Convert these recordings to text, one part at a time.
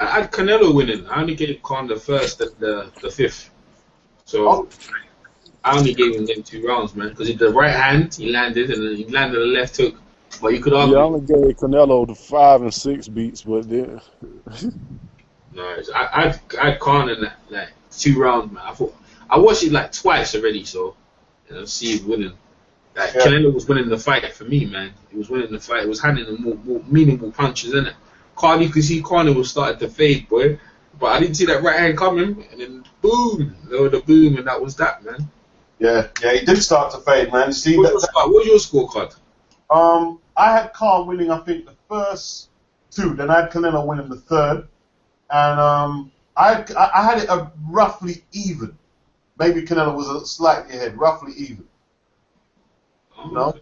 I had Canelo winning. I only gave Khan the first and the fifth. So Oh, I only gave him them 2 rounds, man. Because the right hand he landed, and then he landed the left hook. But you could Yeah, I argue, only gave Canelo the 5 and 6 beats, but then nice. I had Khan in that like 2 rounds, man. I thought I watched it like twice already, so see him winning. Like yeah. Canelo was winning the fight for me, man. He was winning the fight. It was handing him more meaningful punches, innit? Khan, you could see Khan was starting to fade, boy. But I didn't see that right hand coming, and then boom, there was the boom, and that was that, man. Yeah, yeah, he did start to fade, man. See What's your scorecard? I had Khan winning, I think, the first two. Then I had Canelo winning the third, and I had it roughly even. Maybe Canelo was slightly ahead, roughly even. You know,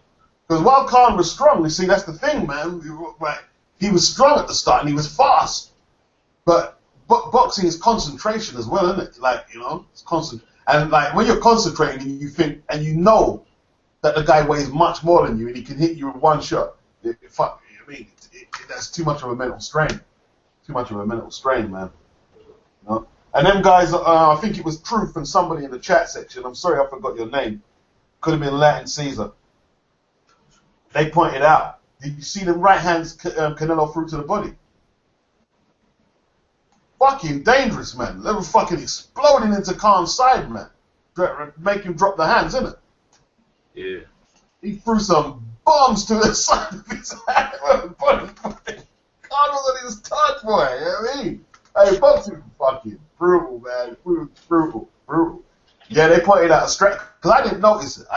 because while Khan was strong, you see, that's the thing, man. Right, he was strong at the start and he was fast, but boxing is concentration as well, isn't it? Like, you know, it's constant. And like when you're concentrating and you think and you know that the guy weighs much more than you and he can hit you with one shot, that's too much of a mental strain. Too much of a mental strain, man. You know? And them guys, I think it was Truth and somebody in the chat section. I'm sorry, I forgot your name. Could have been Latin Caesar. They pointed out. Did you see them right hands Canelo through to the body? Fucking dangerous, man. They were fucking exploding into Khan's side, man. Make him drop the hands, innit? Yeah. He threw some bombs to the side of his hand. Khan was on his touch, boy. You know what I mean? Hey, boxing is fucking brutal, man. Brutal. Yeah, they pointed out a stretch. Because I didn't notice it.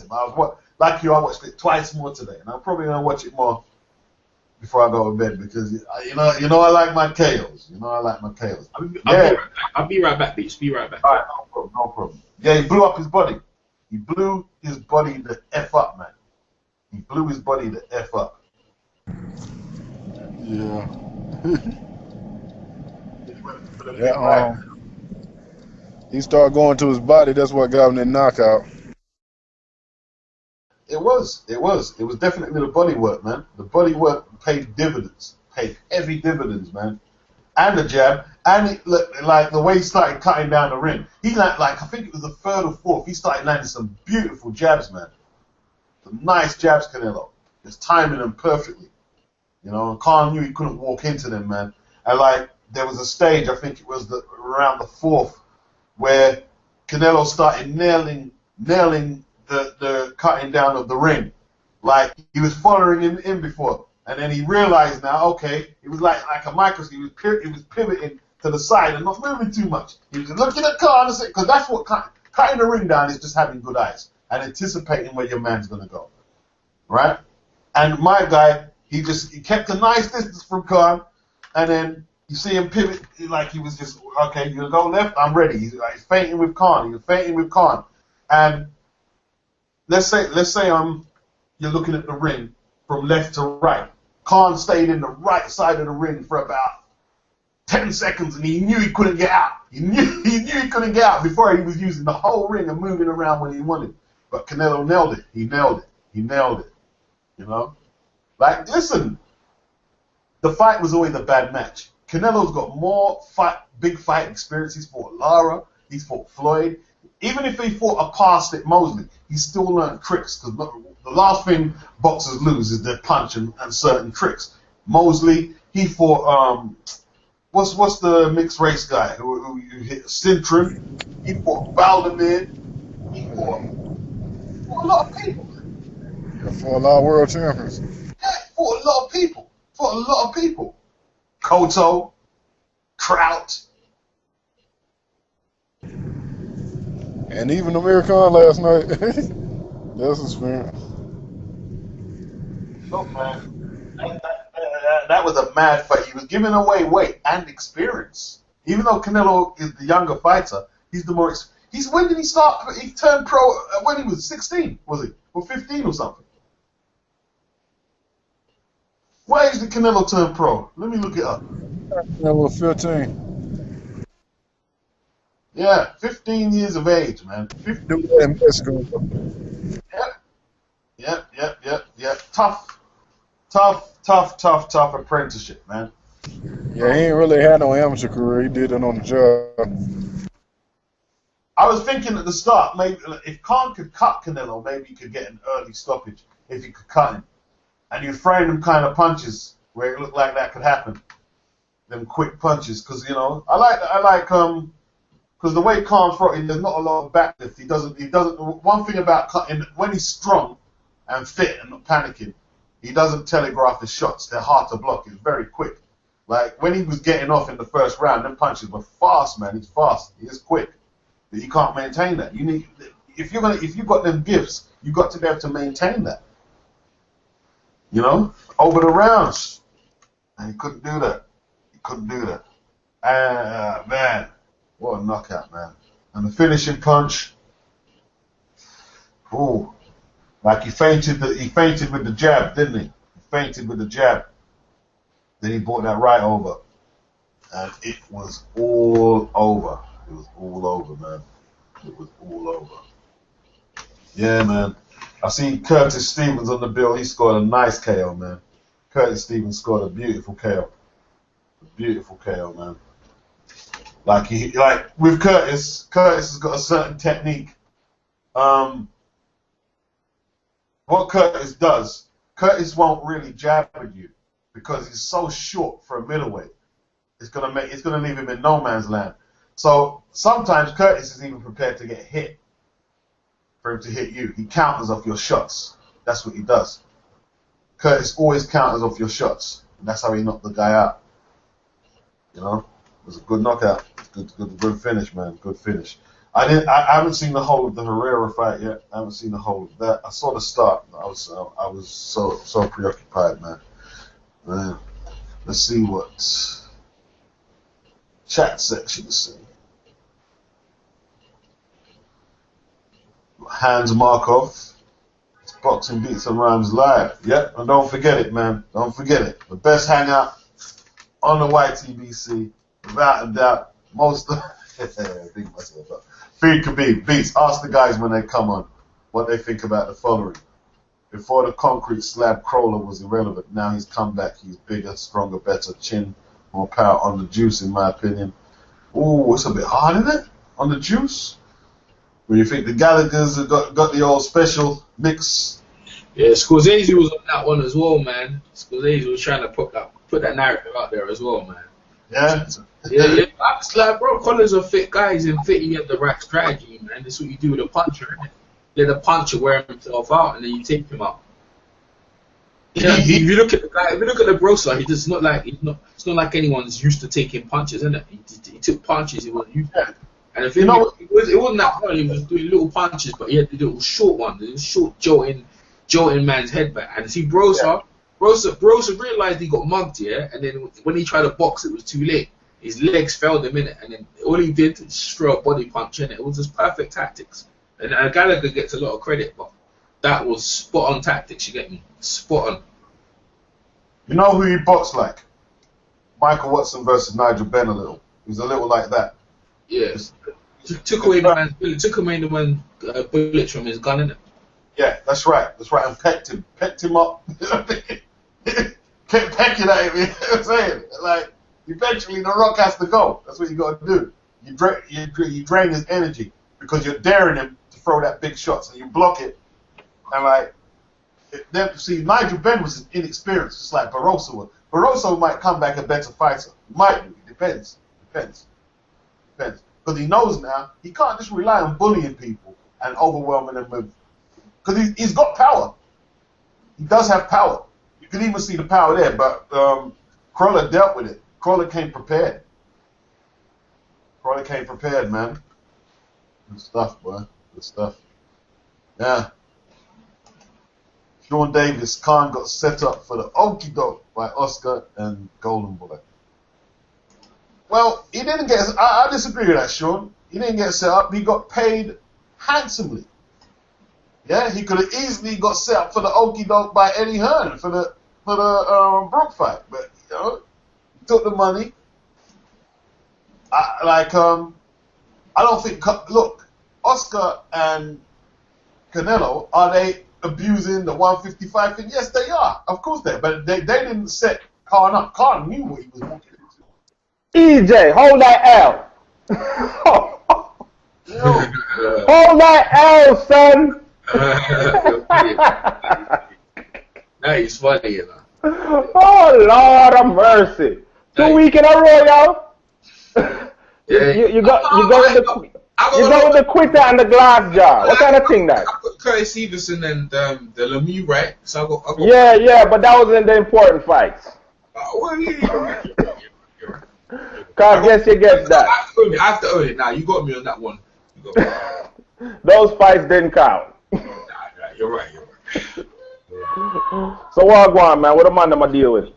But I was like you, I watched it twice more today. And I'm probably going to watch it more before I go to bed because, you know I like my KOs. I'll be right back, bitch. Be right back. All right, no problem. Yeah, he blew up his body. He blew his body the F up, man. He blew his body the F up. yeah. Right. He started going to his body. That's what got him that knockout. It was definitely the body work, man. The body work paid dividends, paid heavy dividends, man. And the jab, and like the way he started cutting down the ring. He like I think it was the third or fourth. He started landing some beautiful jabs, man. Some nice jabs, Canelo. Just timing them perfectly. You know, Khan knew he couldn't walk into them, man. And like there was a stage, I think it was around the fourth, where Canelo started nailing the cutting down of the ring. Like he was following him in before. And then he realized now, okay, it was like a microscope. He was pivoting to the side and not moving too much. He was looking at Khan, because that's what cutting the ring down is, just having good eyes and anticipating where your man's going to go. Right? And my guy, he kept a nice distance from Khan, and then you see him pivot like he was just, okay, you're going to go left, I'm ready. He's feinting with Khan. And let's say you're looking at the ring from left to right. Khan stayed in the right side of the ring for about 10 seconds, and he knew he couldn't get out. He knew he couldn't get out before he was using the whole ring and moving around when he wanted. But Canelo nailed it. He nailed it. You know? Like, listen, the fight was always a bad match. Canelo's got more big fight experience. He's fought Lara. He's fought Floyd. Even if he fought a past at Mosley, he still learned tricks. Because the last thing boxers lose is their punch and certain tricks. Mosley, he fought, what's the mixed race guy who hit Cintron? He fought Valdemir. He fought a lot of people. For a lot of world champions. Yeah, fought a lot of people. Cotto, Trout. And even Amir Khan last night. That's experience. Look, man, that was a mad fight. He was giving away weight and experience. Even though Canelo is the younger fighter, he's the more. When did he start? He turned pro when he was 16, was he? Or 15 or something? What age did Canelo turn pro? Let me look it up. Canelo 15. Yeah, 15 years of age, man. 15. Yep. Tough apprenticeship, man. Yeah, he ain't really had no amateur career. He did it on the job. I was thinking at the start, maybe if Khan could cut Canelo, maybe he could get an early stoppage if he could cut him. And you frame them kind of punches where it looked like that could happen. Them quick punches. Because, you know, I like, because the way Khan fought him, there's not a lot of backlift. He doesn't, one thing about cutting, when he's strong and fit and not panicking, he doesn't telegraph his shots. They're hard to block. It's very quick. Like, when he was getting off in the first round, them punches were fast, man. He's fast. He is quick. But you can't maintain that. You need, if you've got them gifts, you've got to be able to maintain that. You know? Over the rounds. And he couldn't do that. He couldn't do that. Man. What a knockout, man. And the finishing punch. Ooh. Like he fainted with the jab, didn't he? He fainted with the jab. Then he brought that right over. And it was all over. It was all over, man. It was all over. Yeah, man. I see Curtis Stevens on the bill. He scored a nice KO, man. Curtis Stevens scored a beautiful KO. A beautiful KO, man. Like with Curtis has got a certain technique. What Curtis does, Curtis won't really jab at you because he's so short for a middleweight. It's gonna leave him in no man's land. So sometimes Curtis is even prepared to get hit for him to hit you. He counters off your shots. That's what he does. Curtis always counters off your shots. And that's how he knocked the guy out. You know? It was a good knockout. Good finish, man. Good finish. I haven't seen the whole of the Herrera fight yet. I haven't seen the whole of that. I saw the start. I was so preoccupied, man. Let's see what chat section is saying. Hans Markov. It's Boxing Beats and Rhymes live. Yep, and don't forget it, man. Don't forget it. The best hangout on the YTBC, without a doubt. Most big myself up. Feed Khabib. Beats. Ask the guys when they come on what they think about the following. Before the concrete slab, Crawler was irrelevant. Now he's come back. He's bigger, stronger, better chin, more power on the juice, in my opinion. Ooh, it's a bit hard, isn't it? On the juice. When you think the Gallagher's have got the old special mix. Yeah, Scorsese was on that one as well, man. Scorsese was trying to put that narrative out there as well, man. Yeah. Yeah. It's like, bro, Connor's a fit guy. He's in fit. You have the right strategy, man. That's what you do with a puncher, innit? Let the puncher wear himself out, and then you take him out. You know, if you look at the guy, if you look at the Brosa, it's not like anyone's used to taking punches, isn't it? He took punches he wasn't used to. And if it wasn't that hard, he was doing little punches, but he had the little short ones, the short jolting man's head back. And see, Brosa realized he got mugged, yeah, and then when he tried to box, it was too late. His legs failed him in it, and then all he did was throw a body punch in it. It was just perfect tactics. And Gallagher gets a lot of credit, but that was spot on tactics. You get me? Spot on. You know who he boxed like? Michael Watson versus Nigel Benn a little. He was a little like that. Yeah. Took away the man's bullets from his gun, innit? Yeah, that's right. That's right. And pecked him up. Kept pecking at him. You know what I'm saying? Like, eventually the Rock has to go. That's what you got to do. You drain his energy because you're daring him to throw that big shot, so you block it. And like, see, Nigel Benn was inexperienced, just like Barroso was. Barroso might come back a better fighter. Might be. Depends. Because he knows now he can't just rely on bullying people and overwhelming them with. Because he's got power. He does have power. You can even see the power there, but Crawler dealt with it. Crawler came prepared. Man. Good stuff, boy. Good stuff. Yeah. Sean Davis, Khan got set up for the okie doke by Oscar and Golden Boy. Well, he didn't get. I disagree with that, Sean. He didn't get set up. He got paid handsomely. Yeah, he could have easily got set up for the okie doke by Eddie Hearn for the Brook fight, but you know, he took the money. I don't think. Look, Oscar and Canelo, are they abusing the 155 thing? Yes, they are. Of course they are. But they didn't set Khan up. Khan knew what he was walking into. EJ, hold that L. Hold that L, son. That is funny, you know. Oh, Lord of mercy. 2 weeks in a row, y'all. You go with the quitter and the glass jar. What kind of thing that? I put Curtis Stevenson and the Lemieux, right? So I got yeah, but that was in the important fights. Well, yeah. Cause guess you get that. I have to own it. Now you got me on that one. Those fights didn't count. Nah, you're right. So what going, man? What am I gonna deal with?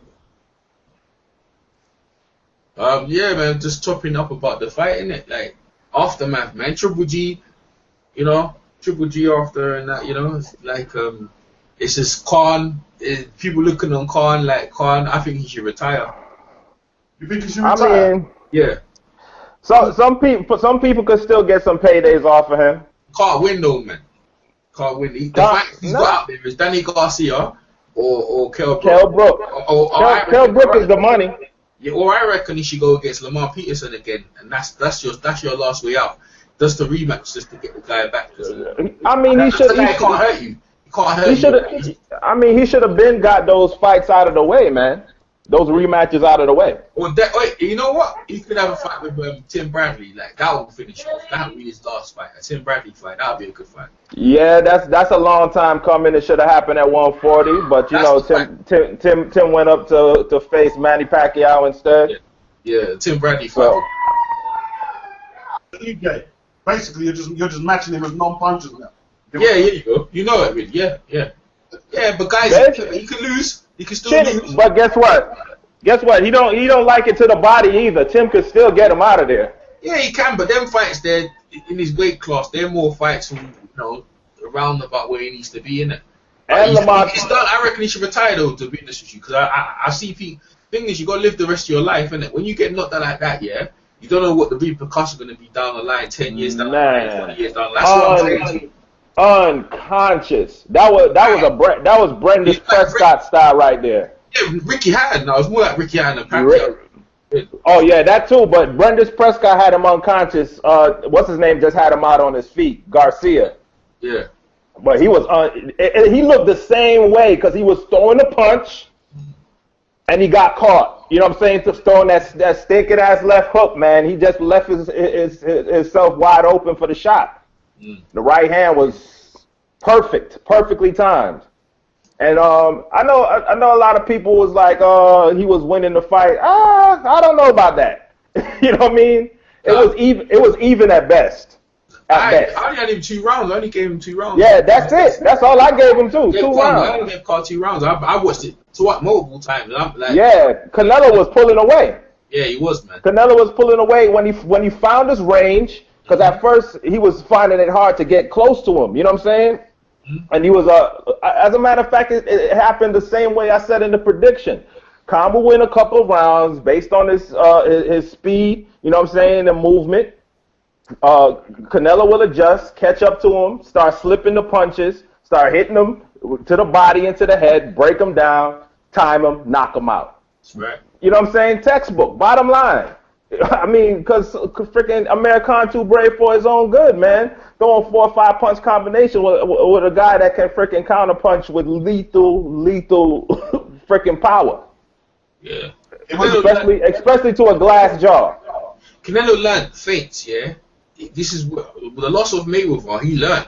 Yeah, man, just chopping up about the fight, innit? Like aftermath, man. Triple G, Triple G after and that, it's like it's just Khan. People looking on Khan like Khan. I think he should retire. You think he should retire? I mean, yeah. Some people could still get some paydays off of him. Can't win though, man. Can't win. The fight he's got out there is Danny Garcia or Kell Brook. Kell Brook is the money. Yeah, or I reckon he should go against Lamar Peterson again, and that's your last way out. Just the rematch, just to get the guy back. I mean, he should. He can't hurt you. He can't hurt you. He should have been got those fights out of the way, man. Those rematches out of the way. Well, you know what? He could have a fight with Tim Bradley. Like that will finish off. That would be his last fight. A Tim Bradley fight. That would be a good fight. Yeah, that's a long time coming. It should have happened at 140, but Tim went up to face Manny Pacquiao instead. Yeah, Tim Bradley fight. Basically, you're just matching him with non-punchers now. Yeah, you go. You know it, really. Yeah. But guys, he can lose. He can still lose. But guess what? He don't like it to the body either. Tim could still get him out of there. Yeah, he can, but them fights there in his weight class, they're more fights from around about where he needs to be in it. And Lamar, I reckon he should retire though, to be honest with you, because I see people. Thing is, you got to live the rest of your life, innit? When you get knocked out like that, yeah, you don't know what the repercussions are going to be down the line, 10 years down the line, 20 years down the line. That's what I'm saying. Unconscious. That was Brendan Prescott style right there. Yeah, Ricky Hatton. No, it was more like Ricky Hatton than Pacquiao. Oh yeah, that too. But Brendan Prescott had him unconscious. What's his name? Just had him out on his feet. Garcia. Yeah. But he was he looked the same way because he was throwing a punch, and he got caught. You know what I'm saying? Just throwing that stinking ass left hook, man. He just left himself wide open for the shot. The right hand was perfectly timed. And I know a lot of people was like, he was winning the fight. I don't know about that. You know what I mean? It was even at best. I only had him 2 rounds. I only gave him 2 rounds. Yeah, that's it. That's all I gave him too. 2 rounds. I only gave Carl 2 rounds. I watched it multiple times. And I'm like, yeah, Canelo was pulling away. Yeah, he was, man. Canelo was pulling away when he found his range. Because at first he was finding it hard to get close to him. You know what I'm saying? And he was as a matter of fact, it happened the same way I said in the prediction. Khan will win a couple of rounds based on his speed. You know what I'm saying? The movement. Canelo will adjust, catch up to him, start slipping the punches, start hitting him to the body and to the head, break him down, time him, knock him out. That's right. You know what I'm saying? Textbook. Bottom line. I mean, because freaking Amir Khan too brave for his own good, man. Throwing 4 or 5 punch combination with a guy that can freaking counter punch with lethal freaking power. Yeah. Especially to a glass jaw. Canelo learned feints, yeah. This is the loss of Mayweather. He learned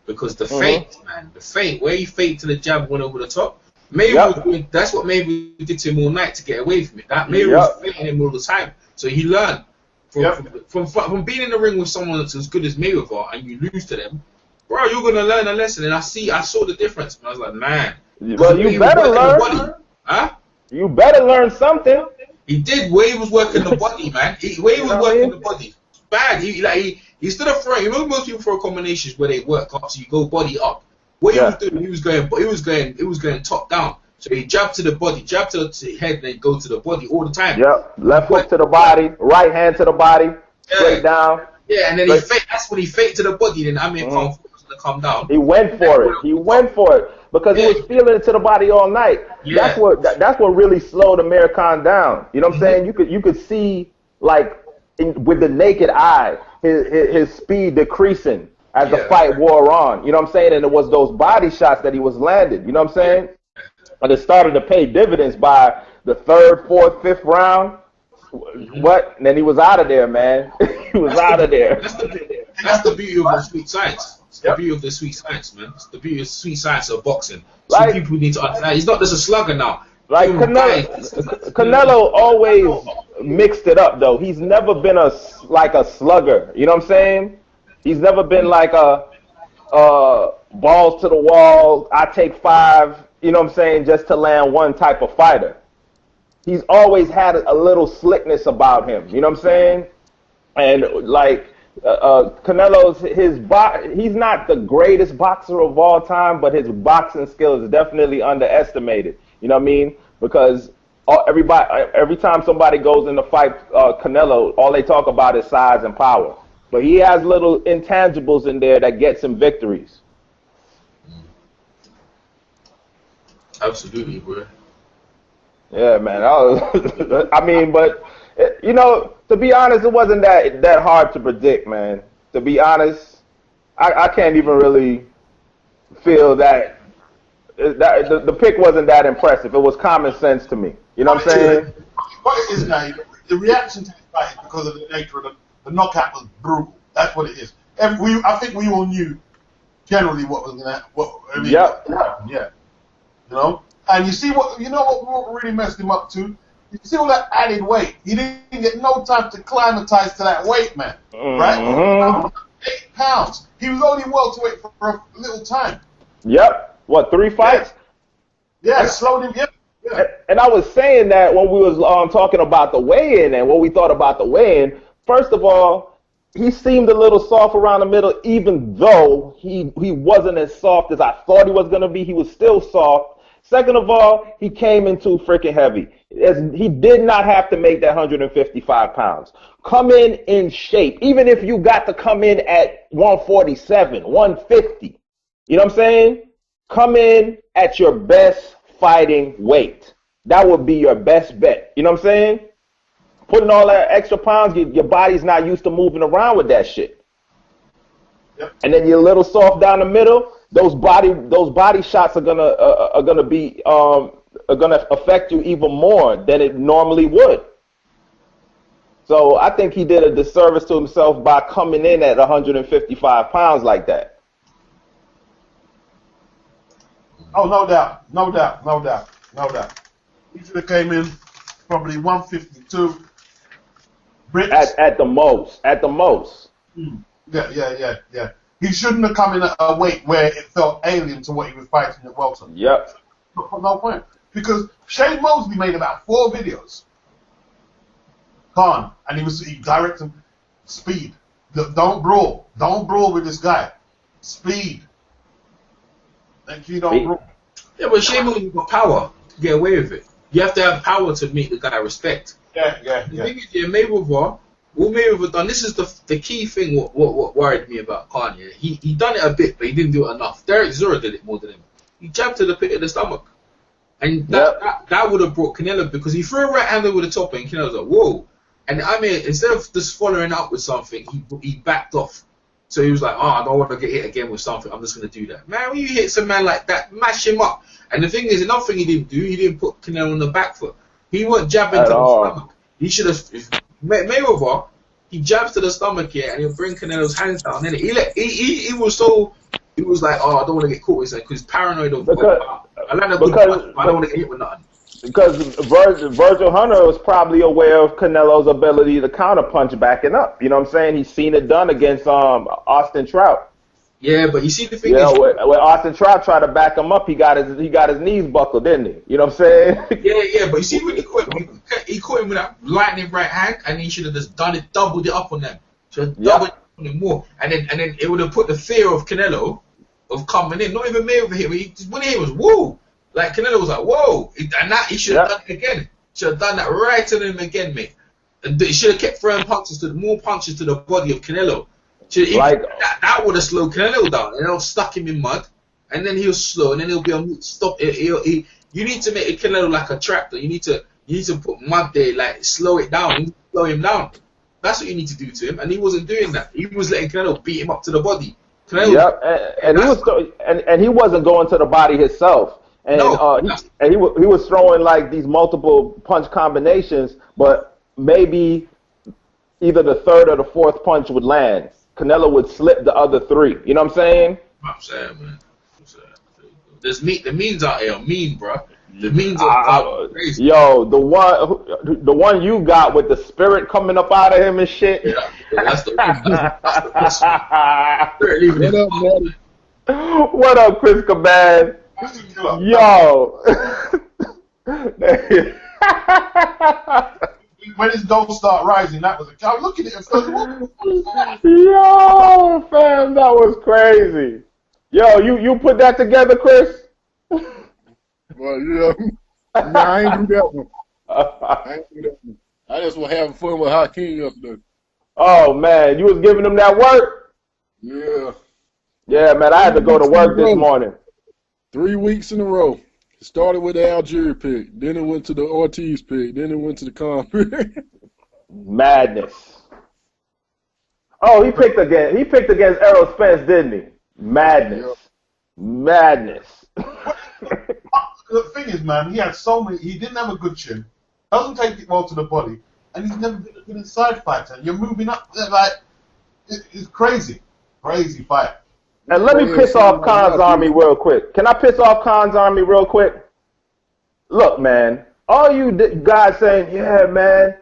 because the feint, man, the feint where he feinted to the jab went over the top. Mayweather, that's what Mayweather did to him all night to get away from it. That Mayweather was feinting him all the time. So he learned from being in the ring with someone that's as good as Mayweather and you lose to them, bro, you're gonna learn a lesson. And I saw the difference. And I was like, man. Well, you better learn. Huh? You better learn something. He did where he was working the body, man. Where he was working the body. Bad. He stood up throwing. You know most people throw combinations where they work up, so you go body up. What he was doing, he was going top down. So he jabbed to the body, jabbed to the head, and then go to the body all the time. Yep. Left hook to the body, right hand to the body, straight down. Yeah, and then he faked. That's when he faked to the body. Then Amir Khan forced him to come down. He went for it. He went for it because he was feeling it to the body all night. Yeah. That's what really slowed Amir Khan down. You know what I'm saying? You could see like with the naked eye, his speed decreasing as the Yeah. fight wore on. You know what I'm saying? And it was those body shots that he was landing. You know what I'm saying? And it started to pay dividends by the third, fourth, fifth round. What? And then he was out of there, man. He was out of there. That's the beauty of the sweet science. It's the Yep. beauty of the sweet science, man. It's the beauty of the sweet science of boxing. Like- Some people need to understand. He's not just a slugger now. Like Canelo always mixed it up though. He's never been a slugger. You know what I'm saying? He's never been like a balls to the wall. I take 5. You know what I'm saying? Just to land one type of fighter. He's always had a little slickness about him. You know what I'm saying? And like Canelo's he's not the greatest boxer of all time, but his boxing skill is definitely underestimated. You know what I mean? Because every time somebody goes in to fight Canelo, all they talk about is size and power. But he has little intangibles in there that gets him victories. Absolutely, bro. Yeah, man. I mean, but you know, to be honest, it wasn't that hard to predict, man. To be honest, I can't even really feel that the pick wasn't that impressive. It was common sense to me. You know what I'm saying? What it is now, the reaction to the fight is because of the nature of the knockout was brutal. That's what it is. I think we all knew generally what was gonna happen. Yep. Yeah. You know? And you see what really messed him up too? You see all that added weight. He didn't get no time to acclimatize to that weight, man. Right? Mhm. 8 pounds. He was only welterweight for a little time. Yep. What, 3 fights? Yeah, slowed him. Yeah. And I was saying that when we was talking about the weigh-in and what we thought about the weigh-in. First of all, he seemed a little soft around the middle, even though he wasn't as soft as I thought he was going to be. He was still soft. Second of all, he came in too freaking heavy. He did not have to make that 155 pounds. Come in shape. Even if you got to come in at 147, 150. You know what I'm saying? Come in at your best fighting weight. That would be your best bet. You know what I'm saying? Putting all that extra pounds, your body's not used to moving around with that shit. Yep. And then you're a little soft down the middle. Those body shots are gonna affect you even more than it normally would. So I think he did a disservice to himself by coming in at 155 pounds like that. Oh, no doubt. He should have came in probably 152. Bricks. At the most. Yeah. He shouldn't have come in at a weight where it felt alien to what he was fighting at welter. Yep. No point. Because Shane Mosley made about 4 videos. Khan, and he directed him, speed. Don't brawl. Don't brawl with this guy. Speed. Make sure you don't brawl. Yeah, but Shane Mosley got power to get away with it. You have to have power to make the guy respect. Yeah. The thing is, Mayweather, what Mayweather done, this is the key thing what worried me about Kanye. He done it a bit, but he didn't do it enough. Derek Zura did it more than him. He jabbed to the pit of the stomach. And that would have brought Canelo, because he threw a right hand over the top and Canelo was like, whoa. And I mean, instead of just following up with something, he backed off. So he was like, oh, I don't want to get hit again with something. I'm just going to do that. Man, when you hit some man like that, mash him up. And the thing is, another thing he didn't do, he didn't put Canelo on the back foot. He went jabbing to the stomach. He should have. Mayweather, he jabs to the stomach here, and he'll bring Canelo's hands down. And he was like, oh, I don't want to get caught with something, because paranoid of I land a good punch, but I don't want to get hit with nothing. Because Virgil Hunter was probably aware of Canelo's ability to counterpunch backing up. You know what I'm saying? He's seen it done against Austin Trout. Yeah, but you see the thing is, when Austin Trout tried to back him up, he got his knees buckled, didn't he? You know what I'm saying? Yeah. But you see when he caught him with that lightning right hand, and he should have just doubled it up on them. Should have doubled it on him more, and then it would have put the fear of Canelo of coming in. Not even Mayweather here. When he was whoa, like Canelo was like whoa, and that he should have done it again. Should have done that right to him again, mate. And he should have kept throwing more punches to the body of Canelo. That would have slowed Canelo down, and it'll stuck him in mud, and then he'll slow, and then he'll be able to stop. You need to make a Canelo like a tractor. You need to put mud there, like slow it down. slow him down. That's what you need to do to him, and he wasn't doing that. He was letting Canelo beat him up to the body. Canelo, yep, and he wasn't going to the body himself. And he was throwing like these multiple punch combinations, but maybe either the third or the fourth punch would land. Canelo would slip the other three. You know what I'm saying? I'm saying, man. The means out here are mean, bro. The means are crazy. Yo, the one you got with the spirit coming up out of him and shit. Yeah, that's the What up, Matty? What up, Chris Caban? Yo. When his dough start rising, that was I was looking at him. Yo, fam, that was crazy. Yo, you put that together, Chris? Well, yeah. Nah, I ain't do that one. I just was having fun with Hakeem up there. Oh, man, you was giving him that work? Yeah. Yeah, man, I had to go to work this morning. 3 weeks in a row. It started with the Algieri pick. Then it went to the Ortiz pick. Then it went to the Khan pick. Madness. Oh, he picked against Errol Spence, didn't he? Madness. Yep. Madness. The thing is, man, he had so many. He didn't have a good chin. Doesn't take it well to the body, and he's never been a good inside fighter. You're moving up like it's crazy, crazy fight. And let me piss off Khan's army real quick. Can I piss off Khan's army real quick? Look, man, all you guys saying, yeah, man,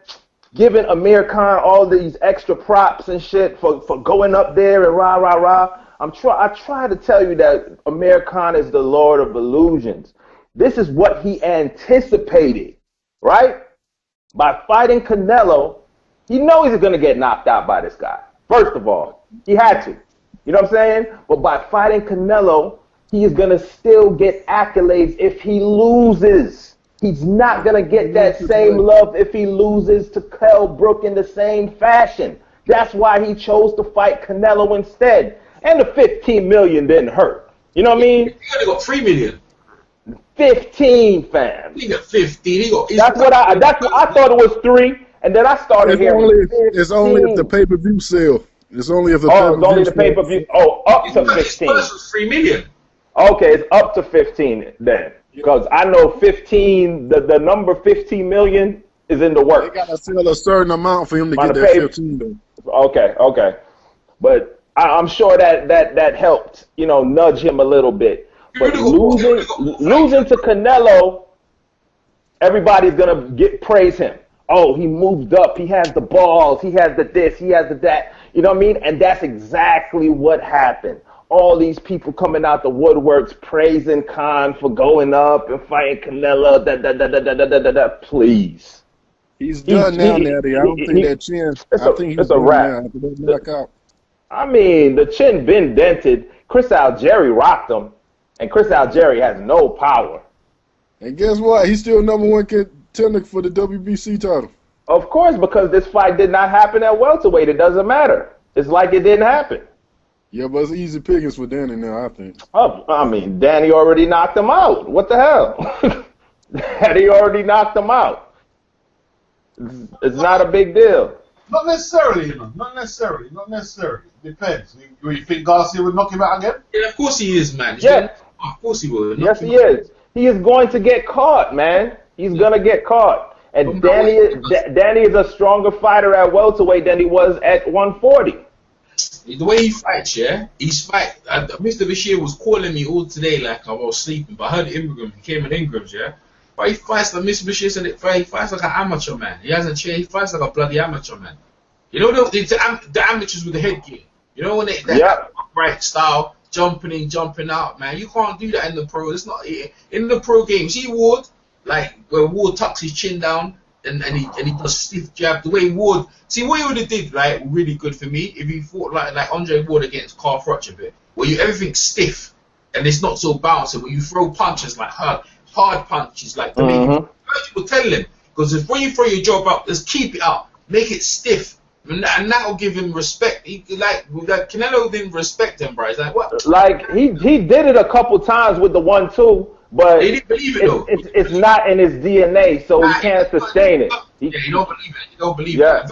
giving Amir Khan all these extra props and shit for going up there and rah rah rah. I try to tell you that Amir Khan is the Lord of Illusions. This is what he anticipated, right? By fighting Canelo, he knows he's going to get knocked out by this guy. First of all, he had to. You know what I'm saying? But by fighting Canelo, he is going to still get accolades if he loses. He's not going to get that same love if he loses to Kell Brook in the same fashion. That's why he chose to fight Canelo instead. And the $15 million didn't hurt. You know what I mean? He only got $3 million. 15, fam. He got 15. That's what I thought it was 3, and then I started hearing. It's only if the pay-per-view sale. It's only if the it's only the pay-per-view. Oh, up to 15. Was $3 million. Okay, it's up to 15 then, because I know 15. The number 15 million is in the works. They gotta sell a certain amount for him to get that 15 though. Okay, but I'm sure that helped, nudge him a little bit. But losing to Canelo, everybody's gonna praise him. Oh, he moved up. He has the balls. He has the this. He has the that. You know what I mean? And that's exactly what happened. All these people coming out the woodworks praising Khan for going up and fighting Canelo. Please. He's done now, Natty. I don't think that chin. I think he's a wrap. Knockout. I mean, the chin been dented. Chris Algieri rocked him, and Chris Algieri has no power. And guess what? He's still #1 contender for the WBC title. Of course, because this fight did not happen at welterweight. It doesn't matter. It's like it didn't happen. Yeah, but it's easy pickings for Danny now, I think. Oh, I mean, Danny already knocked him out. What the hell? Danny already knocked him out. It's not a big deal. Not necessarily, Not necessarily. Depends. You think Garcia would knock him out again? Yeah, of course he is, man. Yeah. Of course he will. Yes, he is. He is going to get caught, man. He's going to get caught. And Danny is a stronger fighter at welterweight than he was at 140. The way he fights, yeah, Mr. Bashir was calling me all today like I was sleeping, but I heard Ingram. He came in Ingram's, yeah. But he fights like Mr. Bashir said. He fights like an amateur man. He hasn't changed. He fights like a bloody amateur man. You know the amateurs with the headgear. You know when they have upright style, jumping in, jumping out, man. You can't do that in the pro. It's not in the pro game. See Ward, like where Ward tucks his chin down and he does stiff jab. The way Ward, see what he would have did, like really good for me if he fought like Andre Ward against Carl Froch a bit, where everything's stiff and it's not so bouncy. Where you throw punches like hard punches, like the way people tell him, because when you throw your jab up, just keep it up, make it stiff. And that will give him respect. Like Canelo didn't respect him, bro. He's like, what? Like he did it a couple times with the 1-2, but They didn't believe it though. it's not in his DNA, so he can't sustain it. Yeah, you don't believe it. You don't believe Yeah. it.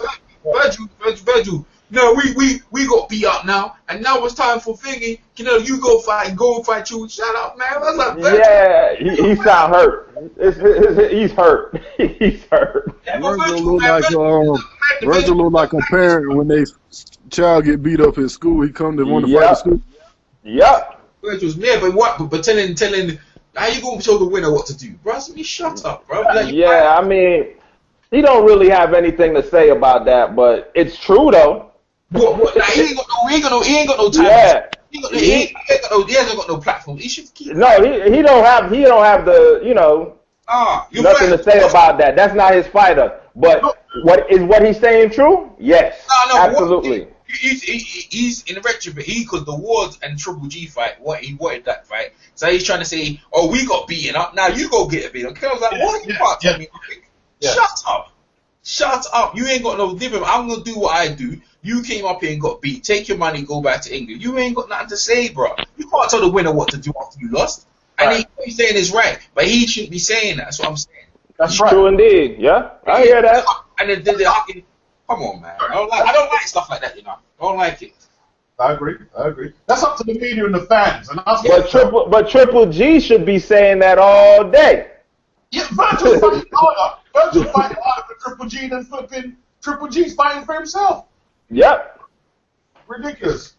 Virgil. No, we got beat up now, and now it's time for thingy. You know, you go fight you. Shut up, man. What's up, Virgil? Yeah, he sound hurt. He's hurt. He's hurt. Yeah, but Virgil look like a parent when they child get beat up at school. He come to want to fight at school. Yep. Virgil's mad, but telling how you gonna show the winner what to do, bro? I mean, shut up, bro. Like, Yeah, I mean, he don't really have anything to say about that, but it's true though. What? Like, he ain't got no time. Yeah. He hasn't got no platform. He should keep. No, he don't have the nothing to say about that. That's not his fighter. But what he's saying true? Yes, absolutely. He's in the retrobit. Because the Wars and Triple G fight, he wanted that fight. So he's trying to say, oh, we got beaten up. Now you go get a beat up. I was like, what you about to me? Shut up. Shut up. You ain't got no different. I'm going to do what I do. You came up here and got beat. Take your money, go back to England. You ain't got nothing to say, bro. You can't tell the winner what to do after you lost. And he's saying it's right, but he shouldn't be saying that. That's what I'm saying. That's right. True indeed. Yeah, I hear that. And then they're hugging. Come on, man. I don't like stuff like that, you know. I don't like it. I agree. That's up to the media and the fans. And But Triple G should be saying that all day. Yeah, Virgil's fighting harder. Virgil's fighting harder for Triple G than flipping Triple G's fighting for himself. Yep. Ridiculous.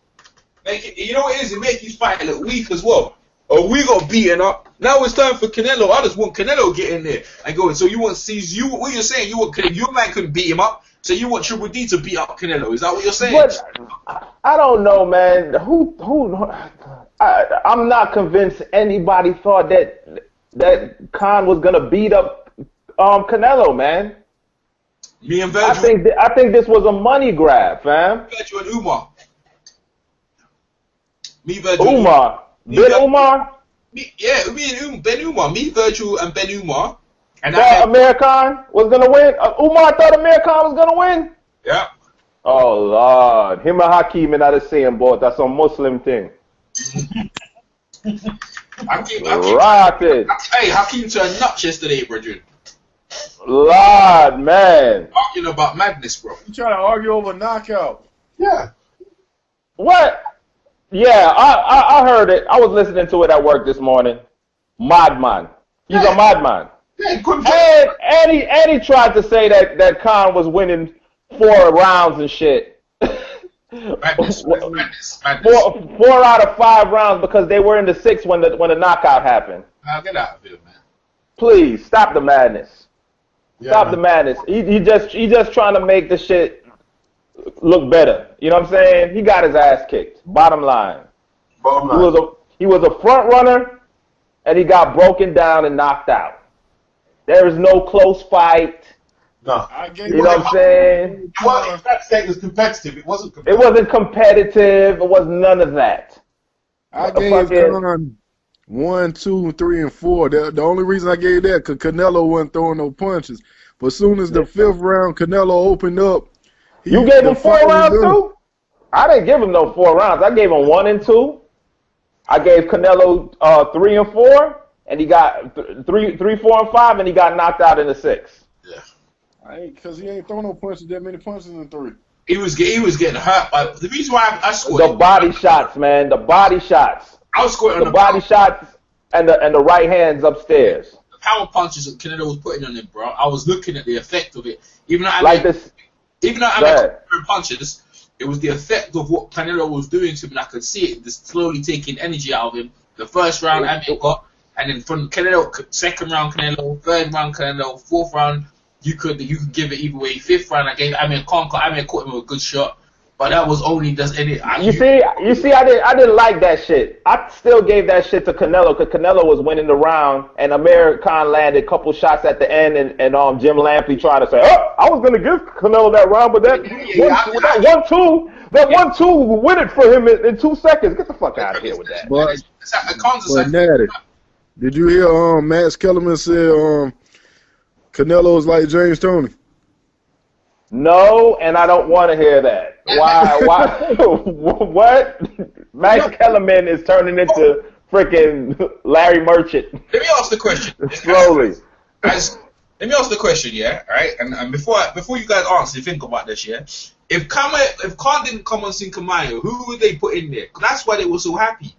You know what it is? It makes you fight a little weak as well. Oh, we got beaten up. Now it's time for Canelo. I just want Canelo to get in there and go. So you want what you're saying? You want Canelo? Your man couldn't beat him up. So you want Triple D to beat up Canelo? Is that what you're saying? But I don't know, man. I'm not convinced anybody thought that Khan was gonna beat up Canelo, man. Me and Virgil. I think this was a money grab, fam. Virgil and Umar. Me, Virgil. Umar. Umar? Me and Ben Umar. Me, Virgil, and Ben Umar. And Amir Khan was gonna win. Umar thought Amir Khan was gonna win. Yeah. Oh Lord, him and Hakeem and I the same boat. That's a Muslim thing. Hakeem, hey, Hakeem turned nuts yesterday, brethren. Lord, man. Talking about madness, bro. You trying to argue over knockout? Yeah. What? Yeah, I heard it. I was listening to it at work this morning. Madman. He's a madman. Yeah, and he tried to say that Khan was winning 4 rounds and shit. Madness. 4 out of 5 rounds because they were in the 6th when the knockout happened. Now get out of here, man. Please stop the madness. Yeah, the madness. He just trying to make the shit look better. You know what I'm saying? He got his ass kicked. Bottom line. He was a front runner, and he got broken down and knocked out. There is no close fight. No. You know what I'm saying? Well, that state was competitive. It wasn't competitive. It wasn't competitive. It was none of that. I gave Khan 1, 2, 3, and 4. The only reason I gave that because Canelo wasn't throwing no punches. But as soon as the 5th round, Canelo opened up. You gave him 4 rounds too? I didn't give him no 4 rounds. I gave him 1 and 2. I gave Canelo 3 and 4, and he got 3, 4, and 5, and he got knocked out in the 6th. Yeah. Because he ain't throwing no punches, that many punches in 3. He was getting hurt by the reason why I scored. The body shots, man. The body shots. I was scoring the on body shots and the right hands upstairs. The power punches that Canelo was putting on him, bro. I was looking at the effect of it. Even though I made punches, it was the effect of what Canelo was doing to him, and I could see it just slowly taking energy out of him. The first round Amir got, and then from Canelo, 2nd round Canelo, 3rd round Canelo, 4th round you could give it either way. 5th round I gave Amir Khan. Amir caught him with a good shot, but that was only just any. You see, I didn't like that shit. I still gave that shit to Canelo because Canelo was winning the round, and Amir Khan landed a couple shots at the end, and Jim Lampley tried to say, "Oh, I was gonna give Canelo that round, but that 1-2 win it for him in 2 seconds. Get the fuck out of here with that." But Natty, did you hear Max Kellerman say Canelo's like James Toney? No, and I don't want to hear that. Why? What? Max Kellerman is turning into freaking Larry Merchant. Let me ask the question. Slowly. Let me ask the question, yeah, all right? And before you guys answer, think about this, yeah. If Khan didn't come on Cinco de Mayo, who would they put in there? That's why they were so happy.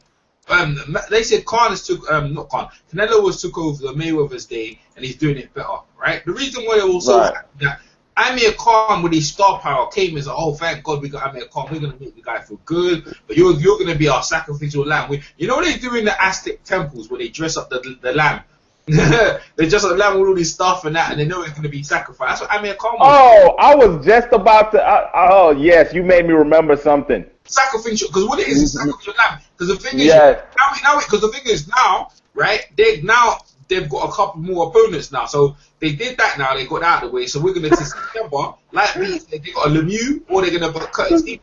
They said Canelo was took over the Mayweather's day, and he's doing it better, right? The reason why they were so happy that Amir Khan with his star power came as oh thank God we got Amir Khan, we're gonna make the guy feel good, but you're gonna be our sacrificial lamb. You know what they do in the Aztec temples where they dress up the lamb. They just lamb with all this stuff and that, and they know it's going to be sacrificed. That's what Amir Khan was. Oh, I was just about to. Oh, yes, you made me remember something. Sacrificial, because what it is sacrificial lamb. Because the thing is, because the thing is now, right? They've got a couple more opponents now, so they did that now. They got that out of the way. So we're going to see September, like me, they got a Lemieux, or they're going to cut his teeth.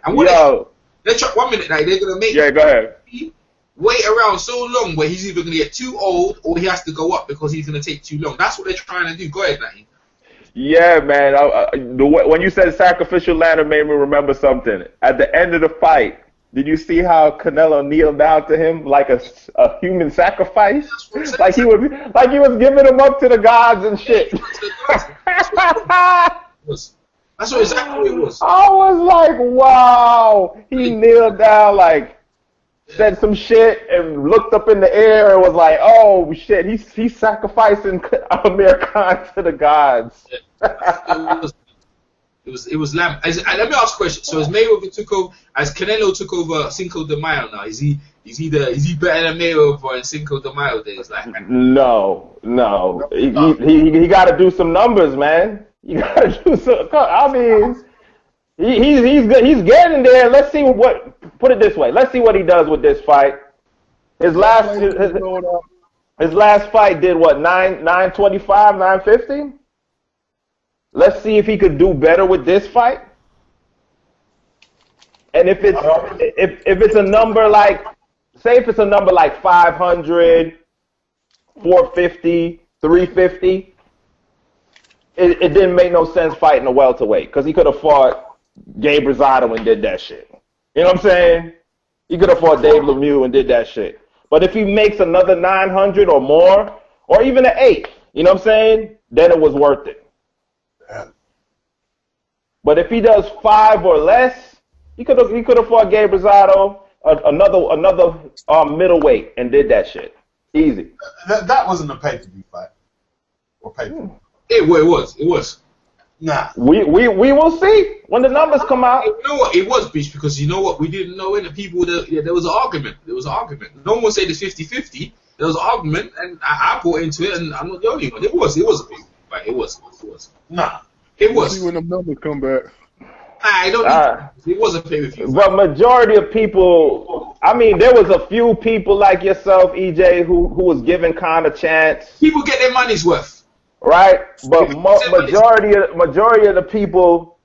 And what they try 1 minute now, they're going to make. Yeah, go ahead. Wait around so long where he's either going to get too old or he has to go up because he's going to take too long. That's what they're trying to do. Go ahead, Natty. Yeah, man. When you said sacrificial lamb, it made me remember something. At the end of the fight, did you see how Canelo kneeled down to him like a human sacrifice? Like he was giving him up to the gods and shit. That's what exactly it was. I was like, wow. He kneeled down like. Said some shit and looked up in the air and was like, "Oh shit, he's sacrificing Amir Khan to the gods." It was lamb. Let me ask a question. So as Mayweather took over, as Canelo took over Cinco de Mayo now, is he better than Mayweather in Cinco de Mayo days? Like no. He got to do some numbers, man. You got to do some. I mean. He's getting there. Let's see put it this way. Let's see what he does with this fight. His last fight did what, 925, 950? Let's see if he could do better with this fight. And if it's a number like, say if it's a number like 500, 450, 350, it didn't make no sense fighting a welterweight because he could have fought Gabe Rosado and did that shit. You know what I'm saying? He could have fought Dave Lemieux and did that shit. But if he makes another 900 or more, or even an 8, you know what I'm saying? Then it was worth it. Yeah. But if he does 5 or less, he could have fought Gabe Rosado, another middleweight, and did that shit. Easy. That wasn't a pay-per-view fight. Or pay-per-view. It was. Nah. We will see when the numbers come out. You know what? It was, bitch, because you know what? We didn't know in the people there was an argument. No one said it's 50-50. There was an argument, and I bought into it, and I'm not the only one. It was a big fight. It was. Nah. It was. See when the numbers come back. I don't need it was a pay-per-view. But majority of people, I mean, there was a few people like yourself, EJ, who was giving Khan a chance. People get their money's worth. Right, but majority of the people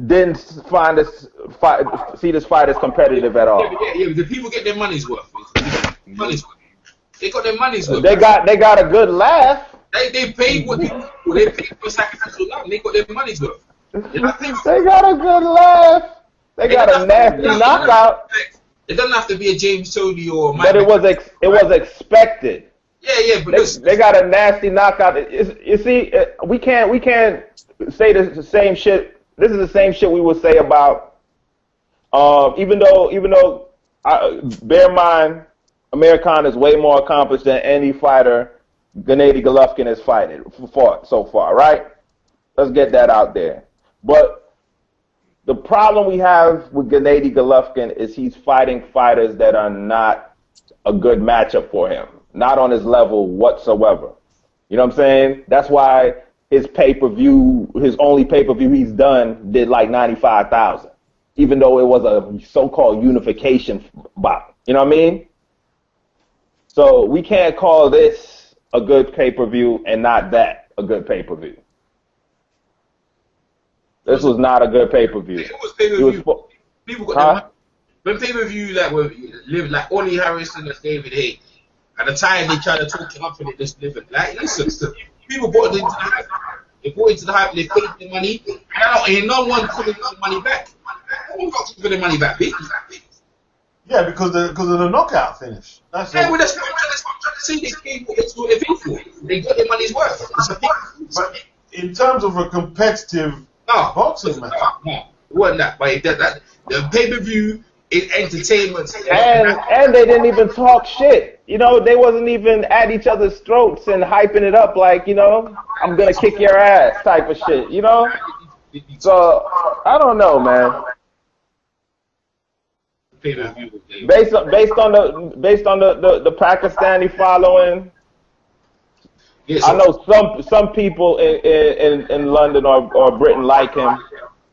didn't see this fight as competitive at all. Yeah, the people get their money's worth. They got their money's worth. They got a good laugh. They paid what they paid for sacrificial lamb. They got their money's worth. They got a good laugh. They got a nasty knockout. It doesn't have to be a James Toney or. But it was expected. Yeah, but they got a nasty knockout. You see, we can't say the same shit. This is the same shit we would say about, even though, bear in mind, Amir Khan is way more accomplished than any fighter Gennady Golovkin has fought so far, right? Let's get that out there. But the problem we have with Gennady Golovkin is he's fighting fighters that are not a good matchup for him. Not on his level whatsoever. You know what I'm saying? That's why his only pay-per-view he's done did like 95,000, even though it was a so-called unification bout. You know what I mean? So we can't call this a good pay-per-view and not that a good pay-per-view. This was not a good pay-per-view. It was pay-per-view. People got when pay-per-view that were live like Ollie Harrison and David Haye. At the time, they tried to talk you up and it just living. Like, listen, people bought into the hype. They bought into the hype, they paid their money, and no one could get the money back. No one got to get their money back, bitch. Yeah, because of the knockout finish. That's Yeah, all. well, that's what I'm trying to say. These people, it's what they're for. They got their money's worth. It's a thing. But in terms of a competitive No, boxing match, no, it wasn't that. But the pay-per-view is entertainment. And they didn't even talk shit. You know, they wasn't even at each other's throats and hyping it up like, you know, I'm gonna kick your ass type of shit. You know. So I don't know, man. Pay-per-view. Based on the Pakistani following, Yeah, I know some people in London or Britain like him.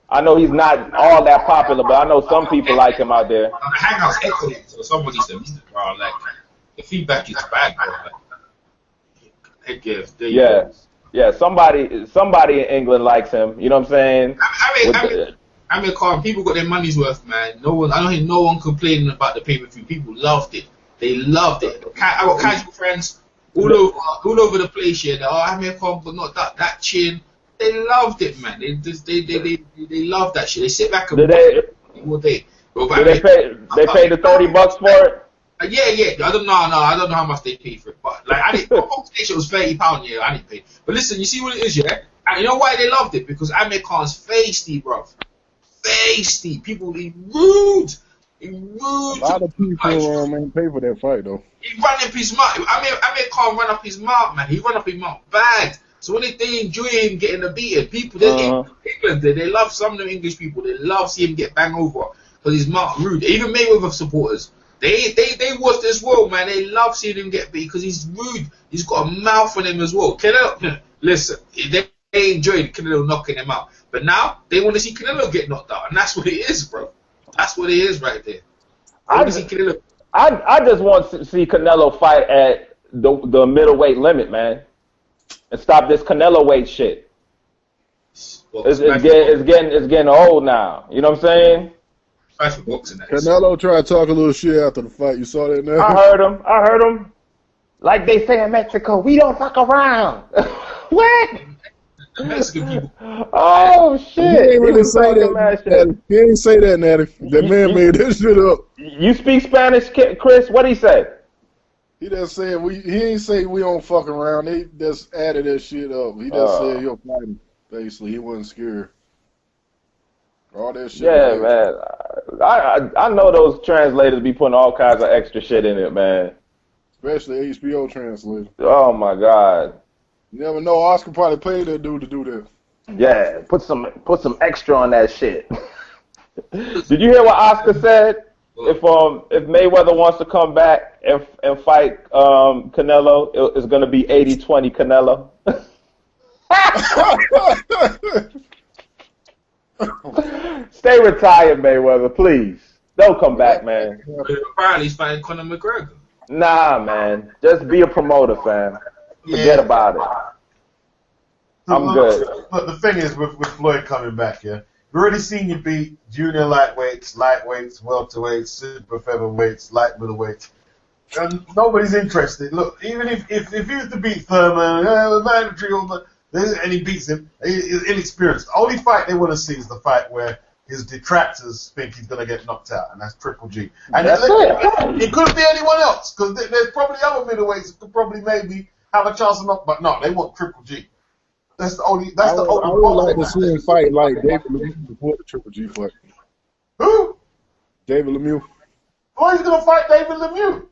I know he's not all that popular, but I know some people like him out there. The hangout's echoing, so somebody said, bro, like, the feedback is bad, bro. Like, Yeah, somebody in England likes him. You know what I'm saying? I mean, Carl, people got their money's worth, man. I don't hear no one complaining about the pay-per-view. People loved it. They loved it. I got casual friends all over the place here. I mean, Carl, but not that chin. They loved it, man. They love that shit. They sit back and watch it all day. Did they pay the $30 for it? Yeah. I don't know how much they paid for it, but like my compensation was £30. Yeah, I didn't pay. But listen, you see what it is, yeah. And you know why they loved it? Because Amir Khan's feisty, bro. Feisty. People, he rude. A lot of people ain't pay for that fight though. He run up his mouth. Amir Khan run up his mouth, man. He run up his mouth bad. So when they enjoy him getting a beating, people in England, they love some of them English people. They love seeing him get bang over because he's not rude. Even Mayweather supporters, they watch this world, man. They love seeing him get beat because he's rude. He's got a mouth on him as well. Canelo, listen, they enjoyed Canelo knocking him out, but now they want to see Canelo get knocked out, and that's what it is, bro. That's what it is right there. I just want to see Canelo fight at the middleweight limit, man. And stop this Canelo weight shit. Well, it's getting old now. You know what I'm saying? Canelo tried to talk a little shit after the fight. You saw that now? I heard him. Like they say in Mexico, we don't fuck around. What? Mexican people. Oh shit! He ain't really say that. He ain't say that, Natty. That man made that shit up. You speak Spanish, Chris? What he say? He just said he ain't say we don't fuck around. He just added that shit up. He just said you're fighting. Basically, he wasn't scared. All that shit. Yeah, man. I know those translators be putting all kinds of extra shit in it, man. Especially HBO translators. Oh my god. You never know. Oscar probably paid that dude to do that. Yeah, put some extra on that shit. Did you hear what Oscar said? If Mayweather wants to come back and fight Canelo, it's gonna be 80-20 Canelo. Stay retired, Mayweather, please. Don't come back, man. Apparently he's fighting Conor McGregor. Nah, man. Just be a promoter, fam. Forget about it. I'm good. But the thing is, with Floyd coming back, yeah, we've already seen you beat junior lightweights, welterweights, super featherweights, light middleweights, and nobody's interested. Look, even if you was to beat Thurman, mandatory, and he beats him, he's inexperienced. The only fight they want to see is the fight where his detractors think he's going to get knocked out, and that's Triple G. And it could be anyone else, because there's probably other middleweights that could probably maybe have a chance of knock, but no, they want Triple G. That's the only. I would like to see him fight like David Lemieux before the Triple G fight. Who? David Lemieux. Oh, he's gonna fight David Lemieux.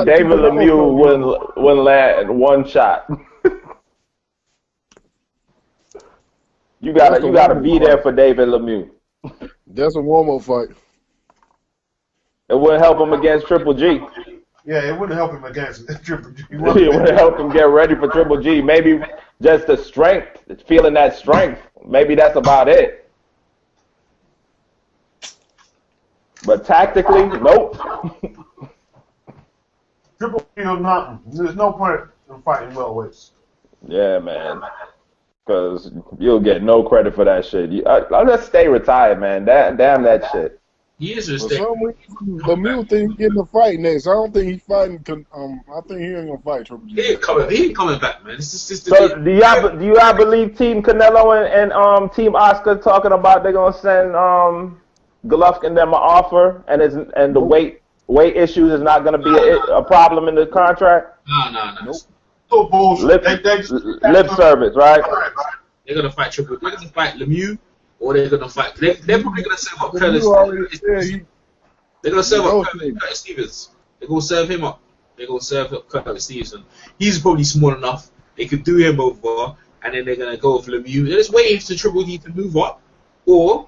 David Lemieux wouldn't land one shot. You gotta be there for David Lemieux. That's a warm-up fight. It wouldn't help him against Triple G. Yeah, it wouldn't help him against Triple G. It wouldn't help him get ready for Triple G. Maybe just the strength, feeling that strength. Maybe that's about it. But tactically, nope. Triple G or nothing. There's no point in fighting middleweights. Yeah, man. Because you'll get no credit for that shit. I'll just stay retired, man. Damn that shit. He is For some reason, Lemieux think he's getting a fight next. I don't think he's fighting. I think he ain't gonna fight Triple G. He ain't coming back, man. So do y'all believe Team Canelo and Team Oscar talking about they're gonna send Golovkin them an offer, and the weight issues is not going to be a problem in the contract? No. Nope. So bullshit. Lip service, right? They're gonna fight Triple. They're gonna fight Lemieux, or they're gonna fight. They're probably gonna serve up Curtis. They're gonna serve up Curtis Stevens. They're gonna serve him up. They're gonna serve up Curtis Stevenson. He's probably small enough. They could do him over, and then they're gonna go with Lemieux. They're just waiting for Triple G to move up, or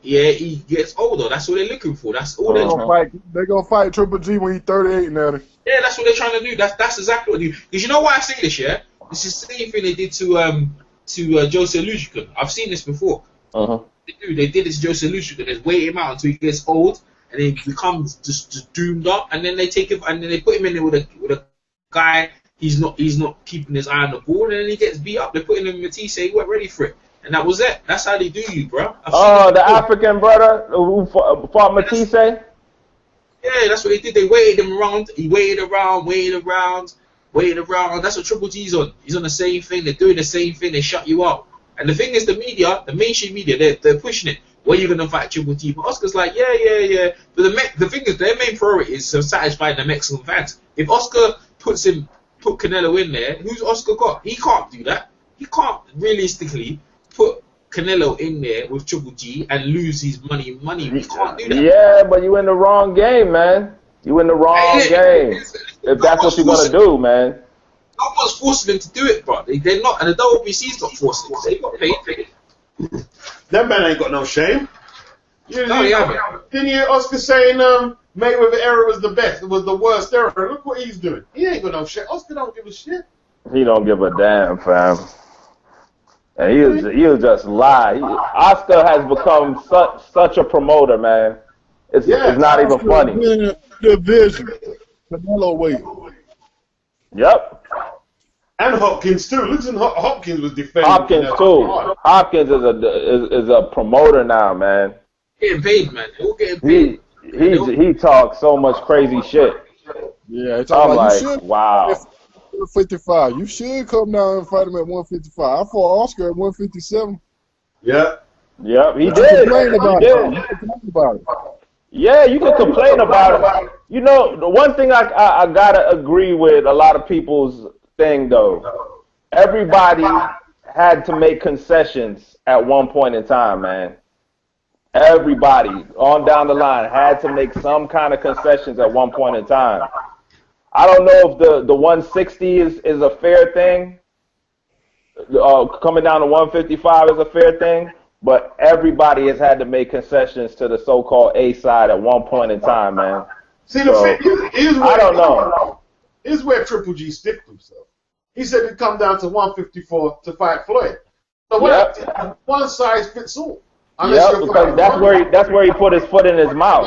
he gets older. That's what they're looking for. That's all they're gonna fight. They're gonna fight Triple G when he's 38 now. Yeah, that's what they're trying to do. That's exactly what they do. Because you know why I say this, yeah? This is the same thing they did to Jose Lucic. I've seen this before. They did this to Jose Lucic. They wait him out until he gets old, and then he becomes just doomed up, and then they take him and then they put him in there with a guy. He's not keeping his eye on the ball, and then he gets beat up. They're putting him in Matisse. He weren't ready for it, and that was it. That's how they do you, bro. The African brother who fought Matisse. Yeah, that's what they did. They waited him around. He waited around. That's what Triple G's on. He's on the same thing. They're doing the same thing. They shut you out. And the thing is, the media, the mainstream media, they're pushing it. When are you gonna fight Triple G? But Oscar's like, yeah. But the thing is, their main priority is to satisfy the Mexican fans. If Oscar put Canelo in there, who's Oscar got? He can't do that. He can't realistically put Canelo in there with Triple G and lose his money. He can't do that. Yeah, but you in the wrong game, man. You in the wrong game. If that's what you're gonna do, man. No one's forcing them to do it, bro. They're not, and the WBC's not forcing them. They got paid. That man ain't got no shame. No, he haven't. Didn't you hear Oscar saying Mayweather era was the best? It was the worst era. Look what he's doing. He ain't got no shit. Oscar don't give a shit. He don't give a damn, fam. And he'll just lie. Oscar has become such a promoter, man. It's not even funny. Division. Canelo weight. Yep. And Hopkins too. Listen, Hopkins was defending. Hopkins too. Hopkins is a promoter now, man. Getting paid, man. They're all getting paid. He talks so much crazy shit. Yeah, I'm like, wow. 155. You should come down and fight him at 155. I fought Oscar at 157. Yeah. Yep, he did. Complain about it. Yeah, you can complain about it. You know, the one thing I gotta agree with a lot of people's thing though. Everybody had to make concessions at one point in time, man. Everybody on down the line had to make some kind of concessions at one point in time. I don't know if the 160 is a fair thing. Coming down to 155 is a fair thing, but everybody has had to make concessions to the so-called A side at one point in time, man. See, the thing is I don't know. Here's where Triple G sticked himself. He said it'd come down to 154 to fight Floyd. So one size fits all. Yeah, because that's where he put his foot in his mouth.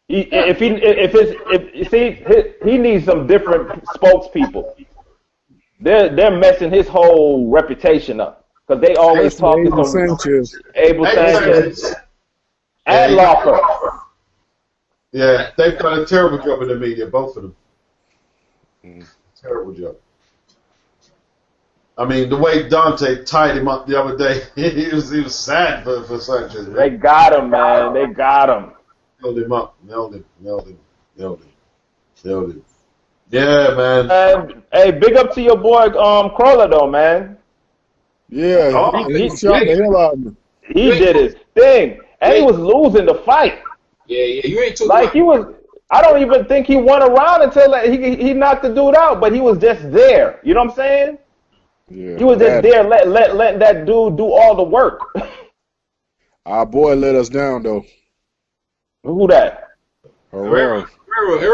He needs some different spokespeople. They're messing his whole reputation up because they always talking to Abel Sanchez and Lawfer. Yeah, they've done a terrible job in the media, both of them. Terrible job. I mean, the way Dante tied him up the other day, he was sad for Sanchez. They got him, man. They got him. Nailed him up. Nailed him. Yeah, man. Hey, big up to your boy Crawler, though, man. Yeah, he shot the hell out of me. He did his thing, and he was losing the fight. Yeah, you ain't too like he was. I don't even think he won a round until he knocked the dude out, but he was just there. You know what I'm saying? Yeah, he was just there, let that dude do all the work. Our boy let us down though. Who that? Herrera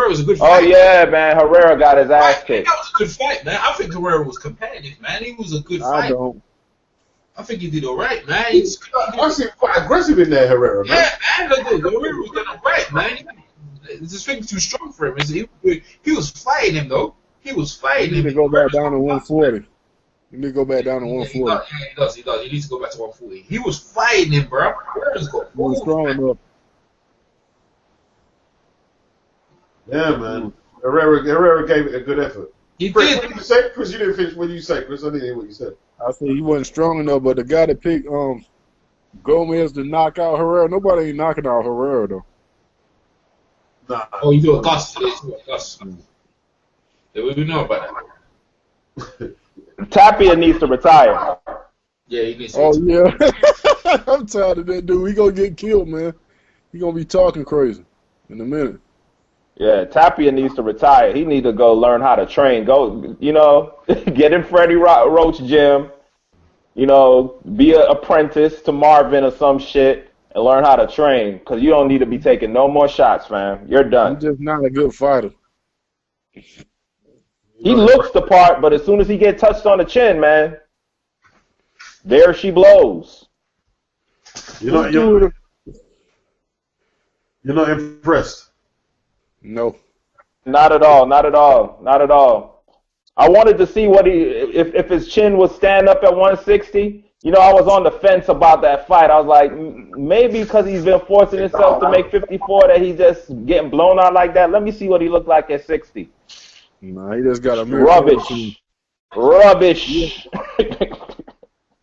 was a good fight. Oh yeah, man. Herrera got his ass kicked. That was a good fight, man. I think Herrera was competitive, man. He was a good fight. I think he did all right, man. I see quite aggressive in there, Herrera, man. Yeah, man. Herrera was doing all right, man. This thing's too strong for him. He was fighting him, though. He was fighting him. He need to go back down to 140. You need to go back down to 140. He does. He needs to go back to 140. He was fighting him, bro. Herrera's got he was strong enough. Yeah, man. Herrera gave it a good effort. He Chris, did. what did you say? Chris, you didn't finish what you say. Chris, I didn't hear what you said. I said he wasn't strong enough, but the guy that picked Gomez to knock out Herrera. Nobody ain't knocking out Herrera though. Nah. Oh, you do a Gus today. You do a Gus. Yeah, we know about that. Tapia needs to retire. Yeah, he needs to. Oh yeah, I'm tired of that dude. He gonna get killed, man. He gonna be talking crazy in a minute. Yeah, Tapia needs to retire. He needs to go learn how to train. Go, get in Freddie Roach gym. Be an apprentice to Marvin or some shit and learn how to train. Because you don't need to be taking no more shots, fam. You're done. He's just not a good fighter. He looks the part, but as soon as he gets touched on the chin, man, there she blows. You're not impressed. No. Not at all. Not at all. Not at all. I wanted to see if his chin would stand up at 160. I was on the fence about that fight. I was like, maybe because he's been forcing himself to make 54 that he's just getting blown out like that. Let me see what he looked like at 60. Nah, he just got a rubbish.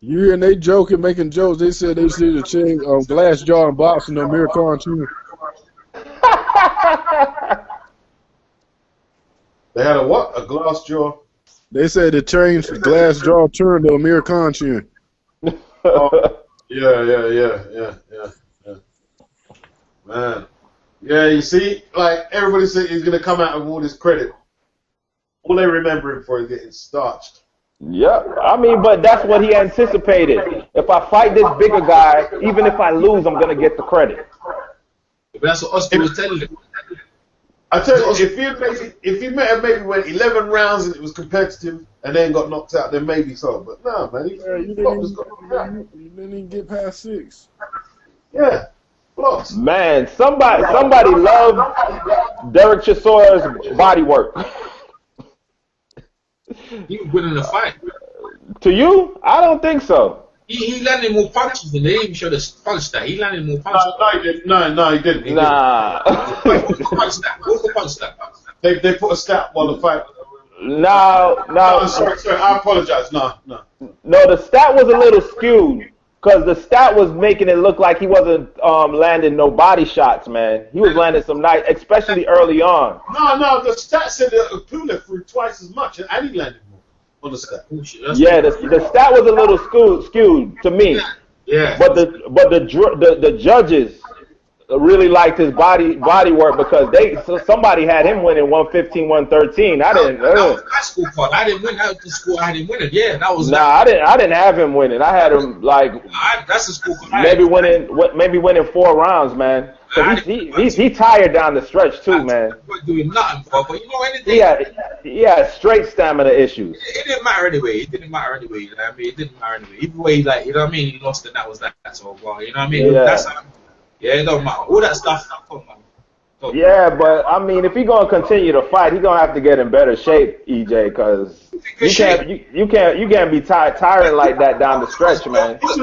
You hear they joking, making jokes. They said they see the chin glass jaw and boxing on Amir Khan too. They had a what? A glass jaw? They said the change glass jaw turned to Amir Khan chin. Oh, yeah. Man. Yeah, you see, like everybody said he's gonna come out with all this credit. All they remember him for is getting starched. Yeah, I mean, but that's what he anticipated. If I fight this bigger guy, even if I lose, I'm gonna get the credit. But that's what Oscar was telling him. I tell you, if he maybe went 11 rounds and it was competitive and then got knocked out, then maybe so. But no, man, you didn't even get past 6. Yeah, blocks. Man, somebody loved Derek Chisora's body work. He was winning the fight. To you? I don't think so. He landed more punches than they didn't even show the punch stat. He landed more punches. No, he didn't. Nah. What's the punch stat? They put a stat while the fight. No. Sorry, I apologize. No. No, the stat was a little skewed because the stat was making it look like he wasn't landing no body shots, man. He was landing some nice, especially early on. No, the stat said that Pulev threw twice as much and he landed more on the stat. Yeah, the stat was a little skewed to me. Yeah. But the judges really liked his body work because somebody had him winning 115, 113. I didn't. That was my scorecard. I didn't win. That was the score. I didn't win it. Yeah, that was. Nah, I didn't have him winning. I had him that's the scorecard. Maybe winning 4 rounds, man. Cause he tired down the stretch too, man. He wasn't doing nothing, but you know anything. He had straight stamina issues. It didn't matter anyway. You know what I mean? It didn't matter anyway. Either way, you know what I mean? He lost and that was that. So, well, you know what I mean? Yeah. It don't matter. All that stuff. Yeah, but I mean, if he's gonna continue to fight, he's gonna have to get in better shape, EJ, because you can't be tiring like that down the stretch, man. He was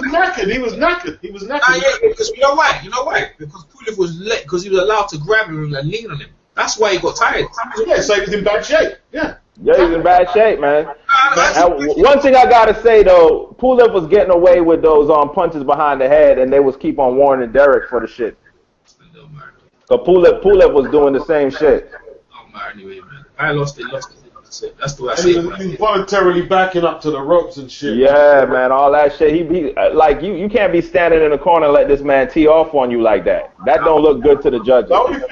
knackered. Yeah, because you know why? Because Pulev was because he was allowed to grab him and lean on him. That's why he got tired. Yeah, so he was in bad shape. Yeah, he's in bad shape, man. One thing I gotta say though, Pulev was getting away with those punches behind the head, and they was keep on warning Derek for the shit. So Pulev was doing the same shit. Anyway, man. I lost it. That's it. That's the way I and say he was voluntarily backing up to the ropes and shit. Yeah, man, all that shit. He like you can't be standing in the corner and let this man tee off on you like that. That don't look good to the judges. The only thing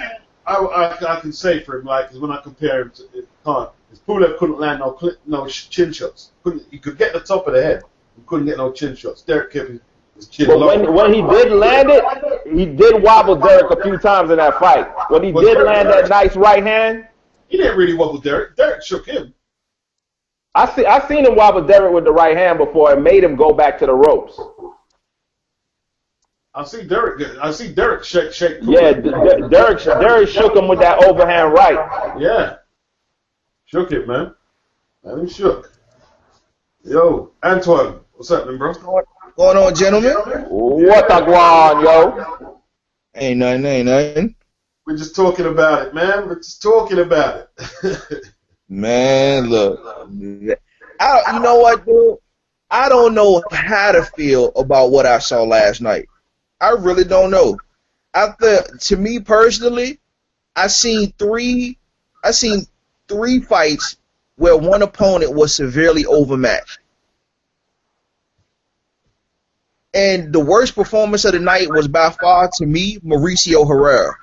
I can say for him, like, is when I compare him to Khan, is Pulev couldn't land no chin shots. He could get the top of the head. He couldn't get no chin shots. Derek kept his chin low. But when he did land it, he did wobble Derek a few times in that fight. When he did land that nice right hand, he didn't really wobble Derek. Derek shook him. I seen him wobble Derek with the right hand before and made him go back to the ropes. I see Derek shake. Yeah, Derek shook him with that overhand right. Yeah, shook it, man. Let him shook. Yo, Antoine, what's happening, bro? What's going on, gentlemen? What a guan, yo? Ain't nothing. We're just talking about it, man. We're just talking about it. Man, look. You know what, dude? I don't know how to feel about what I saw last night. I really don't know. To me personally, I seen three fights where one opponent was severely overmatched. And the worst performance of the night was by far, to me, Mauricio Herrera.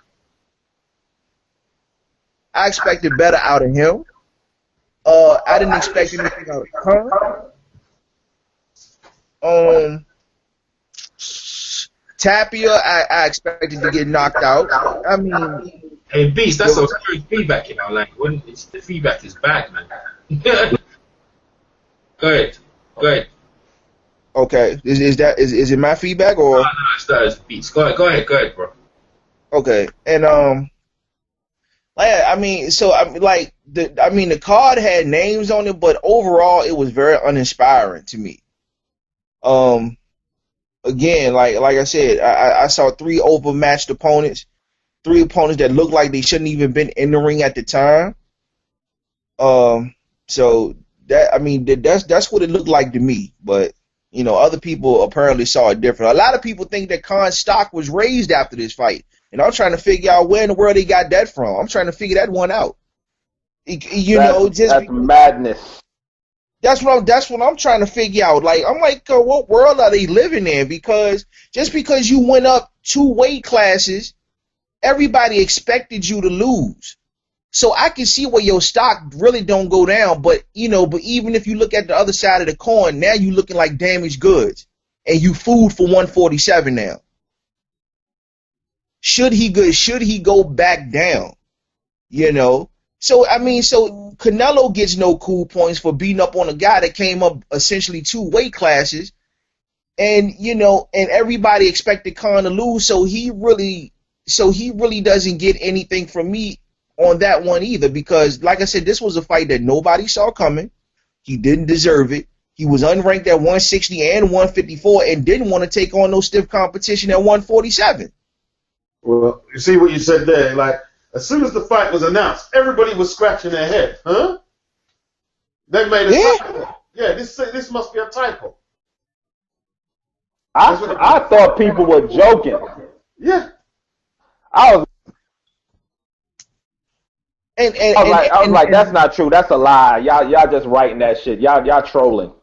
I expected better out of him. I didn't expect anything out of Khan. Tapia, I expected to get knocked out. I mean, hey, Beast, that's some serious feedback, you know. Like when the feedback is bad, man. Go ahead. Okay, is it my feedback or? No, it's Beast. Go ahead, bro. Okay, and the card had names on it, but overall it was very uninspiring to me. Again, like I said, I saw three overmatched opponents, three opponents that looked like they shouldn't even been in the ring at the time. So that's what it looked like to me. But you know, other people apparently saw it different. A lot of people think that Khan's stock was raised after this fight, and I'm trying to figure out where in the world he got that from. I'm trying to figure that one out. That's madness. That's what I'm trying to figure out. Like, I'm like, what world are they living in? Because just because you went up 2 weight classes, everybody expected you to lose. So I can see where your stock really don't go down. But even if you look at the other side of the coin, now you looking like damaged goods, and you food for 147 now. Should he go back down? You know. So Canelo gets no cool points for beating up on a guy that came up essentially 2 weight classes, and everybody expected Khan to lose. So he really doesn't get anything from me on that one either, because like I said, this was a fight that nobody saw coming. He didn't deserve it. He was unranked at 160 and 154 and didn't want to take on no stiff competition at 147. Well, you see what you said there, like. As soon as the fight was announced, everybody was scratching their head. Huh? They made a typo. Yeah, this must be a typo. I thought people were joking. Yeah. I was like, that's not true. That's a lie. Y'all just writing that shit. Y'all trolling.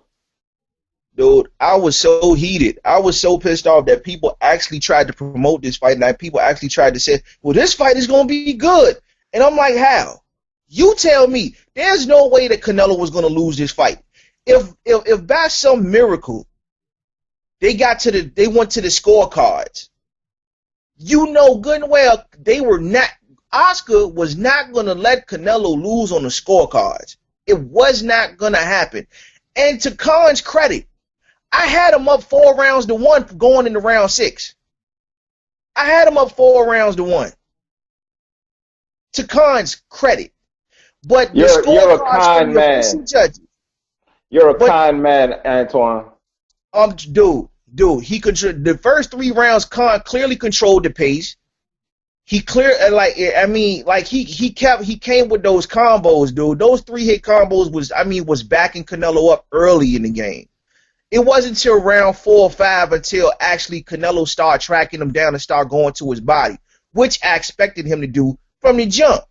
Dude, I was so heated. I was so pissed off that people actually tried to promote this fight, and that people actually tried to say, well, this fight is going to be good. And I'm like, how? You tell me. There's no way that Canelo was going to lose this fight. If by some miracle they went to the scorecards, you know good and well Oscar was not going to let Canelo lose on the scorecards. It was not going to happen. And to Khan's credit, I had him up 4-1 going into round 6. I had him up 4-1. To Khan's credit. But you're a kind man. You're a kind man, Antoine. Dude, the first 3 rounds, Khan clearly controlled the pace. He came with those combos, dude. Those 3-hit combos was backing Canelo up early in the game. It wasn't until round 4 or 5 until actually Canelo started tracking him down and start going to his body, which I expected him to do from the jump.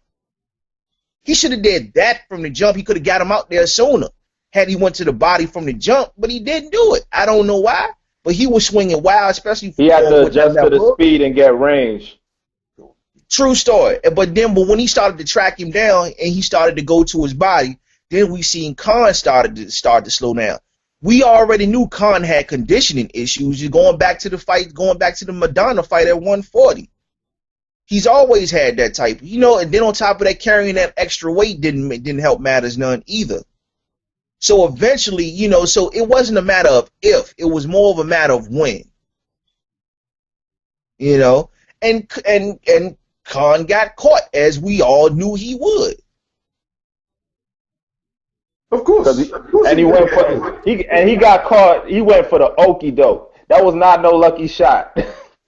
He should have did that from the jump. He could have got him out there sooner had he went to the body from the jump, but he didn't do it. I don't know why, but he was swinging wild, especially he had to adjust to the speed and get range. True story. But when he started to track him down and he started to go to his body, then we seen Khan start to slow down. We already knew Khan had conditioning issues. You're going back to the Madonna fight at 140. He's always had that type, and then on top of that, carrying that extra weight didn't help matters none either. So eventually, so it wasn't a matter of if, it was more of a matter of when. And Khan got caught, as we all knew he would. Of course. He got caught. He went for the okie doke. That was not no lucky shot.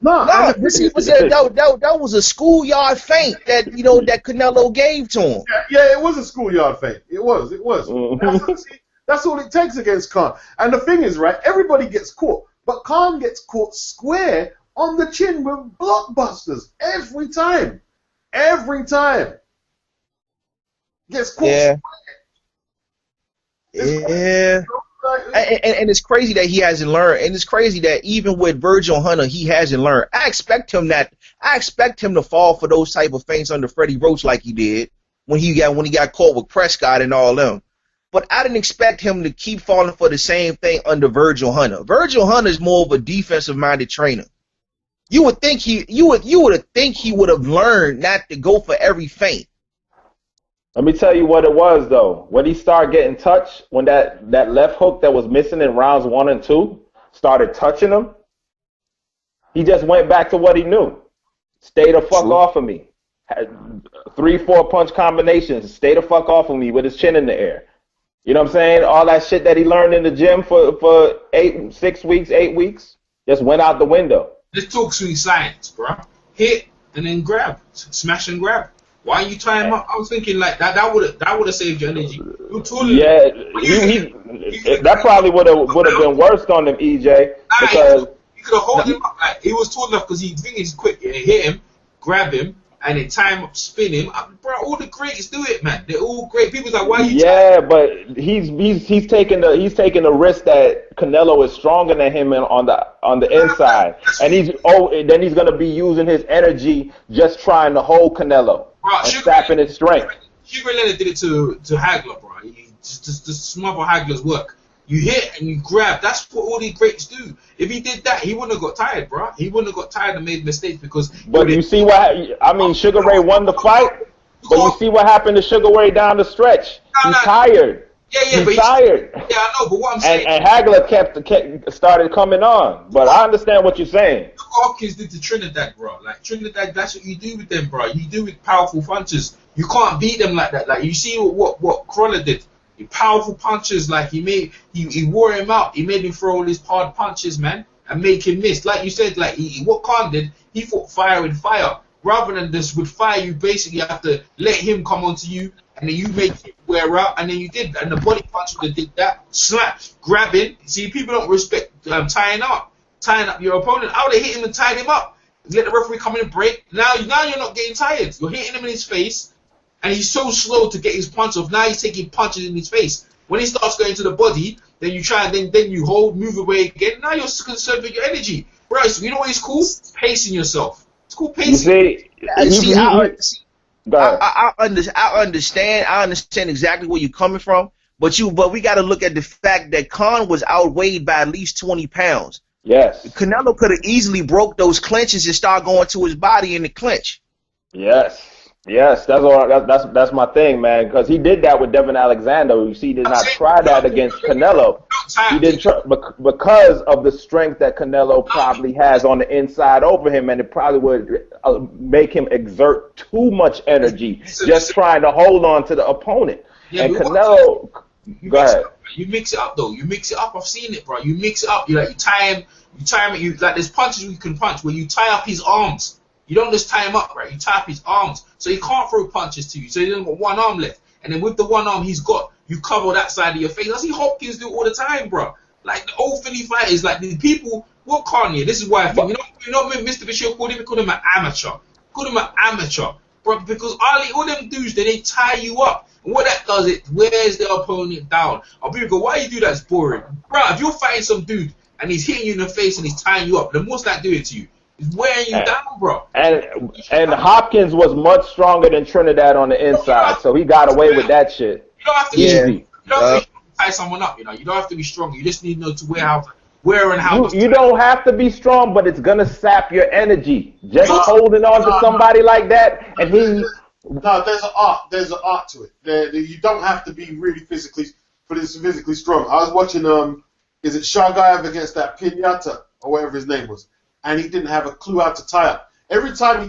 No, that was a schoolyard feint that that Canelo gave to him. Yeah, it was a schoolyard feint. It was. Mm-hmm. That's all it takes against Khan. And the thing is, right, everybody gets caught. But Khan gets caught square on the chin with blockbusters every time. Every time. Gets caught Yeah. square. Yeah. And it's crazy that he hasn't learned, and it's crazy that even with Virgil Hunter, he hasn't learned. I expect him to fall for those type of feints under Freddie Roach like he did when he got caught with Prescott and all them. But I didn't expect him to keep falling for the same thing under Virgil Hunter. Virgil Hunter is more of a defensive minded trainer. You would think he would have learned not to go for every feint. Let me tell you what it was, though. When he started getting touched, when that left hook that was missing in rounds 1 and 2 started touching him, he just went back to what he knew. Stay the fuck off of me. Had 3-4 punch combinations. Stay the fuck off of me with his chin in the air. You know what I'm saying? All that shit that he learned in the gym for 6 weeks, 8 weeks, just went out the window. Let's talk sweet science, bro. Hit and then grab. Smash and grab. Why are you tying him up? I was thinking like that would have saved your energy. Yeah, that probably would have been worse on him, EJ. Because you could have hold him up. Like, he was tall enough because he think he's quick. Hit him, grab him, and then tie him up, spin him. Bro, all the greats do it, man. They're all great. People's like, why are you? Yeah, but he's taking the risk that Canelo is stronger than him on the inside, and then he's gonna be using his energy just trying to hold Canelo. Bro, and sapping his strength. Sugar Leonard did it to Hagler, bro. He just smother Hagler's work. You hit and you grab. That's what all these greats do. If he did that, he wouldn't have got tired, bro. He wouldn't have got tired and made mistakes because. But you see Sugar Ray won the fight. But you see what happened to Sugar Ray down the stretch. He's tired. Yeah, he's tired. Yeah, I know, but what I'm saying. And Hagler started coming on. But I understand what you're saying. Look what Hopkins did to Trinidad, bro. Like Trinidad, that's what you do with them, bro. You do with powerful punches. You can't beat them like that. Like you see what Crawler did. He powerful punches, like he wore him out. He made him throw all his hard punches, man, and make him miss. Like you said, like what Khan did, he fought fire with fire. Rather than this with fire, you basically have to let him come onto you, and then you make him wear out, and then you did that. And the body punch would have did that. Slap, grabbing. See, people don't respect tying up your opponent. I would have hit him and tied him up. Let the referee come in and break. Now you're not getting tired. You're hitting him in his face, and he's so slow to get his punch off. Now he's taking punches in his face. When he starts going to the body, then you try and then you hold, move away again. Now you're conserving your energy. Bryce, you know what it's called? Pacing yourself. It's called pacing. I understand exactly where you're coming from, but we got to look at the fact that Khan was outweighed by at least 20 pounds. Yes. Canelo could have easily broke those clinches and start going to his body in the clinch. Yes, that's my thing, man. Because he did that with Devin Alexander. You see, he did not try that against Canelo. He didn't try because of the strength that Canelo probably has on the inside over him, and it probably would make him exert too much energy just trying to hold on to the opponent. Yeah, and Canelo, go ahead. You mix it up though. You mix it up. I've seen it, bro. You mix it up. You tie him. You like there's punches you can punch where you tie up his arms. You don't just tie him up, right? You tie up his arms. So he can't throw punches to you. So he doesn't got one arm left. And then with the one arm he's got, you cover that side of your face. I see Hopkins do it all the time, bro. Like the old Philly fighters, like the people, what Kanye, this is why I think, you know what Mr. Bashir called him? He called him an amateur. Called him an amateur. Bro, because all them dudes, they tie you up. And what that does, it wears the opponent down. I'll be like, why you do that? It's boring. Bro, if you're fighting some dude and he's hitting you in the face and he's tying you up, then what's that doing to you? It's wearing you down, bro. And Hopkins was much stronger than Trinidad on the inside, so he got away with that shit. You don't have to be strong. You don't have to tie someone up, you know. You don't have to be strong. You just need to know to where and how. You don't have to be strong, but it's gonna sap your energy. Just holding on to somebody like that, and he. No, there's an art. There's an art to it. You don't have to be really physically strong. I was watching is it Shagayev against that Pinata or whatever his name was. And he didn't have a clue how to tie up. Every time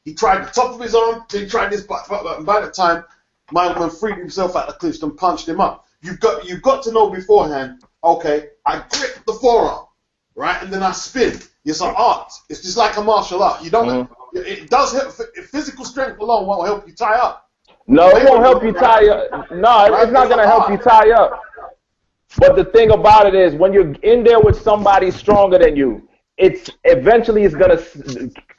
he tried the top of his arm, then he tried this, but by the time my man freed himself out of the clinch and punched him up. You've got to know beforehand, okay, I grip the forearm, right, and then I spin. It's an art. It's just like a martial art. You don't. It does help. Physical strength alone won't help you tie up. No, it won't help you tie up. No, it's not going to help you tie up. But the thing about it is, when you're in there with somebody stronger than you, it's eventually is gonna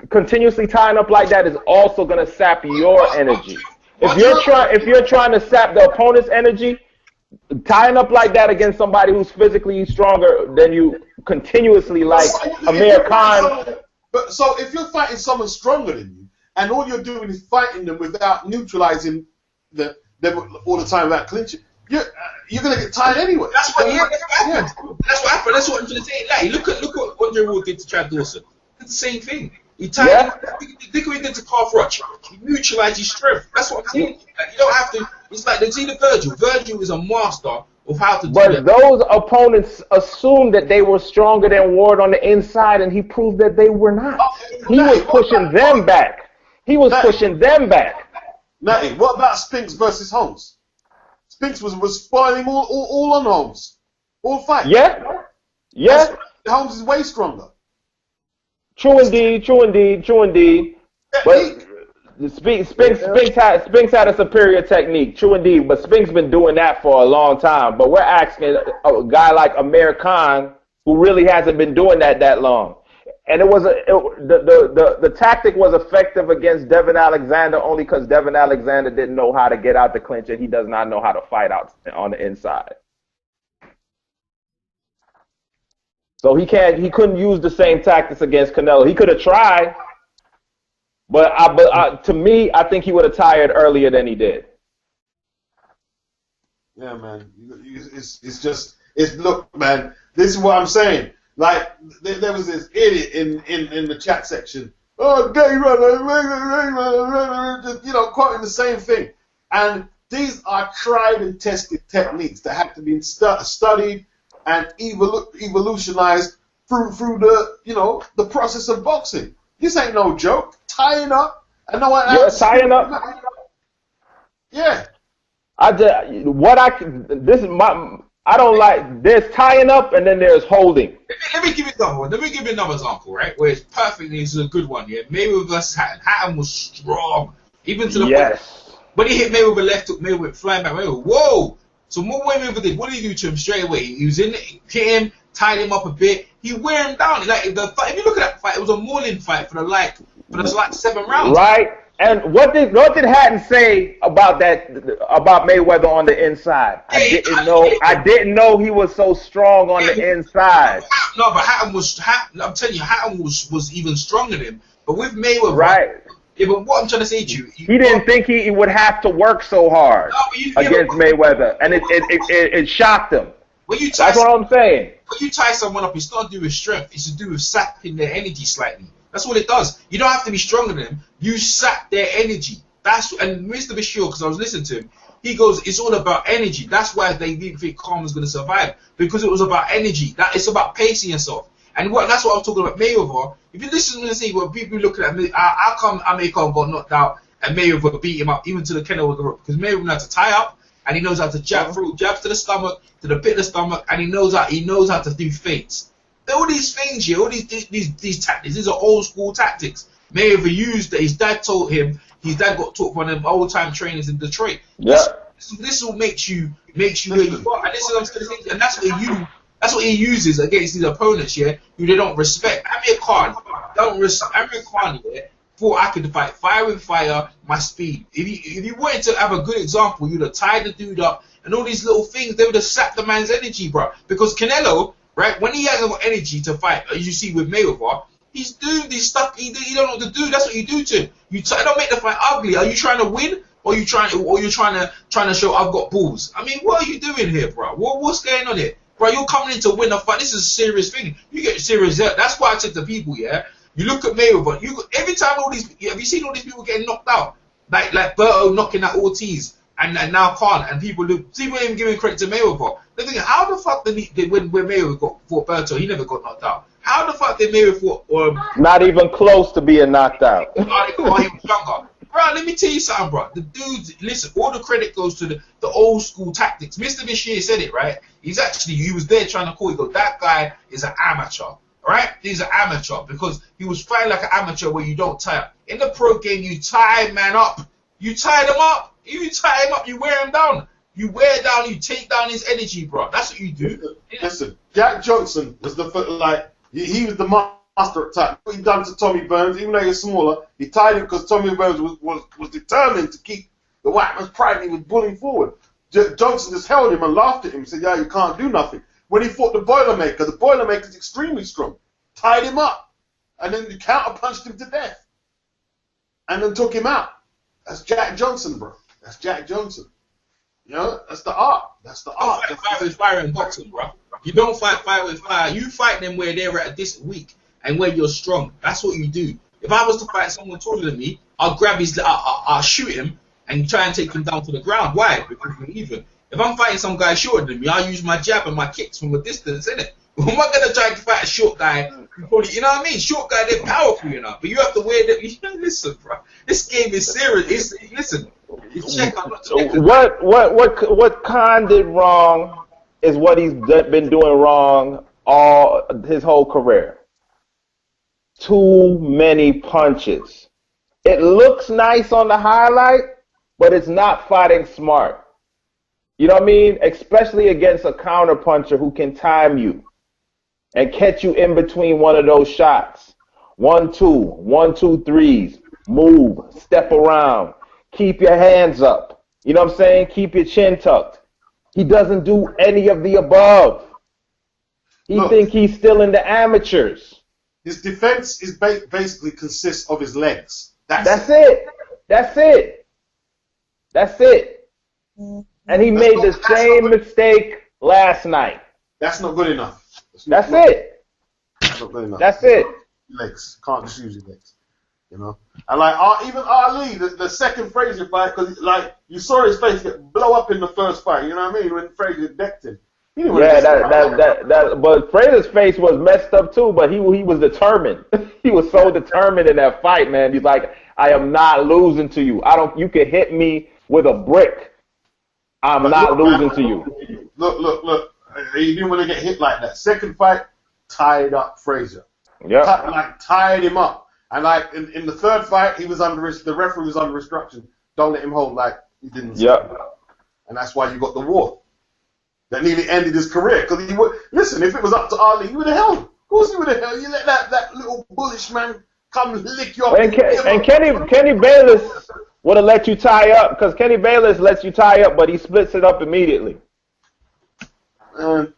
continuously tying up like that is also gonna sap your energy. If you're trying to sap the opponent's energy, tying up like that against somebody who's physically stronger than you continuously, like Amir Khan. But so if you're fighting someone stronger than you, and all you're doing is fighting them without neutralizing them all the time without clinching, you're gonna get tired anyway. That's what happened. That's what happened. That's what I'm trying to say. Like, look what Andre Ward did to Chad Dawson. It's the same thing. He tied. Look what he did to Carl Froch. He neutralized his strength. That's what I'm saying. Like, you don't have to. It's like they see the Virgil. Virgil is a master of how to do that. But those opponents assumed that they were stronger than Ward on the inside, and he proved that they were not. He was pushing them back. He was pushing them back. Natty, what about Spinks versus Holmes? Spinks was spoiling all on Holmes. All fight. Yeah. Holmes is way stronger. True indeed. But Spinks had a superior technique. True indeed. But Spinks been doing that for a long time. But we're asking a guy like Amir Khan, who really hasn't been doing that long. And the tactic was effective against Devin Alexander only because Devin Alexander didn't know how to get out the clinch, and he does not know how to fight out on the inside. So he couldn't use the same tactics against Canelo. He could have tried, but to me, I think he would have tired earlier than he did. Yeah, man. Look, man. This is what I'm saying. Like there was this idiot in the chat section. Oh, gay runner, just quoting the same thing. And these are tried and tested techniques that have to be studied and evolutionized through the process of boxing. This ain't no joke. Tying up and no one else. Tying up. Yeah. I don't like. There's tying up and then there's holding. Let me give you another one. Let me give you another example, right? Where it's perfectly, it's a good one. Yeah, Mayweather versus Hatton. Hatton was strong, even to the point when he hit Mayweather left hook, Mayweather flying back. Mayweather, whoa! So what Mayweather did? What did he do to him straight away? He was in, hit him, tied him up a bit. He wear him down. Like if you look at that fight, it was a mauling fight for the 7 rounds. Right. And what did Hatton say about Mayweather on the inside? I didn't know he was so strong on the inside. No, but I'm telling you, Hatton was even stronger than him. But with Mayweather, right? Yeah, but what I'm trying to say to you, he didn't think he would have to work so hard against Mayweather, and it shocked him. That's what I'm saying. When you tie someone up, it's not to do with strength; it's to do with sapping their energy slightly. That's what it does. You don't have to be stronger than them. You sap their energy. And Mr. Bashir, because I was listening to him, he goes, it's all about energy. That's why they didn't think Khan was going to survive, because it was about energy. It's about pacing yourself. And that's what I'm talking about Mayweather. If you listen to see what people looking at me, how come Amir Khan got knocked out and Mayweather beat him up even to the kennel with the rope? Because Mayweather knows how to tie up, and he knows how to jab through, jabs to the stomach, to the pit of the stomach, and he knows how to do feints. All these things here, all these tactics, these are old school tactics. Mayweather used that his dad told him. His dad got taught from them old time trainers in Detroit. Yeah. This will makes you where you are, and this is what I'm saying, and that's what he uses against these opponents, yeah, who they don't respect. Amir Khan yeah, thought I could fight fire with fire, my speed. If you wanted to have a good example, you'd have tied the dude up, and all these little things, they would have sapped the man's energy, bro. Because Canelo, right, when he hasn't got energy to fight, as you see with Mayweather, he's doing this stuff. He don't know what to do. That's what you do to him. Don't make the fight ugly. Are you trying to win, or you're trying to show I've got balls? I mean, what are you doing here, bro? What's going on here, bro? You're coming in to win a fight. This is a serious thing. You get serious. That's why I said to people, yeah. You look at Mayweather. Every time have you seen all these people getting knocked out, like Berto knocking out Ortiz, and now Khan, and people even giving credit to Mayweather. They're thinking, how the fuck did when Mayweather fought Berto, he never got knocked out? How the fuck did Mayweather fought? Not even close to being knocked out. He was younger. Bro, let me tell you something, bro. The dudes, listen, all the credit goes to the old school tactics. Mr. Bashir said it, right? He was there trying to call. He goes, that guy is an amateur, right? He's an amateur because he was fighting like an amateur where you don't tie up. In the pro game, you tie man up. You tie them up. If you tie him up, you wear him down. You wear down, you take down his energy, bro. That's what you do. Listen, Jack Johnson was the he was the master at time. What he done to Tommy Burns, even though he was smaller, he tied him because Tommy Burns was determined to keep the white man's pride, and he was pulling forward. Johnson just held him and laughed at him and said, "Yeah, you can't do nothing." When he fought the Boilermaker is extremely strong. Tied him up, and then counter-punched him to death, and then took him out. That's Jack Johnson, bro. That's Jack Johnson. You know, that's the art. That's the art. Fight with fire in boxing, bro. You don't fight with fire. You fight them where they're at this weak and where you're strong. That's what you do. If I was to fight someone taller than me, I'll grab I'll shoot him and try and take him down to the ground. Why? Because we're even. If I'm fighting some guy shorter than me, I'll use my jab and my kicks from a distance, innit? I'm not gonna try to fight a short guy. Probably, you know what I mean? Short guy, they're powerful, you know. But you have to wear them. Listen, bro. This game is serious. Listen. Check. I'm not checking. What Khan did wrong is what he's been doing wrong all his whole career. Too many punches. It looks nice on the highlight, but it's not fighting smart. You know what I mean? Especially against a counter puncher who can time you and catch you in between one of those shots. 1, 2, 1, 2, 3s. Move, step around, keep your hands up. You know what I'm saying? Keep your chin tucked. He doesn't do any of the above. He think he's still in the amateurs. His defense is basically consists of his legs. That's it. That's it. That's it. And he made the same mistake last night. That's not good enough. That's it. That's not good enough. That's it. Legs. Can't just use your legs. You know? And like even Ali, the second Frazier fight, because like you saw his face get blow up in the first fight. You know what I mean? When Frazier decked him. Yeah, but Frazier's face was messed up too. But he was determined. He was so determined in that fight, man. He's like, I am not losing to you. You can hit me with a brick. I'm not losing to you. Look. He didn't want to get hit like that. Second fight, tied up Frazier. Yeah. Tied him up. And like in the third fight, the referee was under instruction. Don't let him hold like he didn't. Yeah. And that's why you got the war. That nearly ended his career. Because listen, if it was up to Ali, he would have held him. Of course he would have held him. You let that little bullish man come lick you up. And Kenny Bayless would have let you tie up, because Kenny Bayless lets you tie up, but he splits it up immediately. That's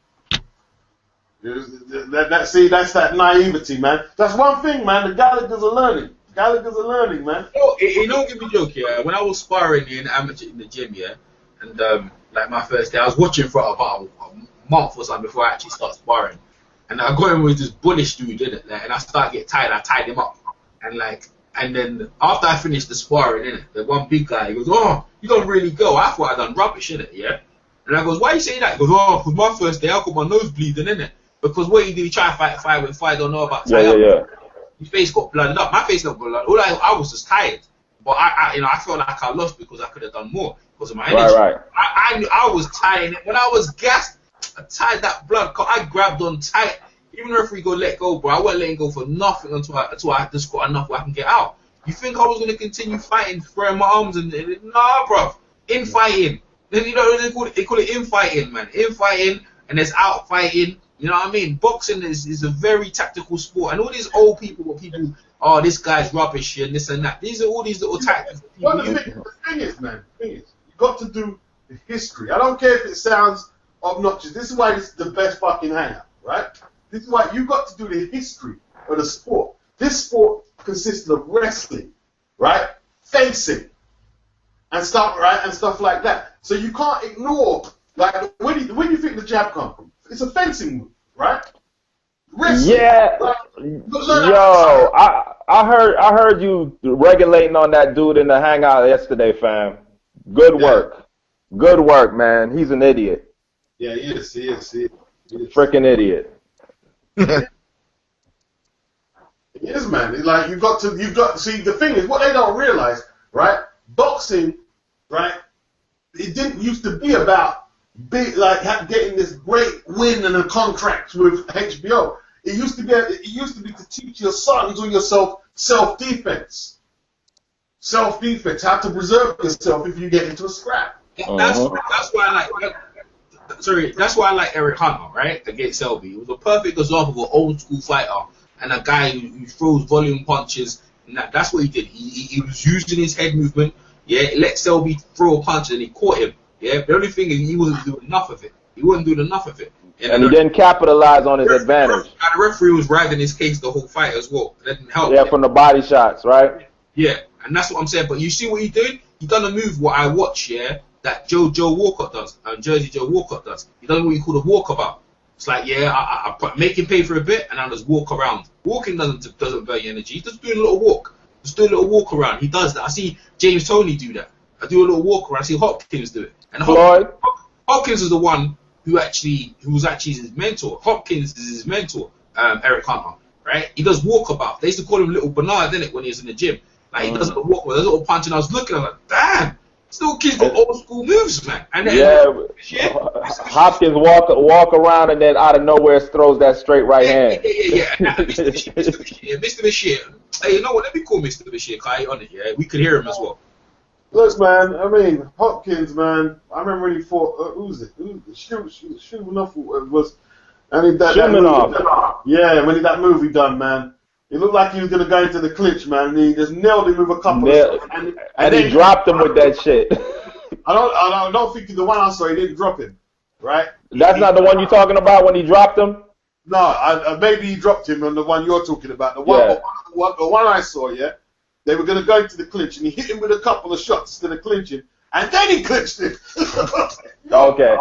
that naivety, man. That's one thing, man. The Gallagher's are learning. Man. You don't give me a joke, yeah. When I was sparring in amateur in the gym, yeah, and like my first day, I was watching for about a month or something before I actually started sparring, and I got in with this bullish dude, innit? Like, and I started getting tired. I tied him up, and then after I finished the sparring, innit, the one big guy, he goes, "Oh, you don't really go." I thought I done rubbish, innit, yeah. And I goes, "Why are you saying that?" He goes, "Oh, because my first day I got my nose bleeding, innit? Because what he did, he tried to fight when fight don't know about tie up. Yeah. His face got blooded up. My face got blooded up. All I was just tired. But I felt like I lost because I could have done more because of my energy. Right. I was tired. When I was gassed, I tied that blood. I grabbed on tight. Even the referee go let go, bro. I wasn't letting go for nothing until I just got enough where I can get out. You think I was gonna continue fighting, throwing my arms and nah, bro. In fighting. Then you know they call it in fighting, man. In fighting, and there's out fighting. You know what I mean? Boxing is a very tactical sport, and all these old people, oh, this guy's rubbish and this and that. These are all these little tactics. The thing is, you got to do the history. I don't care if it sounds obnoxious. This is why it's the best fucking hangout, right? This is why you got to do the history of the sport. This sport consists of wrestling, right? Fencing, and stuff, right, and stuff like that. So you can't ignore, like, where do you think the jab come from? It's a fencing move, right? Wrestling, yeah. right? Yo, I heard you regulating on that dude in the hangout yesterday, fam. Good work, man. He's an idiot. Yeah, he is. Freaking idiot. It is, man. It's like you've got to see. The thing is, what they don't realize, right? Boxing, right? It didn't used to be about getting this great win and a contract with HBO. It used to be to teach your sons or yourself self-defense, how to preserve yourself if you get into a scrap. That's why I like. That's why I like Eric Hunter, right? Against Selby. It was a perfect example of an old school fighter and a guy who throws volume punches. And that's what he did. He was using his head movement. Yeah, let Selby throw a punch and he caught him. Yeah, the only thing is he wasn't doing enough of it. He wasn't doing enough of it. And he didn't capitalize on his advantage. The referee was riding his case the whole fight as well. That didn't help. Yeah, from the body shots, right? Yeah, and that's what I'm saying. But you see what he did? He done a move what I watch, yeah, that Joe Walcott does, and Jersey Joe Walcott does. He done what you call a walkabout. It's like, yeah, I make him pay for a bit, and I just walk around. Walking doesn't burn your energy. Just do a little walk. Just do a little walk around. He does that. I see James Toney do that. I do a little walk around. I see Hopkins do it. And Hopkins is the one who was actually his mentor. Hopkins is his mentor, Eric Hunter, right? He does walkabout. They used to call him Little Bernard, didn't it, when he was in the gym? Like, he does a walk with a little punch, and I was looking, I was like, damn, this little kid's got old school moves, man. And then, Hopkins walk around and then out of nowhere throws that straight right hand. Yeah. Mr. Bashir. Hey, you know what? Let me call Mr. Bashir, because on it, yeah? We could hear him as well. Look, man, I mean, Hopkins, man, I remember when he fought, who was it? Shumanov was, and he that movie, yeah, when he that movie done, man. It looked like he was going to go into the clinch, man, and he just nailed him with a couple of and he dropped him with that shit. I don't think the one I saw, he didn't drop him, right? That's not the one you're talking about when he dropped him? No, maybe he dropped him on the one you're talking about. The one I saw, yeah, they were going to go into the clinch, and he hit him with a couple of shots to the clinching, and then he clinched him. Okay.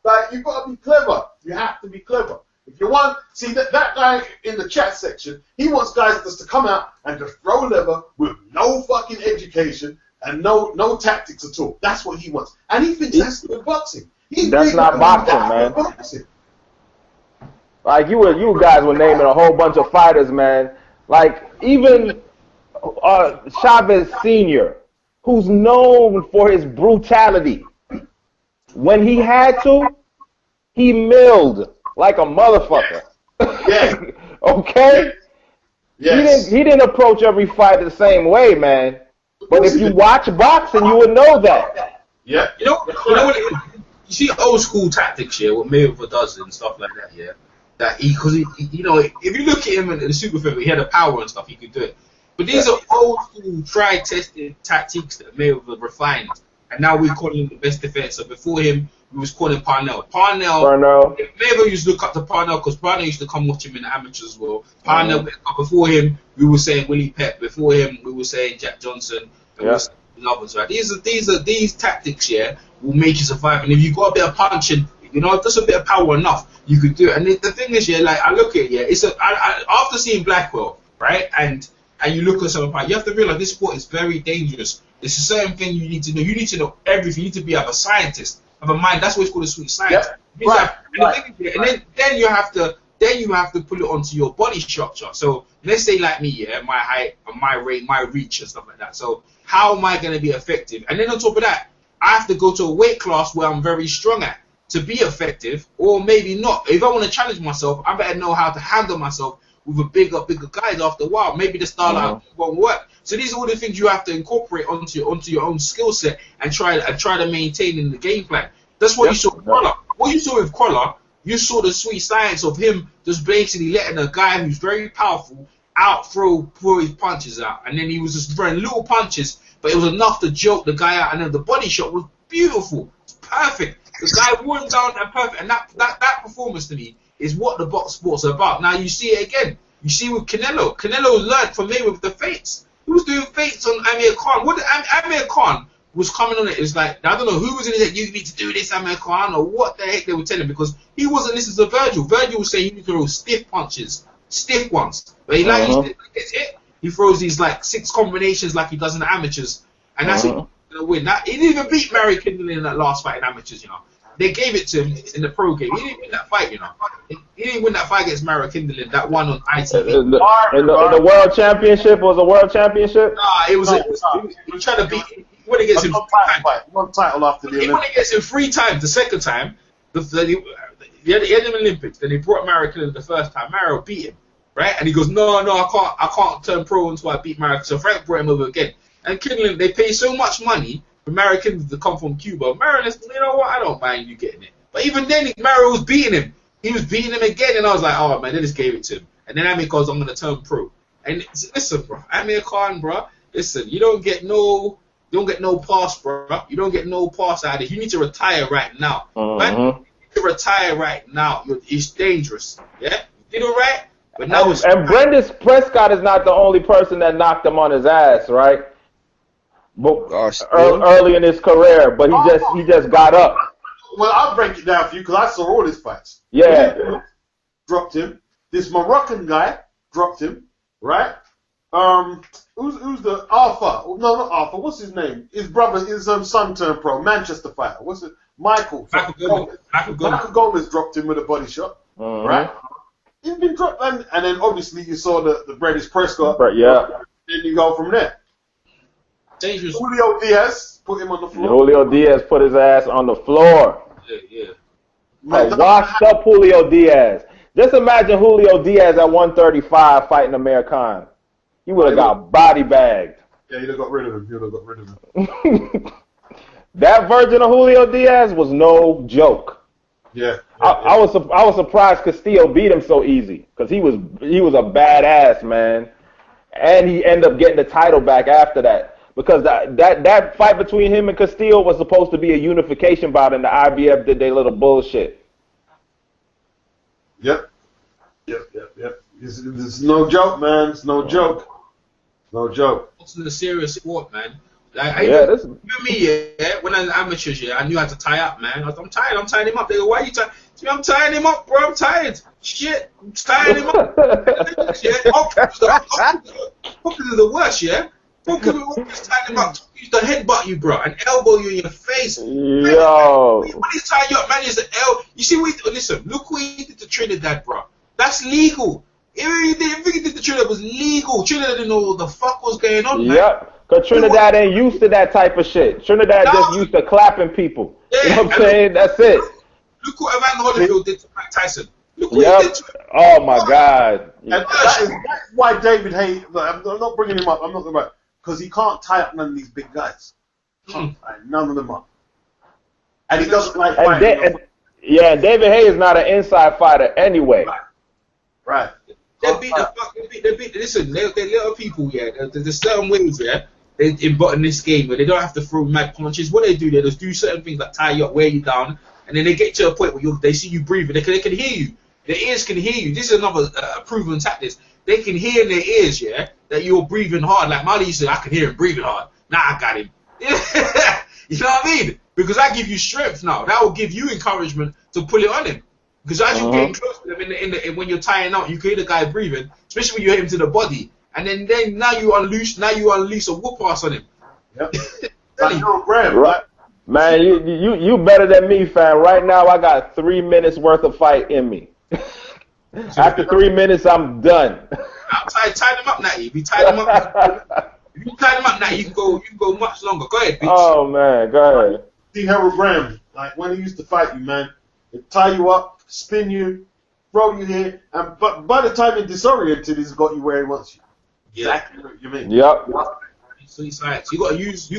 Like, you've got to be clever. You have to be clever. If you want, see that guy in the chat section, he wants guys just to come out and just throw leather with no fucking education and no tactics at all. That's what he wants. And he thinks that's good boxing. That's not boxing, man. Boxing. Like, you guys were naming a whole bunch of fighters, man. Like, even Chavez Sr., who's known for his brutality. When he had to, he milled like a motherfucker. Yeah. Okay? Yes. He didn't approach every fight the same way, man. But if you watch boxing, you would know that. Yeah. You know what you see old school tactics here, what Mayweather does and stuff like that, yeah? That because he, you know, if you look at him in the super film, he had the power and stuff, he could do it. But these are old school, tried, tested tactics that Mayweather refined. And now we're calling him the best defense. So before him, we was calling Parnell. Mayweather used to look up to Parnell because Parnell used to come watch him in the amateurs as well. Parnell, before him, we were saying Willie Pep. Before him, we were saying Jack Johnson. And others, right? These tactics, yeah, will make you survive. And if you got a bit of punching, you know, just a bit of power enough, you could do it. And the thing is, yeah, like I look at it, yeah, it's after seeing Blackwell, right, and you look at some fight, you have to realize this sport is very dangerous. There's a certain thing you need to know. You need to know everything. You need to be a scientist, have a mind. That's what it's called, a sweet science. Yep. And then you have to put it onto your body structure. So let's say like me, yeah, my height, my rate, my reach and stuff like that. So how am I going to be effective? And then on top of that, I have to go to a weight class where I'm very strong at to be effective, or maybe not. If I want to challenge myself, I better know how to handle myself with a bigger guys after a while. Maybe the style won't work. So these are all the things you have to incorporate onto your own skill set and try to maintain in the game plan. That's what you saw with Crawler. What you saw with Crawler, you saw the sweet science of him just basically letting a guy who's very powerful throw his punches out, and then he was just throwing little punches, but it was enough to joke the guy out, and then the body shot was beautiful. It's perfect. The guy wore him down and perfect, and that performance to me is what the box sport's about. Now you see it again. You see with Canelo. Canelo learned from me with the feints. He was doing feints on Amir Khan. What Amir Khan was coming on it is like, I don't know who was in it, you need to do this, Amir Khan, or what the heck they were telling him, because he wasn't listening to Virgil. Virgil was saying he need to throw stiff punches, stiff ones. But he gets hit. He throws these like 6 combinations like he does in the amateurs, and that's it. He's gonna win. He didn't even beat Mary Kindle in that last fight in amateurs, you know. They gave it to him in the pro game. He didn't win that fight, you know. He didn't win that fight against Mara Kindling, that one on ITV. In the World Championship, was a World Championship? Nah, he was trying to beat him. He went against him 3 times. One title after the Olympics. He went against him 3 times. The second time, he had him in the Olympics. Then he brought Mara Kindling the first time. Mara beat him, right? And he goes, no, I can't turn pro until I beat Mara. So Frank brought him over again. And Kindling, they pay so much money Americans that come from Cuba. Maryland, you know what? I don't mind you getting it. But even then, Mario was beating him. He was beating him again, and I was like, oh man, they just gave it to him. And then Amir goes, I'm gonna turn pro. And listen, bro, Amir Khan, bro, listen, you don't get no pass, bro. You don't get no pass out of it. You need to retire right now. Man, you need to retire right now. It's dangerous. Yeah, you know, right? But now and Brendan Prescott is not the only person that knocked him on his ass, right? But early in his career, but he just got up. Well, I'll break it down for you because I saw all his fights. Yeah. Dropped him. This Moroccan guy dropped him, right? Who's the Arthur? No, not Arthur. What's his name? His brother, his son turned pro. Manchester fighter. What's it? Michael Gomez dropped him with a body shot, right? He's been dropped, and then obviously you saw the British Prescott. Yeah. Then you go from there. Dangerous. Julio Diaz put him on the floor. Julio Diaz put his ass on the floor. Yeah. A washed up Julio Diaz. Just imagine Julio Diaz at 135 fighting Amir Khan. He would have got body bagged. Yeah, you'd have got rid of him. That version of Julio Diaz was no joke. Yeah. I was surprised Castillo beat him so easy because he was a badass, man, and he ended up getting the title back after that because that fight between him and Castillo was supposed to be a unification bout, and the IBF did their little bullshit. Yep. It's no joke, man. It's no joke. No joke. It's a serious sport, man. Like, when I was amateurs, I knew how to tie up, man. I'm tired. I'm tying him up. They go, why are you tying? I'm tying him up, bro. I'm tired. Shit, I'm tying him up. Hookers are the worst, yeah. Hookers tying him up. Used to headbutt you, bro, and elbow you in your face. Yo. When he's tying you up, man, is the L. You see what? Listen, look what he did to Trinidad, bro. That's legal. Everything he did to Trinidad was legal. Trinidad didn't know what the fuck was going on, man. Yep. Because Trinidad ain't used to that type of shit. Trinidad just used to clapping people. Yeah, you know what I'm saying? That's it. Look what Evander Holyfield did to Mike Tyson. Look what he did to him. Oh, my God. And that's why David Haye, I'm not bringing him up. I'm not talking about because he can't tie up none of these big guys. Can't tie none of them up. And he doesn't like fighting. David Haye is not an inside fighter anyway. Right. They beat, listen, they're little people, yeah. There's certain ways, yeah, in this game where they don't have to throw mad punches. What they just do certain things like tie you up, wear you down, and then they get to a point where they see you breathing. They can hear you. Their ears can hear you. This is another proven tactic. They can hear in their ears, yeah, that you're breathing hard. Like Mali used to say, I can hear him breathing hard. Nah, I got him. You know what I mean? Because I give you strength now. That will give you encouragement to pull it on him. Because as you're getting close to them when you're tying out, you can hear the guy breathing, especially when you hit him to the body. And then now you unleash a whoop ass on him. Yep. Right. Man, you better than me, fam. Right now I got 3 minutes worth of fight in me. After 3 minutes, I'm done. Tie them up, Natty. If you tie them up, Natty, you can go much longer. Go ahead, bitch. Oh man, go ahead. See Harold Graham, like when he used to fight you, man, he'd tie you up, spin you, throw you here, and but by the time you're disoriented, he's got you where he wants you. Yeah. Exactly what you mean. Yep. So it's like, you gotta use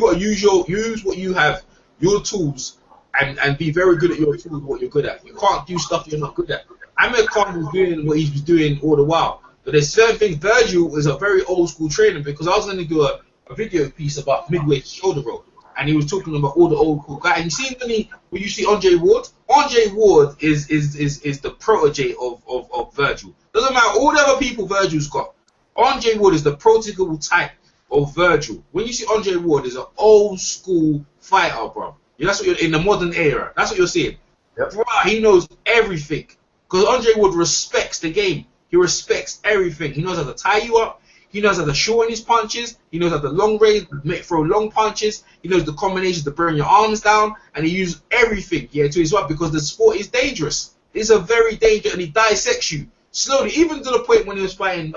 what you have, your tools, and be very good at your tools, what you're good at. You can't do stuff you're not good at. Amir Khan was doing what he was doing all the while. But there's certain things. Virgil is a very old school trainer, because I was going to do a video piece about midweight shoulder roll, and he was talking about all the old school guys. And you see when you see Andre Ward is the protege of Virgil. Doesn't matter all the other people Virgil's got. Andre Ward is the prototypical type of Virgil. When you see Andre Ward is an old school fighter, bro. That's what you're in the modern era. That's what you're seeing. Yep. Bro, he knows everything. Because Andre Ward respects the game. He respects everything. He knows how to tie you up. He knows how to shorten his punches. He knows how to long range, throw long punches. He knows the combinations to burn your arms down. And he uses everything to his weapon, because the sport is dangerous. It's a very dangerous, and he dissects you slowly, even to the point when he was fighting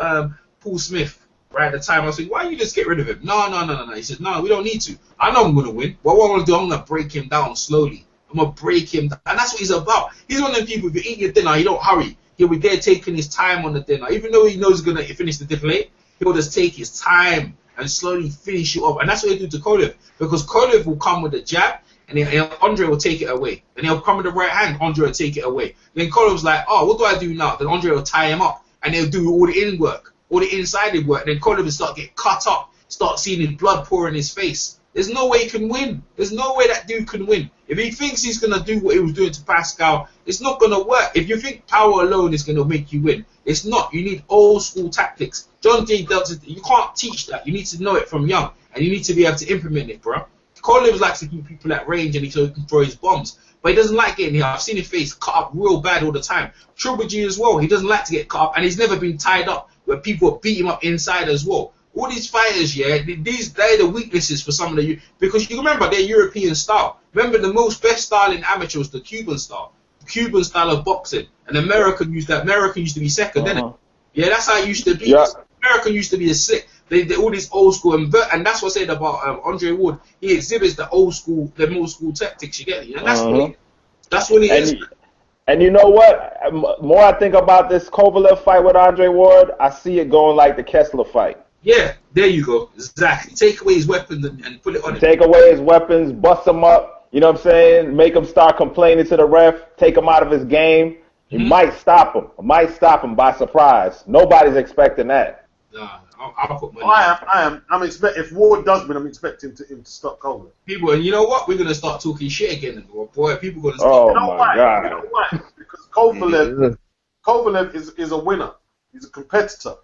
Paul Smith. Right at the time, I was saying, why don't you just get rid of him? No. He said, no, we don't need to. I know I'm going to win. But what I want to do, I'm going to break him down slowly. I'm going to break him down. And that's what he's about. He's one of them people, if you eat your dinner, he don't hurry. He'll be there taking his time on the dinner. Even though he knows he's going to finish the dinner late, he'll just take his time. and slowly finish you off. And that's what they do to Kovalev, because Kovalev will come with a jab, and then Andre will take it away. And he'll come with the right hand, Andre will take it away. Then Kovalev's like, oh, what do I do now? Then Andre will tie him up, and they'll do all the in work, all the inside work. And then Kovalev will start getting cut up, start seeing his blood pour in his face. There's no way he can win. There's no way that dude can win. If he thinks he's going to do what he was doing to Pascal, it's not going to work. If you think power alone is going to make you win, it's not. You need old school tactics. John J. Delta, you can't teach that. You need to know it from young, and you need to be able to implement it, bro. Kovalev likes to keep people at range, and so he can throw his bombs. But he doesn't like getting here. I've seen his face cut up real bad all the time. Triple G as well. He doesn't like to get cut up, and he's never been tied up where people beat him up inside as well. All these fighters, yeah, they're the weaknesses for some of the, because you remember they're European style. Remember the best style in amateur was the Cuban style. The Cuban style of boxing. And American used to be second, didn't it? Yeah, that's how it used to be. Yeah. American used to be a slick. They all this old school, and that's what I said about Andre Ward. He exhibits the old school tactics. You get it? And that's what he is. And you know what? More I think about this Kovalev fight with Andre Ward, I see it going like the Kessler fight. Yeah, there you go. Exactly. Take away his weapons and put it on him. Take away his weapons, bust him up, you know what I'm saying? Make him start complaining to the ref, take him out of his game. You might stop him. Might stop him by surprise. Nobody's expecting that. Nah, I'll put money. I am. If Ward does win, I'm expecting him to stop Kovalev. People, and you know what? We're gonna start talking shit again, boy. People gonna start. You know why? Because Kovalev is a winner. He's a competitor.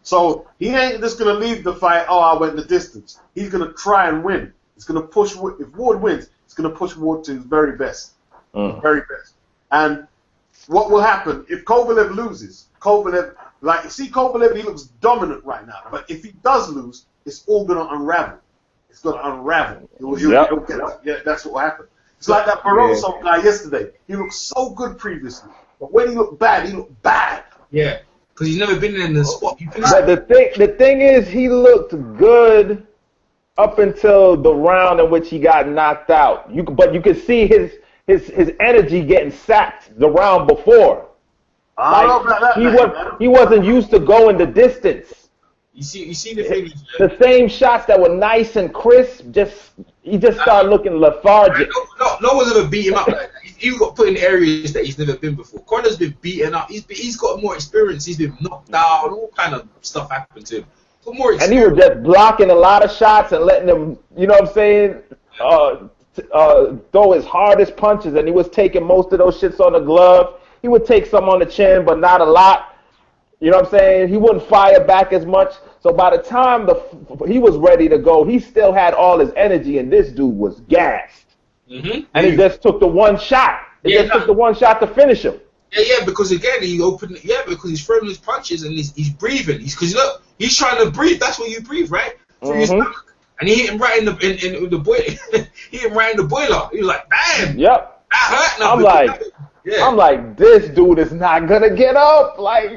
So he ain't just going to leave the fight, oh, I went the distance. He's going to try and win. He's going to push. If Ward wins, he's going to push Ward to his very best. Very best. And what will happen if Kovalev loses? Kovalev, he looks dominant right now. But if he does lose, it's all going to unravel. It's going to unravel. That's what will happen. It's like that Barroso guy yesterday. He looked so good previously. But when he looked bad, he looked bad. Yeah. Because he's never been in the spot. But the thing is, he looked good up until the round in which he got knocked out. But you could see his energy getting sapped the round before. He wasn't used to going the distance. You see the thing. The same shots that were nice and crisp, he just started looking lethargic. No one's ever beat him up like that. He got put in areas that he's never been before. Connor's been beaten up. He's got more experience. He's been knocked down. All kind of stuff happened to him. Got more experience. And he was just blocking a lot of shots and letting them, you know what I'm saying, throw his hardest punches. And he was taking most of those shits on the glove. He would take some on the chin, but not a lot. You know what I'm saying? He wouldn't fire back as much. So by the time he was ready to go, he still had all his energy, and this dude was gassed. And he just took the one shot. Took the one shot to finish him. Yeah, because again, because he's throwing his punches and he's breathing. Because look, he's trying to breathe. That's what you breathe, right? Through your stomach. And he hit him right in the boiler. He hit him right in the boiler. He was like, bam. Yep. That hurt. I'm like, this dude is not gonna get up. Like,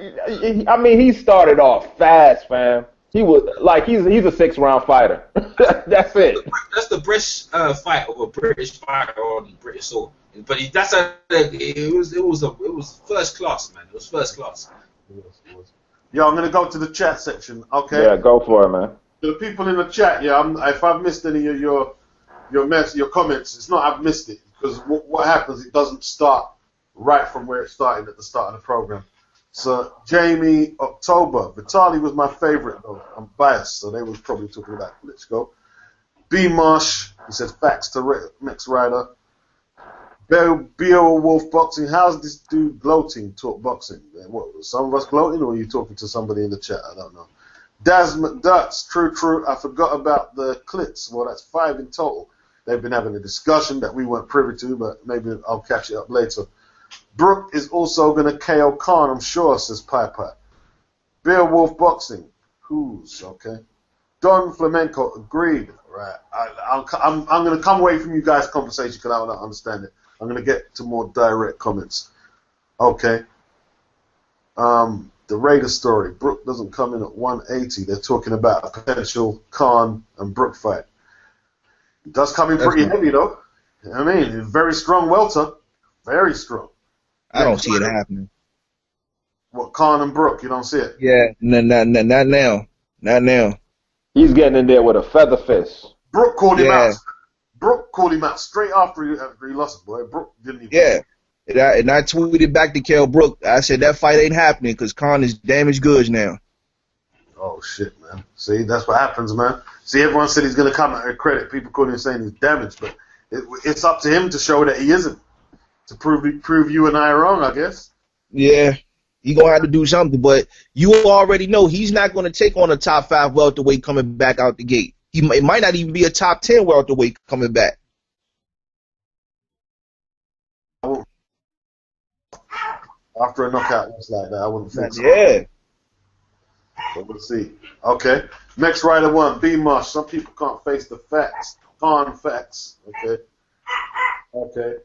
I mean, he started off fast, fam. He was like, he's a 6-round fighter. That's it. That's the British fight of a British fighter on British soil. But it was first class, man. It was first class. Yo, I'm gonna go to the chat section. Okay. Yeah, go for it, man. The people in the chat, if I've missed any of your comments, it's not I've missed it, because what happens, it doesn't start right from where it started at the start of the program. So Jamie October, Vitali was my favorite though. I'm biased, so they was probably talking about Klitschko. B Marsh, he said facts to Max Ryder. Beowulf Boxing, how's this dude gloating? Talk boxing. What, some of us gloating, or are you talking to somebody in the chat? I don't know. Daz McDuts, true. I forgot about the clits. Well, that's 5 in total. They've been having a discussion that we weren't privy to, but maybe I'll catch it up later. Brooke is also going to KO Khan, I'm sure, says Piper. Beowulf Boxing, who's okay? Don Flamenco, agreed. Right. I'm going to come away from you guys' conversation because I don't understand it. I'm going to get to more direct comments. Okay. The Raider story. Brooke doesn't come in at 180. They're talking about a potential Khan and Brooke fight. It does come in pretty heavy, though. I mean, very strong welter. Very strong. I don't see it happening. What, Khan and Brooke? You don't see it? Yeah, not now. Not now. He's getting in there with a feather fist. Brook called him Yeah. out. Brook called him out straight after he lost, boy. Brook didn't even. Yeah. And I tweeted back to Kell Brook. I said that fight ain't happening because Khan is damaged goods now. Oh shit, man. See, that's what happens, man. See, everyone said he's gonna come at her credit. People calling him saying he's damaged, but it's up to him to show that he isn't. To prove you and I wrong, I guess. Yeah. He gonna have to do something, but you already know he's not gonna take on a top 5 welterweight coming back out the gate. It might not even be a top 10 welterweight coming back. After a knockout loss like that, I wouldn't think so. Yeah. So we'll see. Okay. Next rider one, B Marsh. Some people can't face the facts. Khan facts. Okay. Okay.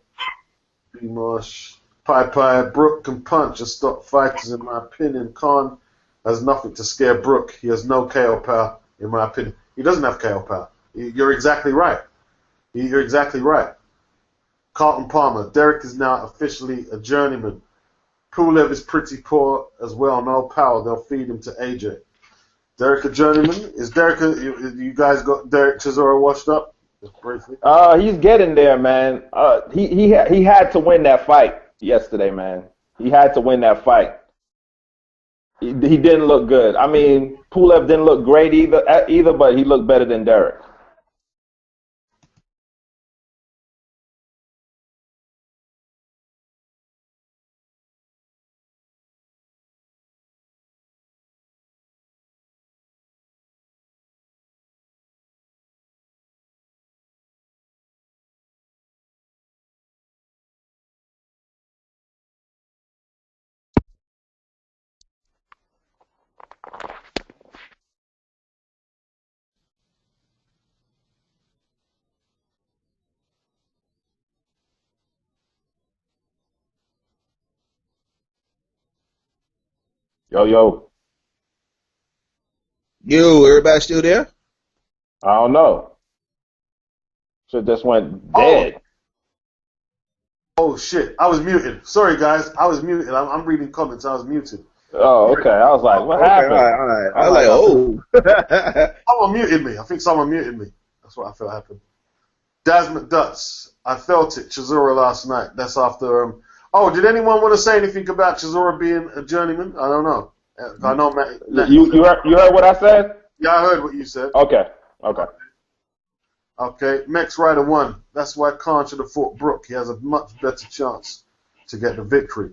B Marsh. Pai Brook can punch and stop fighters, in my opinion. Khan has nothing to scare Brook. He has no KO power, in my opinion. He doesn't have KO power. You're exactly right. You're exactly right. Carlton Palmer. Derek is now officially a journeyman. Pulev is pretty poor as well. No power. They'll feed him to AJ. Derek a journeyman? Is Derek you guys got Derek Chisora washed up? Just briefly. He's getting there, man. He had to win that fight yesterday, man. He had to win that fight. He didn't look good. I mean, Pulev didn't look great either, but he looked better than Derek. Yo. Yo, everybody still there? I don't know. So just went dead. Oh shit! I was muted. Sorry guys, I was muted. I'm reading comments. I was muted. Oh, okay. I was like, what happened? All right. I was like, oh. Someone muted me. I think someone muted me. That's what I felt happened. Dasmond Dutz. I felt it. Chisora last night. That's after. Oh, did anyone want to say anything about Chisora being a journeyman? I don't know. I know Matt. You heard what I said? Yeah, I heard what you said. Okay. Okay. Next rider one. That's why Khan should have fought Brook. He has a much better chance to get the victory.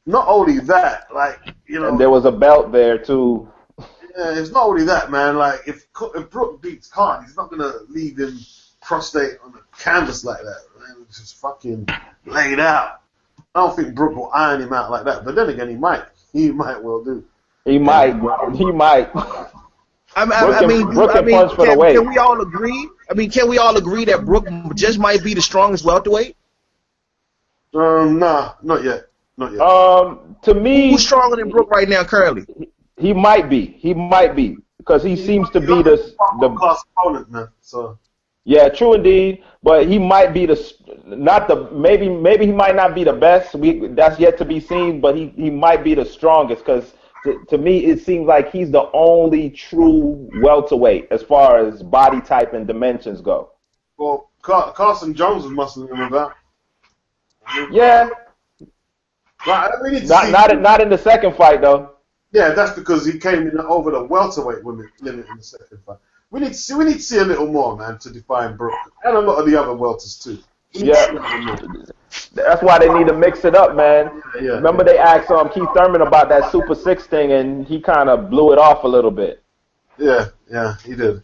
Not only that, like, you know. And there was a belt there too. Yeah, it's not only that, man. Like, if Brook beats Khan, he's not gonna leave him prostrate on the canvas like that. Man, just fucking laid out. I don't think Brook will iron him out like that. But then again, he might. He might well do. He might. I mean, punch for the weight. Can we all agree? Can we all agree that Brook just might be the strongest welterweight? Nah, not yet. To me, who's stronger than Brook right now currently? He might be because he seems to be the class opponent, man. So yeah, true indeed. But he might be maybe he might not be the best. That's yet to be seen. But he might be the strongest because to me it seems like he's the only true welterweight as far as body type and dimensions go. Well, Carson Jones was muscling him about. Yeah. Right, not in the second fight though. Yeah, that's because he came in over the welterweight limit in the second fight. We need to see a little more, man, to define Brook and a lot of the other welters too. Yeah, that's why they need to mix it up, man. Yeah. Remember they asked Keith Thurman about that Super 6 thing, and he kind of blew it off a little bit. Yeah, he did.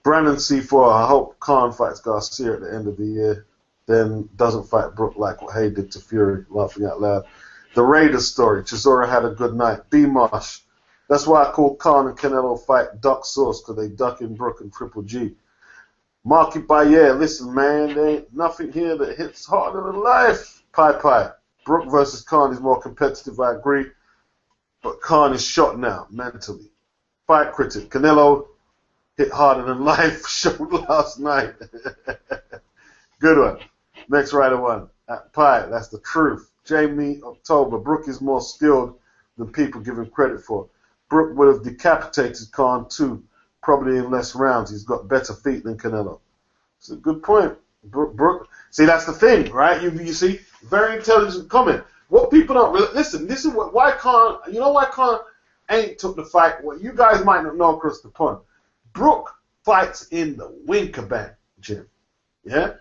Brandon C4. I hope Khan fights Garcia at the end of the year. Then doesn't fight Brook like what Hay did to Fury, laughing out loud. The Raiders story. Chisora had a good night. B Marsh. That's why I call Khan and Canelo fight duck sauce, because they ducking Brook and Triple G. Marky Bayer, listen, man, there ain't nothing here that hits harder than life. Pai. Brook versus Khan is more competitive, I agree. But Khan is shot now, mentally. Fight critic. Canelo hit harder than life, showed last night. Good one. Next rider one. At Pi, that's the truth. Jamie October. Brook is more skilled than people give him credit for. Brook would have decapitated Khan too, probably in less rounds. He's got better feet than Canelo. It's a good point. Brook. See, that's the thing, right? You see, very intelligent comment. What people don't listen. This is why Khan. You know why Khan ain't took the fight. What you guys might not know across the pond. Brook fights in the Winkerbank gym. Yeah.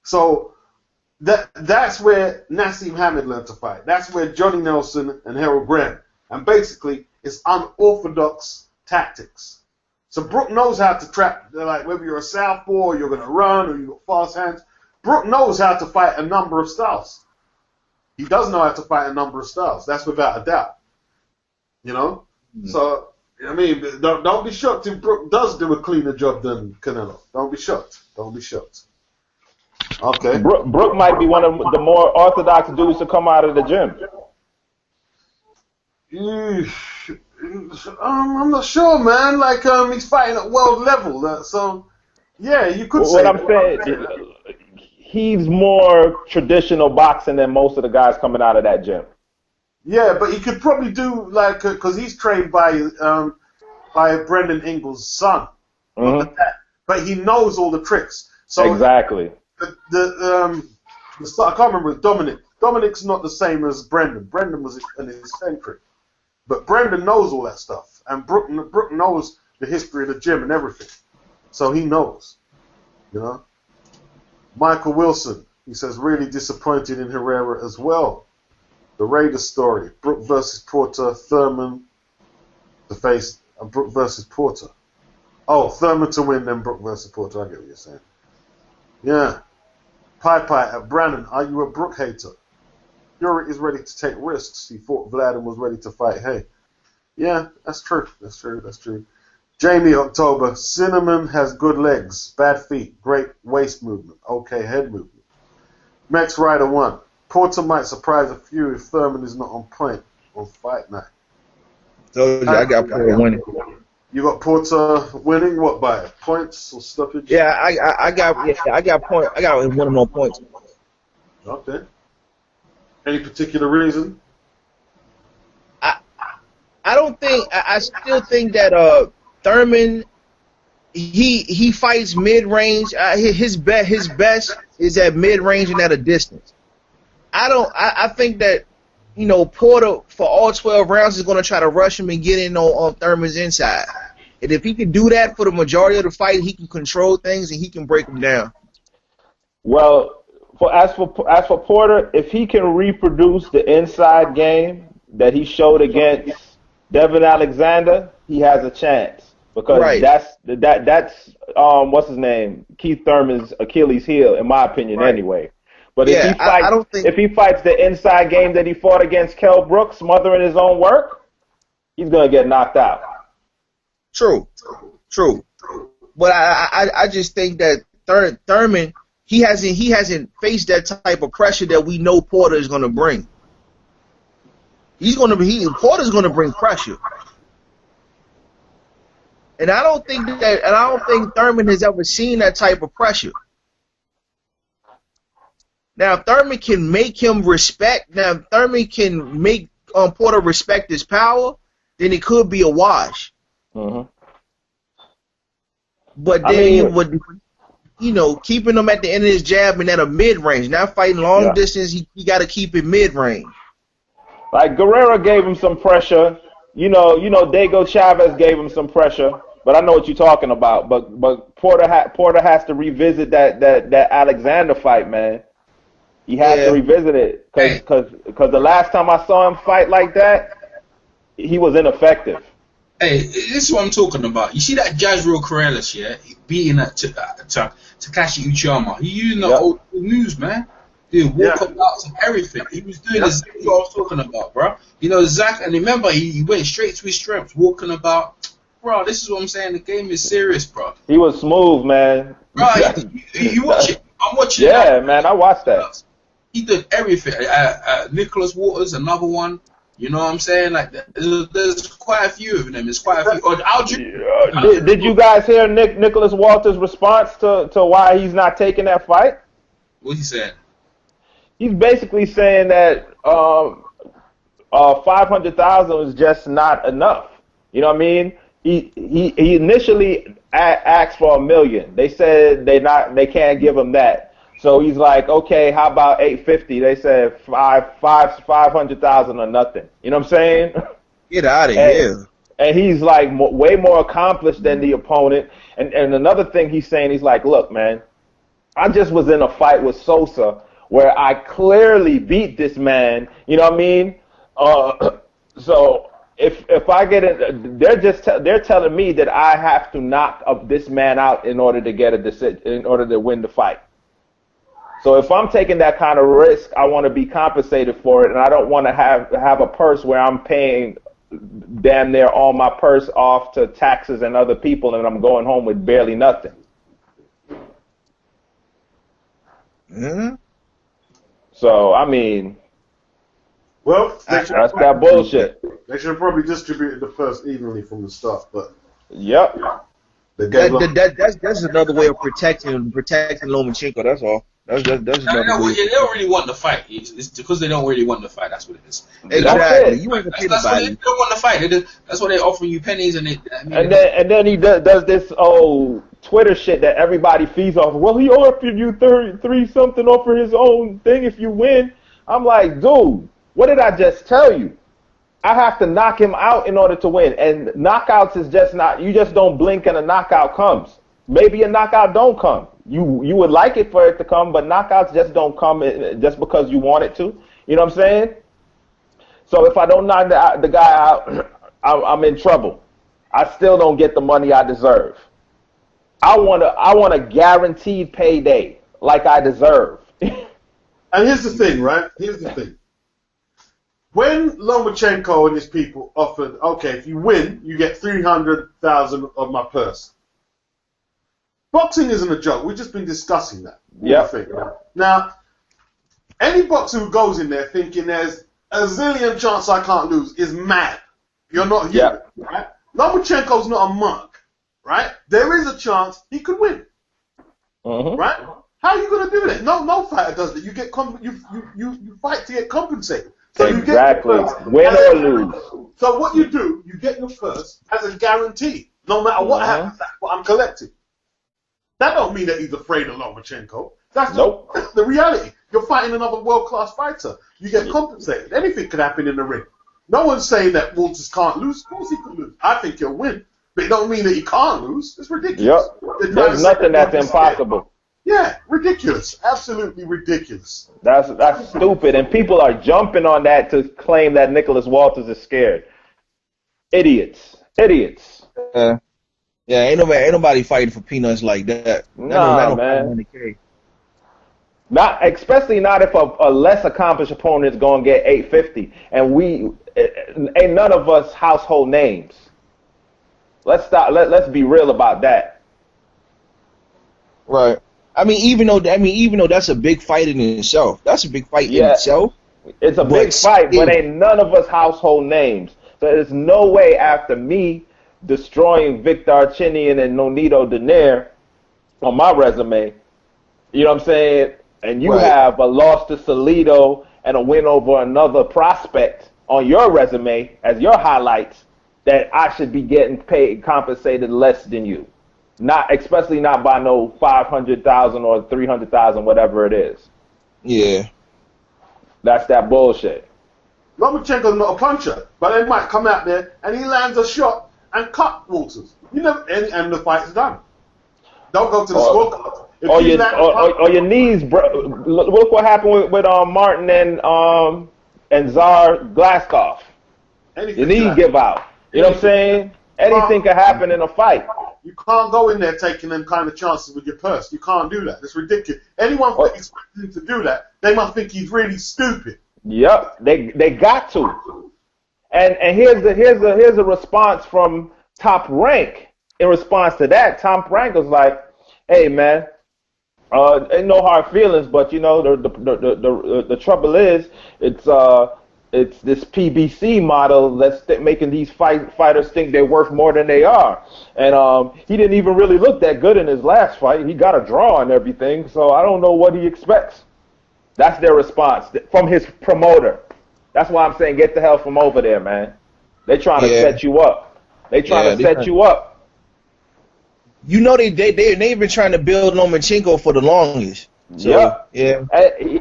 So that's where Nassim Hamid learned to fight. That's where Johnny Nelson and Harold Graham. And basically, it's unorthodox tactics. So Brook knows how to trap, like whether you're a southpaw or you're going to run or you've got fast hands. Brook knows how to fight a number of styles. He does know how to fight a number of styles. That's without a doubt. You know? Mm. So, I mean, don't be shocked if Brook does do a cleaner job than Canelo. Don't be shocked. Don't be shocked. Okay. Brook might be one of the more orthodox dudes to come out of the gym. I'm not sure, man. Like, he's fighting at world level. So, yeah, you could say. What I'm saying, he's more traditional boxing than most of the guys coming out of that gym. Yeah, but he could probably do, like, because he's trained by Brendan Ingles' son. Mm-hmm. But he knows all the tricks. So exactly. I can't remember Dominic. Dominic's not the same as Brendan. Brendan was an eccentric. But Brendan knows all that stuff. And Brook knows the history of the gym and everything. So he knows. You know? Michael Wilson, he says, really disappointed in Herrera as well. The Raiders story. Brook versus Porter, Thurman to face, Brook versus Porter. Oh, Thurman to win, then Brook versus Porter. I get what you're saying. Yeah. Pi at Brandon, are you a Brook hater? Fury is ready to take risks. He fought Vlad and was ready to fight. Hey. Yeah, that's true. That's true. That's true. Jamie October, Cinnamon has good legs, bad feet, great waist movement, okay head movement. Max Rider 1. Porter might surprise a few if Thurman is not on point on fight night. So I got Porter winning. You got Porter winning what by points or stoppage? Yeah, I got point. I got one of more points. Okay. Any particular reason? I don't think. I still think that Thurman, he fights mid range. His best is at mid range and at a distance. I think that Porter for all 12 rounds is going to try to rush him and get in on Thurman's inside. And if he can do that for the majority of the fight, he can control things and he can break them down. Well, as for Porter, if he can reproduce the inside game that he showed against Devin Alexander, he has a chance because that's what's his name, Keith Thurman's Achilles heel, in my opinion, anyway. But if he fights the inside game that he fought against Kell Brooks, smothering his own work, he's gonna get knocked out. True. But I just think that Thurman, he hasn't faced that type of pressure that we know Porter is gonna bring. Porter's gonna bring pressure. And I don't think Thurman has ever seen that type of pressure. Now, if Thurman can make him respect, Porter respect his power, then it could be a wash. Mm-hmm. But then keeping him at the end of his jab and at a mid-range. Now fighting long distance, he got to keep it mid-range. Like Guerrero gave him some pressure. Diego Chavez gave him some pressure. But I know what you're talking about. But Porter has to revisit that Alexander fight, man. He has to revisit it because the last time I saw him fight like that, he was ineffective. Hey, this is what I'm talking about. You see that Jazreel Corrales, beating that Takashi Uchiyama. He using the old news, man. Doing walkabouts and everything. He was doing exactly what I was talking about, bro. Zach, and remember, he went straight to his strengths, walking about. Bro, this is what I'm saying. The game is serious, bro. He was smooth, man. Bro, you watch it. I'm watching it. Yeah, man, I watched that. He did everything. Nicholas Waters, another one. You know what I'm saying? Like, there's quite a few of them. There's quite a few. Did you guys hear Nicholas Walters' response to why he's not taking that fight? What's he saying? He's basically saying that 500,000 is just not enough. You know what I mean? He initially asked for $1 million. They said they can't give him that. So he's like, okay, how about $850? They said 500,000 or nothing. You know what I'm saying? Get out of here. And he's like way more accomplished than the opponent. And another thing he's saying, he's like, look, man, I just was in a fight with Sosa where I clearly beat this man. You know what I mean? So if I get it, they're telling me that I have to knock this man out in order to get a decision, in order to win the fight. So if I'm taking that kind of risk, I want to be compensated for it, and I don't want to have a purse where I'm paying damn near all my purse off to taxes and other people, and I'm going home with barely nothing. Mm-hmm. So I mean, well, that's that bullshit. They should have probably distributed the first evenly from the start, but yep. That's another way of protecting Lomachenko. That's all. That's another way. They don't really want the fight. It's because they don't really want the fight. That's what it is. Exactly. You ain't gonna pay That's nobody. they don't want the fight. That's why they're offering you pennies and then he does this Twitter shit that everybody feeds off. Well, he offered you 33 something off for his own thing if you win. I'm like, dude, what did I just tell you? I have to knock him out in order to win. And knockouts is just not, you just don't blink and a knockout comes. Maybe a knockout don't come. You would like it for it to come, but knockouts just don't come just because you want it to. You know what I'm saying? So if I don't knock the guy out, I'm in trouble. I still don't get the money I deserve. I want a guaranteed payday like I deserve. And here's the thing, right? Here's the thing. When Lomachenko and his people offered, okay, if you win, you get 300,000 of my purse. Boxing isn't a joke. We've just been discussing that. Yeah. Now, any boxer who goes in there thinking there's a zillion chance I can't lose is mad. You're not human, right? Lomachenko's not a monk, right? There is a chance he could win, right? How are you going to do that? No fighter does that. You get you fight to get compensated. So exactly. You get win or lose. So what you do, you get your first as a guarantee. No matter what happens, that's what I'm collecting. That don't mean that he's afraid of Lomachenko. That's the reality. You're fighting another world-class fighter. You get compensated. Anything could happen in the ring. No one's saying that Walters can't lose. Of course he could lose. I think he'll win. But it don't mean that he can't lose. It's ridiculous. Yep. There's nothing that's impossible. Yeah, ridiculous. Absolutely ridiculous. That's stupid. And people are jumping on that to claim that Nicholas Walters is scared. Idiots. Yeah, ain't nobody fighting for peanuts like that. Nah, man. Especially not if a less accomplished opponent is going to get 850, and ain't none of us household names. Let's be real about that. Right. I mean, even though that's a big fight in itself. That's a big fight in itself. It's a big fight, but ain't none of us household names. So there's no way after me destroying Victor Archinian and Nonito Donaire on my resume, you know what I'm saying? And you have a loss to Salido and a win over another prospect on your resume as your highlights, that I should be getting paid, compensated less than you. Especially not by no 500,000 or 300,000, whatever it is. Yeah. That's that bullshit. Lomachenko's not a puncher, but they might come out there and he lands a shot and cut Walters. And the fight's done. Don't go to the scorecard. Or your knees, bro. Look what happened with Martin and Tsar Glaskov. Your knees give out. You know what I'm saying? Anything can happen in a fight. You can't go in there taking them kind of chances with your purse. You can't do that. It's ridiculous. Anyone expecting him to do that, they must think he's really stupid. Yep, they got to. And here's a response from Top Rank. In response to that, Top Rank was like, "Hey man, ain't no hard feelings, but you know the trouble is it's this PBC model that's making these fighters think they're worth more than they are. And he didn't even really look that good in his last fight. He got a draw and everything, so I don't know what he expects." That's their response from his promoter. That's why I'm saying get the hell from over there, man. They're trying to set you up. They trying Yeah, to set you up. You know they've been trying to build Lomachenko for the longest. So, Yep. yeah.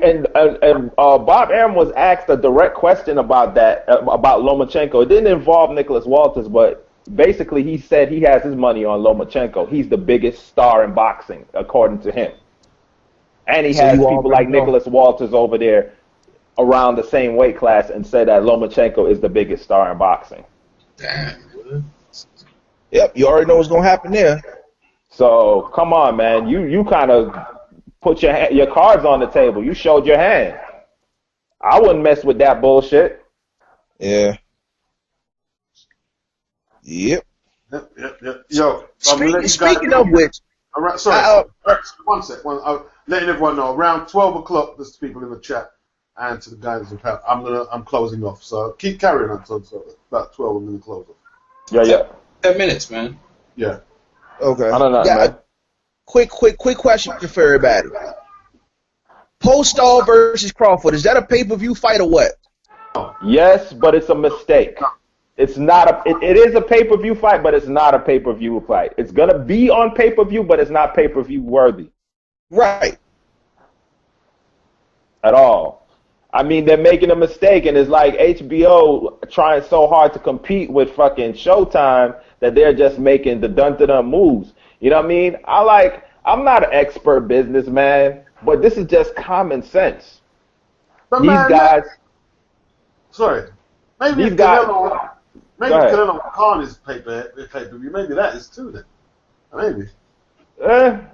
And Bob Arum was asked a direct question about that, about Lomachenko. It didn't involve Nicholas Walters, but basically he said he has his money on Lomachenko. He's the biggest star in boxing, according to him. And he So has you people like already know. Nicholas Walters over there around the same weight class and said that Lomachenko is the biggest star in boxing. Damn. Yep, you already know what's gonna happen there. So come on, man. You kind of put your cards on the table. You showed your hand. I wouldn't mess with that bullshit. Yeah. Yep. Yep. Yo, Speaking of which, around, sorry, one sec. Letting everyone know, around 12 o'clock, there's people in the chat, and to the guys in the chat, I'm closing off. So keep carrying on until about 12. I'm gonna close off. Yeah. 10 minutes, man. Yeah. okay. I don't know, Yeah, man. quick question for everybody. Postall versus Crawford, is that a pay-per-view fight or what? Yes, but it's a mistake. It's not it is a pay-per-view fight, but it's not a pay-per-view fight. It's gonna be on pay-per-view, but it's not pay-per-view worthy Right. at all. I mean, they're making a mistake, and it's like HBO trying so hard to compete with fucking Showtime that they're just making the dun-dun-dun moves. You know what I mean? I'm not an expert businessman, but this is just common sense. But These man, guys, sorry. Maybe these if guys. Canelo Khan is pay-per-view, maybe that is too then. Maybe.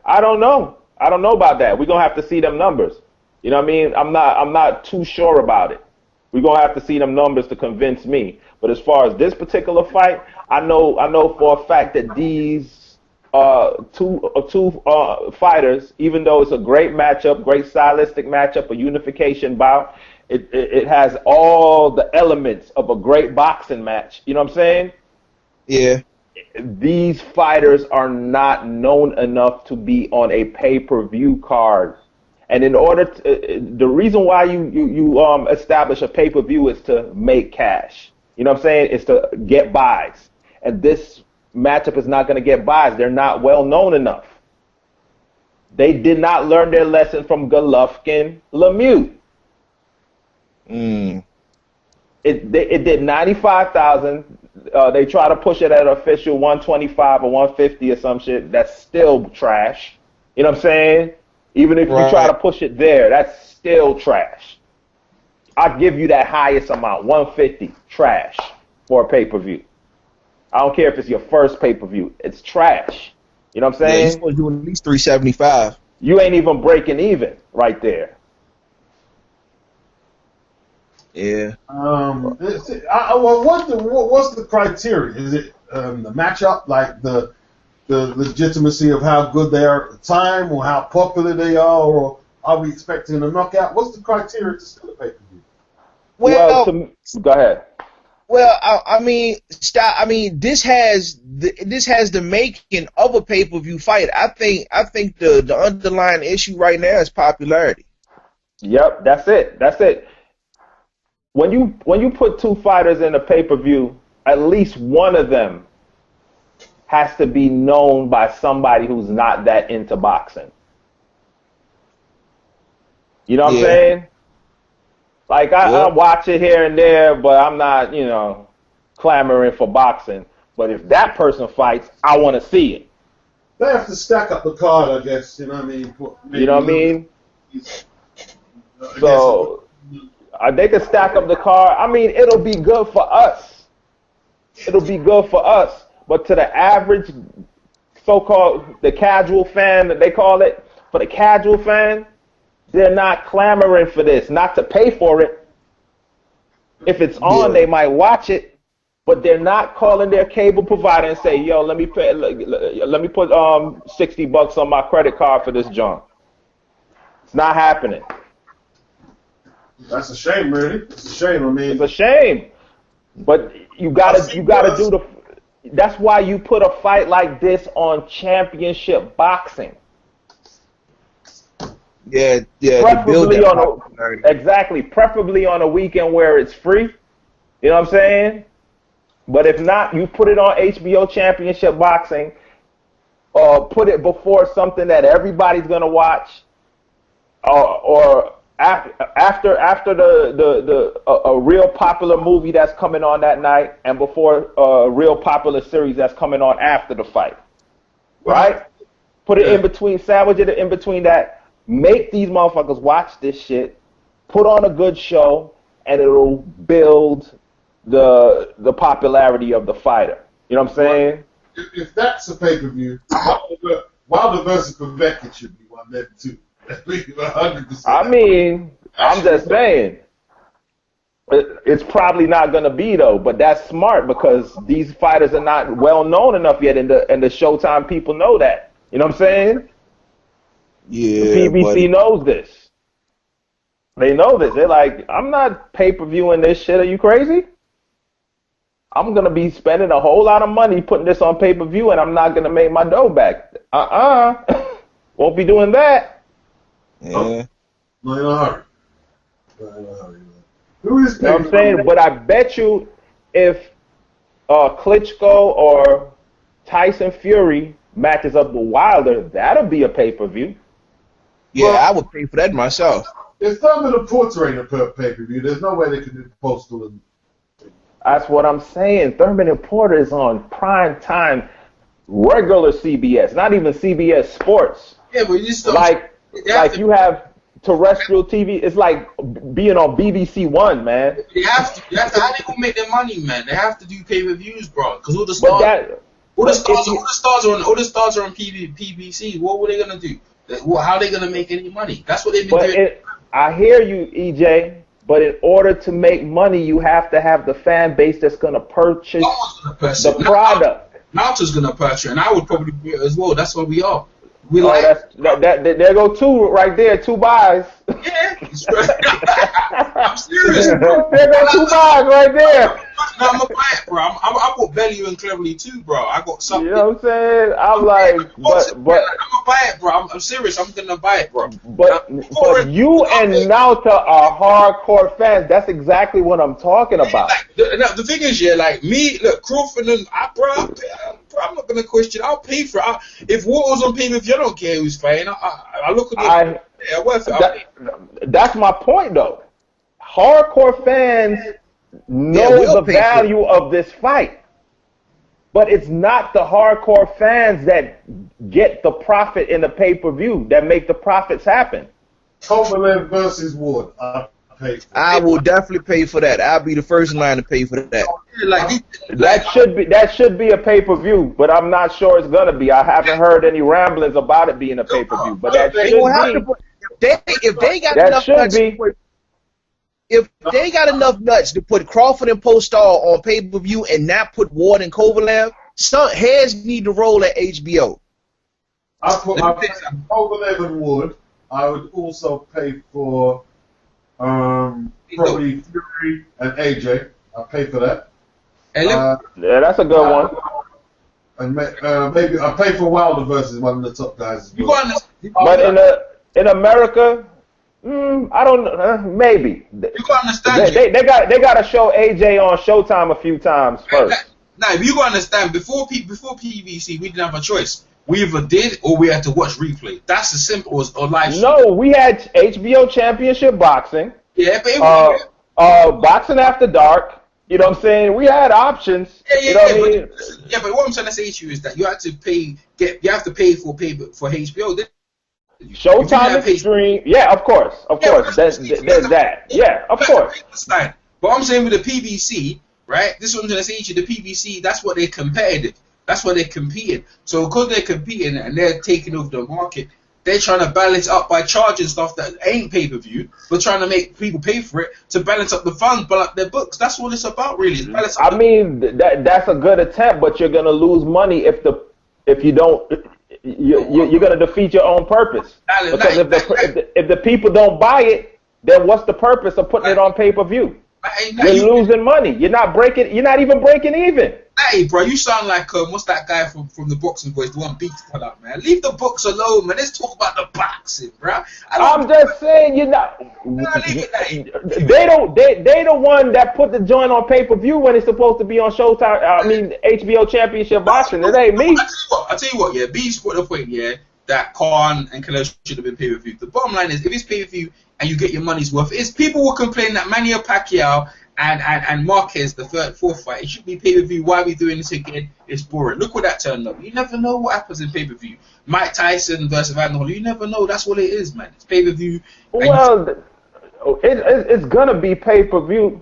I don't know. I don't know about that. We're gonna have to see them numbers. You know what I mean? I'm not too sure about it. We're gonna have to see them numbers to convince me. But as far as this particular fight, I know for a fact that these two fighters, even though it's a great matchup, great stylistic matchup, a unification bout, it has all the elements of a great boxing match. You know what I'm saying? Yeah. These fighters are not known enough to be on a pay-per-view card. And in order to, the reason why you establish a pay-per-view is to make cash. You know what I'm saying? It's to get buys. And this matchup is not going to get buys. They're not well known enough. They did not learn their lesson from Golovkin Lemieux. It did 95,000. They try to push it at official 125 or 150 or some shit. That's still trash. You know what I'm saying? Even if you try to push it there, that's still trash. I'll give you that highest amount, 150, trash for a pay-per-view. I don't care if it's your first pay-per-view. It's trash. You know what I'm saying? Yeah, he's supposed to do at least 375. You ain't even breaking even right there. Yeah. Well, what's the criteria? Is it the matchup, like the legitimacy of how good they are at the time, or how popular they are, or are we expecting a knockout? What's the criteria to still a pay-per-view? Go ahead. Well, I mean, this has the making of a pay-per-view fight. I think the underlying issue right now is popularity. Yep, that's it. When you put two fighters in a pay-per-view, at least one of them has to be known by somebody who's not that into boxing. You know what I'm saying? Like, I watch it here and there, but I'm not, clamoring for boxing. But if that person fights, I want to see it. They have to stack up the card, I guess. You know what I mean? You know what I mean? So they can stack up the card. I mean, it'll be good for us. But to the average so-called, the casual fan that they call it, for the casual fan, they're not clamoring for this, not to pay for it. If it's on, they might watch it, but they're not calling their cable provider and say, "Yo, let me put $60 on my credit card for this junk." It's not happening. That's a shame, really. It's a shame. I mean, it's a shame, but you gotta do the. That's why you put a fight like this on championship boxing. Yeah. Preferably preferably on a weekend where it's free. You know what I'm saying? But if not, you put it on HBO Championship Boxing, or put it before something that everybody's gonna watch, or after a real popular movie that's coming on that night, and before a real popular series that's coming on after the fight, right? Put it in between, sandwich it in between that. Make these motherfuckers watch this shit. Put on a good show, and it'll build the popularity of the fighter. You know what I'm saying? If that's a pay-per-view, Wilder versus Povetkin should be one there too. 100%. I mean, I'm just saying. It's probably not going to be, though, but that's smart because these fighters are not well known enough yet, and the Showtime people know that. You know what I'm saying? Yeah, the PBC knows this. They know this. They're like, I'm not pay-per-viewing this shit. Are you crazy? I'm going to be spending a whole lot of money putting this on pay-per-view, and I'm not going to make my dough back. Won't be doing that. Yeah. No, in a hurry. Who is You know what I'm saying? But I bet you if Klitschko or Tyson Fury matches up with Wilder, that'll be a pay-per-view. Yeah, I would pay for that myself. If Thurman and Porter ain't a pay-per-view, there's no way they could do Postal and... That's what I'm saying. Thurman and Porter is on prime time, regular CBS, not even CBS Sports. Yeah, but you just like you have terrestrial TV. It's like being on BBC One, man. They have to. How they gonna make their money, man? They have to do pay-per-views, bro. Because all the stars, all the stars are on PBC. What were they gonna do? How are they gonna make any money? That's what they've been doing. I hear you, EJ. But in order to make money, you have to have the fan base that's going to purchase the product. Nauta's going to purchase, and I would probably do it as well. That's what we are. We there go two right there, two buys. Yeah, I'm serious. There go two buys right there. No, I'm gonna buy it, bro. I bought Bellew and Cleverly too, bro. I got something. You know what I'm saying? I'm like, but I'm gonna buy it, bro. I'm serious. I'm gonna buy it, bro. But you and Nauta are hardcore fans. That's exactly what I'm talking about. The thing is, yeah, like me, look, Crawford and I'm not gonna question. I'll pay for it. If Walter's on pay-per-view, I don't care who's fighting. I look at it. Yeah, worth it. That's my point, though. Hardcore fans know the value of this fight, but it's not the hardcore fans that get the profit in the pay-per-view that make the profits happen. Kovalev versus Ward. I will definitely pay for that. I'll be the first in line to pay for that. That should be a pay-per-view, but I'm not sure it's gonna be. I haven't heard any ramblings about it being a pay-per-view, but that should be. If they got enough nuts, if they got enough nuts to put Crawford and Postal on pay-per-view and not put Ward and Kovalev, some heads need to roll at HBO. I put Kovalev and Ward. I would also pay for probably Fury and AJ. I'll pay for that. Yeah, that's a good one. And maybe I'll pay for Wilder versus one of the top guys as well. But in America, I don't maybe. You gotta understand. They got to show AJ on Showtime a few times first. Now, if you gotta understand, before PBC, we didn't have a choice. We either did or we had to watch replay. That's as simple as live stream. No, we had HBO Championship Boxing. Yeah, baby. Boxing After Dark. You know what I'm saying? We had options. But what I'm trying to say to you is that you have to pay. You have to pay for HBO. Showtime Extreme. Yeah, of course. There's that. Yeah, of course. But I'm saying with the PBC, right? This is what I'm trying to say to you. The PBC, that's what they competitive. That's what they're competing. So because they're competing and they're taking over the market, they're trying to balance up by charging stuff that ain't pay-per-view, but trying to make people pay for it to balance up the funds, balance up their books. That's what it's about, really. That's a good attempt, but you're gonna lose money if you don't. You're gonna defeat your own purpose. Because if the people don't buy it, then what's the purpose of putting it on pay-per-view? You're losing money. You're not even breaking even. Hey, bro, you sound like what's that guy from the Boxing Boys, the one Beats put up, man? Leave the books alone, man. Let's talk about the boxing, bro. I'm just saying, they the one that put the joint on pay-per-view when it's supposed to be on Showtime. I mean, HBO Championship Boxing. It ain't me. I tell you what, yeah, Beats put the point, yeah, that Khan and Canelo should have been pay-per-view. The bottom line is, if it's pay-per-view and you get your money's worth, people will complain that Manny Pacquiao and Marquez, the fourth fight, it should be pay-per-view. Why are we doing this again? It's boring. Look what that turned up. You never know what happens in pay-per-view. Mike Tyson versus Van Hall, you never know. That's what it is, man. It's pay-per-view. Well, it's going to be pay-per-view.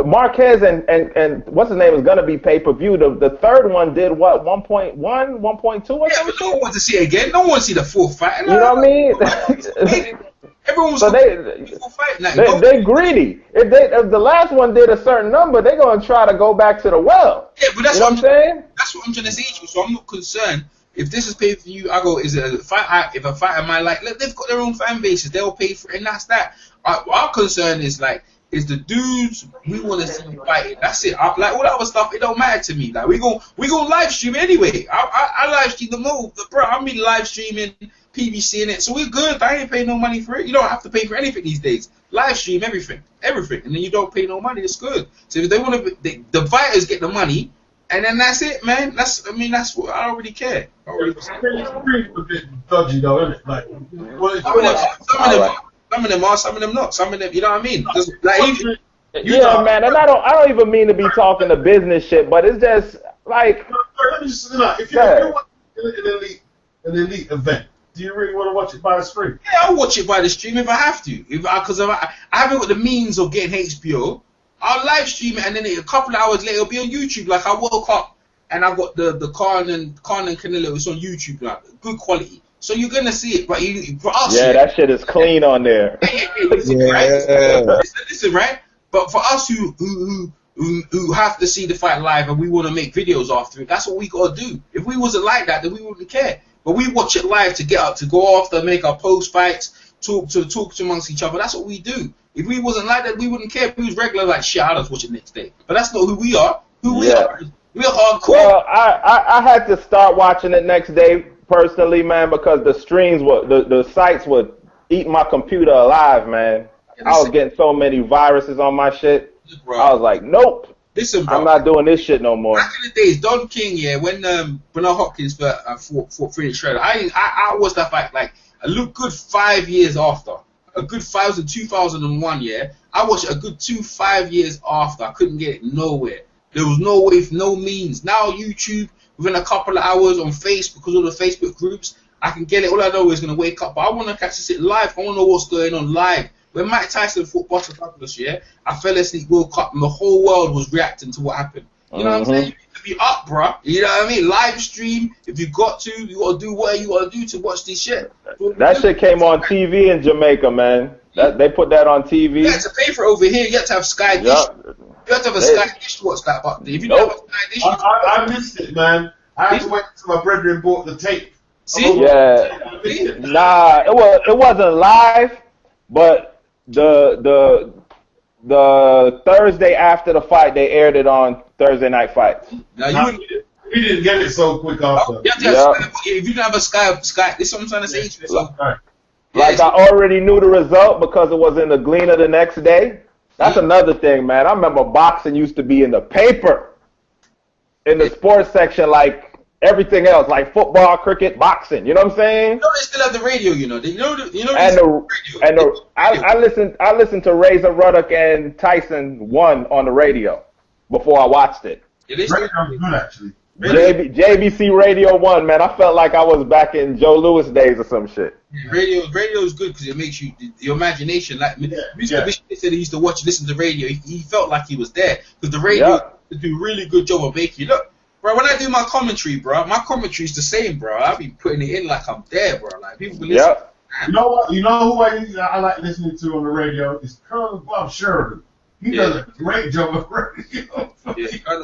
Marquez and what's his name is going to be pay-per-view. The third one did what, 1.1, 1.2 or something? Yeah, but no one wants to see it again. No one wants to see the fourth fight. You know what I mean? Everyone's so they greedy. If the last one did a certain number, they're gonna try to go back to the well. Yeah, but that's what I'm saying. That's what I'm trying to say to you. So I'm not concerned if this is paid for you. I go, is it a fight? If a fighter might like, they've got their own fan bases. They'll pay for it, and that's that. Our concern is is the dudes we want to see fighting. That's it. All that other stuff, it don't matter to me. Like we gonna live stream anyway. I live stream the move, bro. I'm been live streaming PBC in it, so we're good. I ain't paying no money for it. You don't have to pay for anything these days. Live stream everything, and then you don't pay no money. It's good. So if they want to, the fighters get the money, and then that's it, man. That's what I don't really care. It's a bit dodgy though, isn't it? Like, some of them are, some of them not. Some of them, you know what I mean? Man, and I don't even mean to be talking the business shit, but it's just like. Let me just if you're watching an elite event, do you really want to watch it by the stream? Yeah, I'll watch it by the stream if I have to. Because I haven't got the means of getting HBO. I'll live stream it, and then a couple of hours later it'll be on YouTube. Like I woke up and I got the Khan and Canelo. It's on YouTube, like good quality. So you're gonna see it, but for us, that shit is clean on there. Listen, right? Listen, right? But for us who have to see the fight live and we want to make videos after it, that's what we gotta do. If we wasn't like that, then we wouldn't care. But we watch it live to get up, to go after, make our post fights, talk amongst each other. That's what we do. If we wasn't like that, we wouldn't care. If we was regular, like shit, I'll just watch it next day. But that's not who we are. We are, we're hardcore. Well, I had to start watching it next day personally, man, because the streams the sites would eat my computer alive, man. I was getting so many viruses on my shit. Bro. I was like, nope. Listen, bro, I'm not doing this shit no more. Back in the days, Don King, when Bernard Hopkins fought Phoenix Shredder, I watched that fight like a good 5 years after. A good 2001, yeah. I watched it a good 5 years after. I couldn't get it nowhere. There was no way, no means. Now YouTube, within a couple of hours on Facebook, because of the Facebook groups, I can get it. All I know is going to wake up. But I want to catch it live. I want to know what's going on live. When Mike Tyson fought Buster Douglas, yeah, I fell asleep, woke up, and the whole world was reacting to what happened. You know what I'm saying? You need to be up, bro. You know what I mean? Live stream. If you got to, you got to do what you got to do to watch this shit. That shit came on TV in Jamaica, man. They put that on TV. You have to pay for it over here. You have to have Sky Dish. Yep. You have to have a Sky Dish to watch that. But if you don't have a Sky Dish, I missed it, man. I had to wait until my brethren bought the tape. See? Yeah. Nah, it wasn't live, but the Thursday after the fight, they aired it on Thursday Night Fights. Now we didn't get it so quick after. If you don't have a Sky, this is what I'm trying to say to you. So. Like I already knew the result because it was in the Gleaner the next day. That's another thing, man. I remember boxing used to be in the paper, in the sports section, like everything else, like football, cricket, boxing. You know what I'm saying? You know they still have the radio. I listened to Razor Ruddock and Tyson 1 on the radio before I watched it. Radio's good, actually. JBC Radio 1, man. I felt like I was back in Joe Louis days or some shit. Radio is good because it makes you your imagination. Like Mr. Bishop said, he used to listen to radio. He felt like he was there because the radio do a really good job of making you look. Bro, when I do my commentary, bro, my commentary is the same, bro. I be putting it in like I'm there, bro. Like people be listening. You know what? You know who I like listening to on the radio is Colonel Bob Sheridan. He does a great job of radio.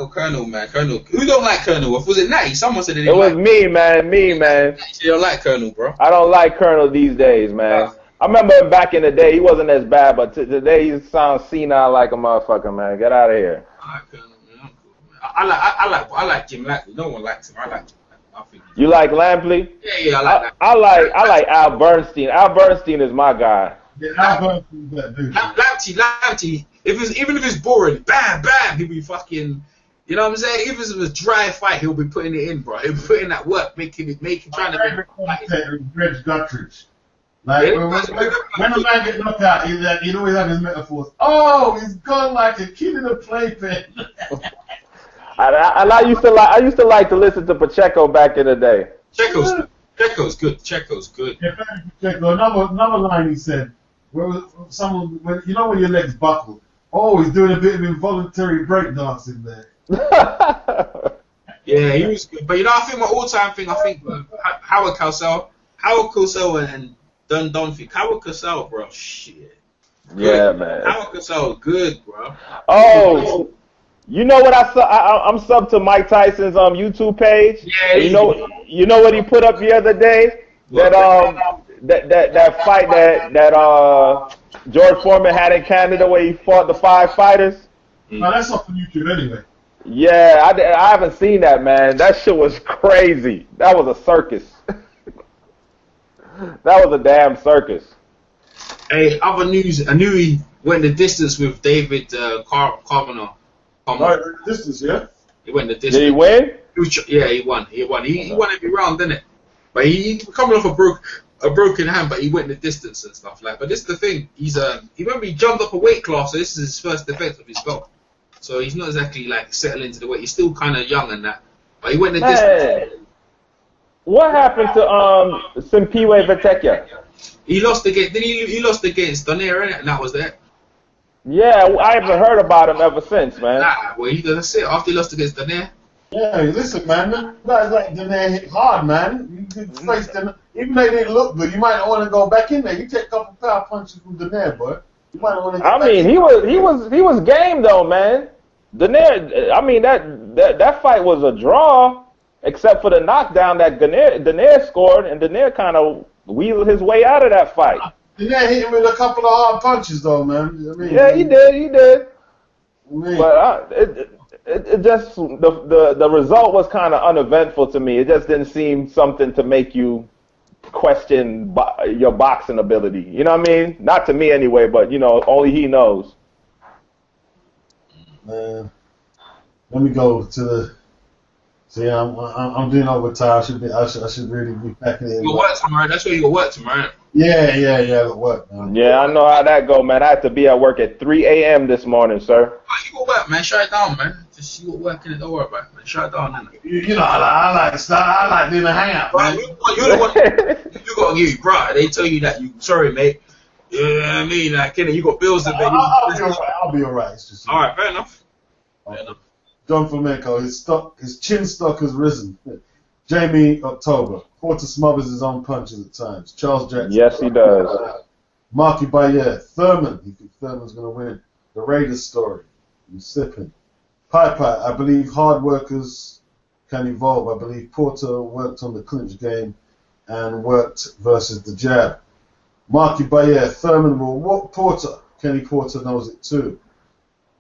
Colonel, man. Colonel. Who don't like Colonel? Was it Natty? Someone said it. It was me, man. You don't like Colonel, bro? I don't like Colonel these days, man. I remember him back in the day. He wasn't as bad, but today he sounds senile like a motherfucker, man. Get out of here. I like Colonel, man. I'm cool, I like Jim Lampley. No one likes him. I like Jim Lampley. I think You like Lampley? yeah, I like that. I like Al Bernstein. Al Bernstein is my guy. Yeah, that dude. Lamptey, even if it's boring, bam, bam, he'll be fucking. You know what I'm saying? Even if it was a dry fight, he'll be putting it in, bro. He'll be putting that work, trying to make it. Greg Guttridge. Like, when a man gets knocked out, he'd always have his metaphors. Oh, he's gone like a kid in a playpen. I used to like to listen to Pacheco back in the day. Checo's good. Yeah, Pacheco. Another line he said, when your legs buckle. Oh, he's doing a bit of involuntary breakdancing there. Yeah, he was good. But I think my all-time thing, Howard Cosell and Don Donfi. Howard Cosell, bro, shit. Good. Yeah, man. Howard Cosell, good, bro. Oh, you know what I'm sub to Mike Tyson's YouTube page. Yeah. You know what he put up the other day? What? That fight that George Foreman had in Canada where he fought the 5 fighters. No, that's off on YouTube anyway. Yeah, I haven't seen that, man. That shit was crazy. That was a circus. That was a damn circus. Hey, other news. I knew he went the distance with David Carbonell. Right, distance, yeah? He went the distance. Did he win? Yeah, he won. He won every round, didn't it? But he coming off a broken hand, but he went the distance and stuff like. But this is the thing. He jumped up a weight class, so this is his first defense of his belt. So he's not exactly like settling into the weight. He's still kind of young and that. But he went the distance. What happened to Simpiwe Vetekia? He lost against. He lost against Donaire, innit? And that was that. Yeah, I haven't heard about him ever since, man. Nah, well, that's it. After he lost against Donaire. Yeah, listen, man. Them guys like Donaire hit hard, man. You could face them, even though they didn't look good. You might not want to go back in there. You take a couple power punches from Donaire, boy. You might not want to. He was game though, man. Donaire. I mean that fight was a draw, except for the knockdown that Donaire scored, and Donaire kind of wheeled his way out of that fight. Donaire hit him with a couple of hard punches, though, man. I mean, yeah, he did. I mean, But it just the result was kind of uneventful to me. It just didn't seem something to make you question your boxing ability. You know what I mean? Not to me anyway, but only he knows. Man, let me go to the. See, I'm doing overtime. I should really be back in. You got work tomorrow. That's where you got work tomorrow. Yeah. Got work, man. Yeah, I know how that go, man. I had to be at work at 3 a.m. this morning, sir. Oh, you got work, man. Shut it down, man. Just you got work in it. Don't worry about it, man. Shut it down, man. You know, I like doing a hangout, man. You're the one. You got to give you, bro. They tell you that you sorry, mate. You know what I mean? Like, you got bills to pay. I'll be alright. It's just all right, fair enough. John Flamenco, his chin stock has risen. Jamie October, Porter smothers his own punches at times. Charles Jackson. Yes, he does. Marky Bayer, Thurman. He thinks Thurman's going to win. The Raiders story. He's sipping. Piper, I believe hard workers can evolve. I believe Porter worked on the clinch game and worked versus the jab. Marky Bayer, Thurman will walk Porter. Kenny Porter knows it too.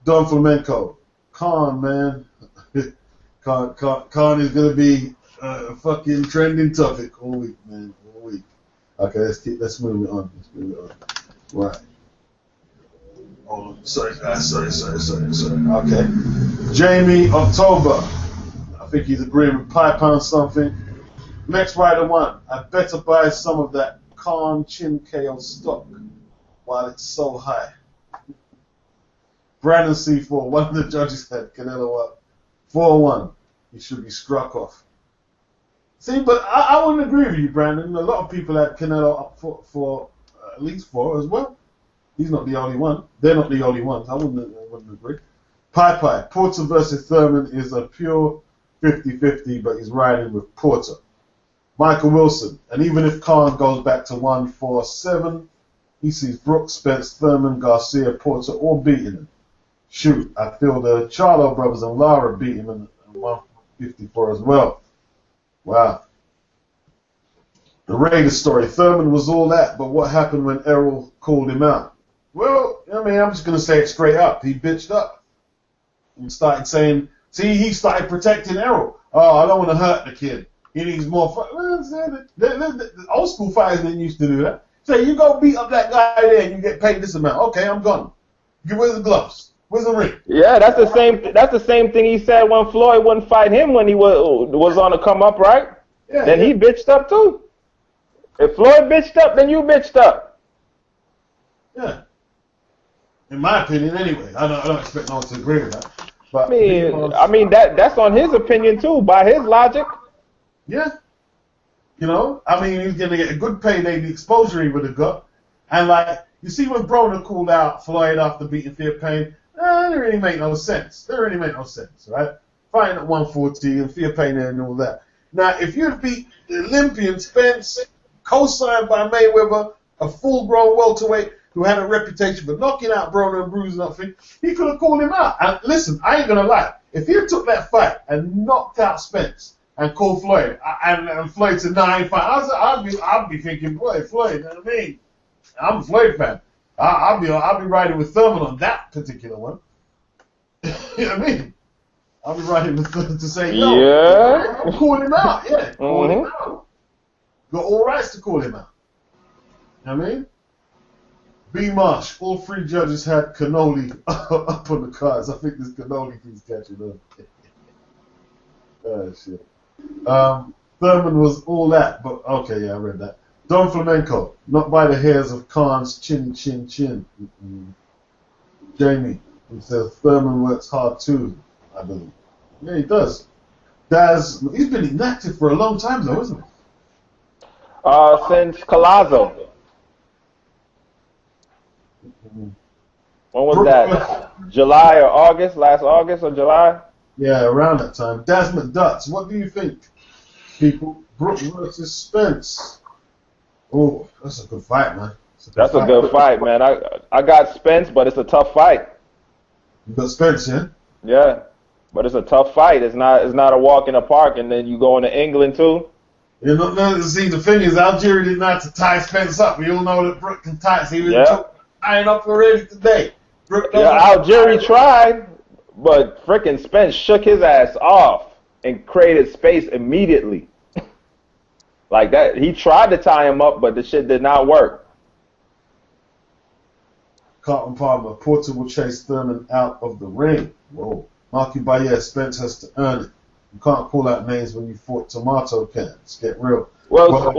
Don Flamenco. Khan, man. Khan is going to be a fucking trending topic all week, man. All week. Okay, let's move it on. Right. Oh, sorry, guys. Sorry. Okay. Jamie October. I think he's agreeing with Pipe on something. Next rider one. I better buy some of that Khan Chin KO stock while it's so high. Brandon C4, one of the judges had Canelo up 4-1. He should be struck off. See, but I wouldn't agree with you, Brandon. A lot of people had Canelo up for at least 4 as well. He's not the only one. They're not the only ones. I wouldn't agree. Pie. Porter versus Thurman is a pure 50-50, but he's riding with Porter. Michael Wilson, and even if Khan goes back to 147, he sees Brooks, Spence, Thurman, Garcia, Porter all beating him. Shoot, I feel the Charlo brothers and Lara beat him in 154 as well. Wow. The Raiders story. Thurman was all that, but what happened when Errol called him out? Well, I mean, I'm just going to say it straight up. He bitched up and started saying See, he started protecting Errol. Oh, I don't want to hurt the kid. He needs more fight. Well, the old school fighters didn't used to do that. Say, you go beat up that guy there and you get paid this amount. Okay, I'm gone. Where's the gloves? Where's the ring? Yeah, that's the same. That's the same thing he said when Floyd wouldn't fight him when he was on the come up, right? Yeah, then he bitched up too. If Floyd bitched up, then you bitched up. Yeah. In my opinion, anyway. I don't expect no one to agree with that. But I mean that's on his opinion too, by his logic. Yeah. You know, I mean, he's going to get a good payday, the exposure he would have got. And, like, you see when Broner called out Floyd after beating Fear Pain, that didn't really make no sense. Right? Fighting at 140 and Fear Pain and all that. Now, if you'd beat the Olympian Spence, co-signed by Mayweather, a full-grown welterweight who had a reputation for knocking out Broner and bruising up things, he could have called him out. And listen, I ain't going to lie. If he took that fight and knocked out Spence, and call Floyd, and Floyd said, "No, I ain't fine." I'd be thinking, boy, Floyd. You know what I mean? I'm a Floyd fan. I'll be riding with Thurman on that particular one. You know what I mean? I'll be riding with Thurman to say no. Yeah. I'm calling him out. Yeah, call him out. Got all rights to call him out. You know what I mean? B. Marsh. All three judges had cannoli up on the cards. I think this cannoli thing's catching up. Oh shit. Thurman was all that, but okay, yeah, I read that. Don Flamenco, not by the hairs of Khan's chin. Jamie, who says Thurman works hard too, I believe. Yeah, he does. Daz, he's been inactive for a long time though, isn't he? Since Collazo. When was that? July or August? Last August or July? Yeah, around that time. Desmond Dutz, what do you think, people? Brook versus Spence. Oh, that's a good fight, man. That's a good fight, man. I got Spence, but it's a tough fight. You got Spence, yeah? Yeah, but it's a tough fight. It's not a walk in the park, and then you go into England too. You know, see, the thing is, Algeria didn't have to tie Spence up. We all know that Brook can tie. So he was tying up already today. Algeria tried. But frickin' Spence shook his ass off and created space immediately. Like that, he tried to tie him up, but the shit did not work. Carlton Palmer, Porter will chase Thurman out of the ring. Whoa. Marky Baez, Spence has to earn it. You can't call out names when you fought tomato cans. Get real. Well,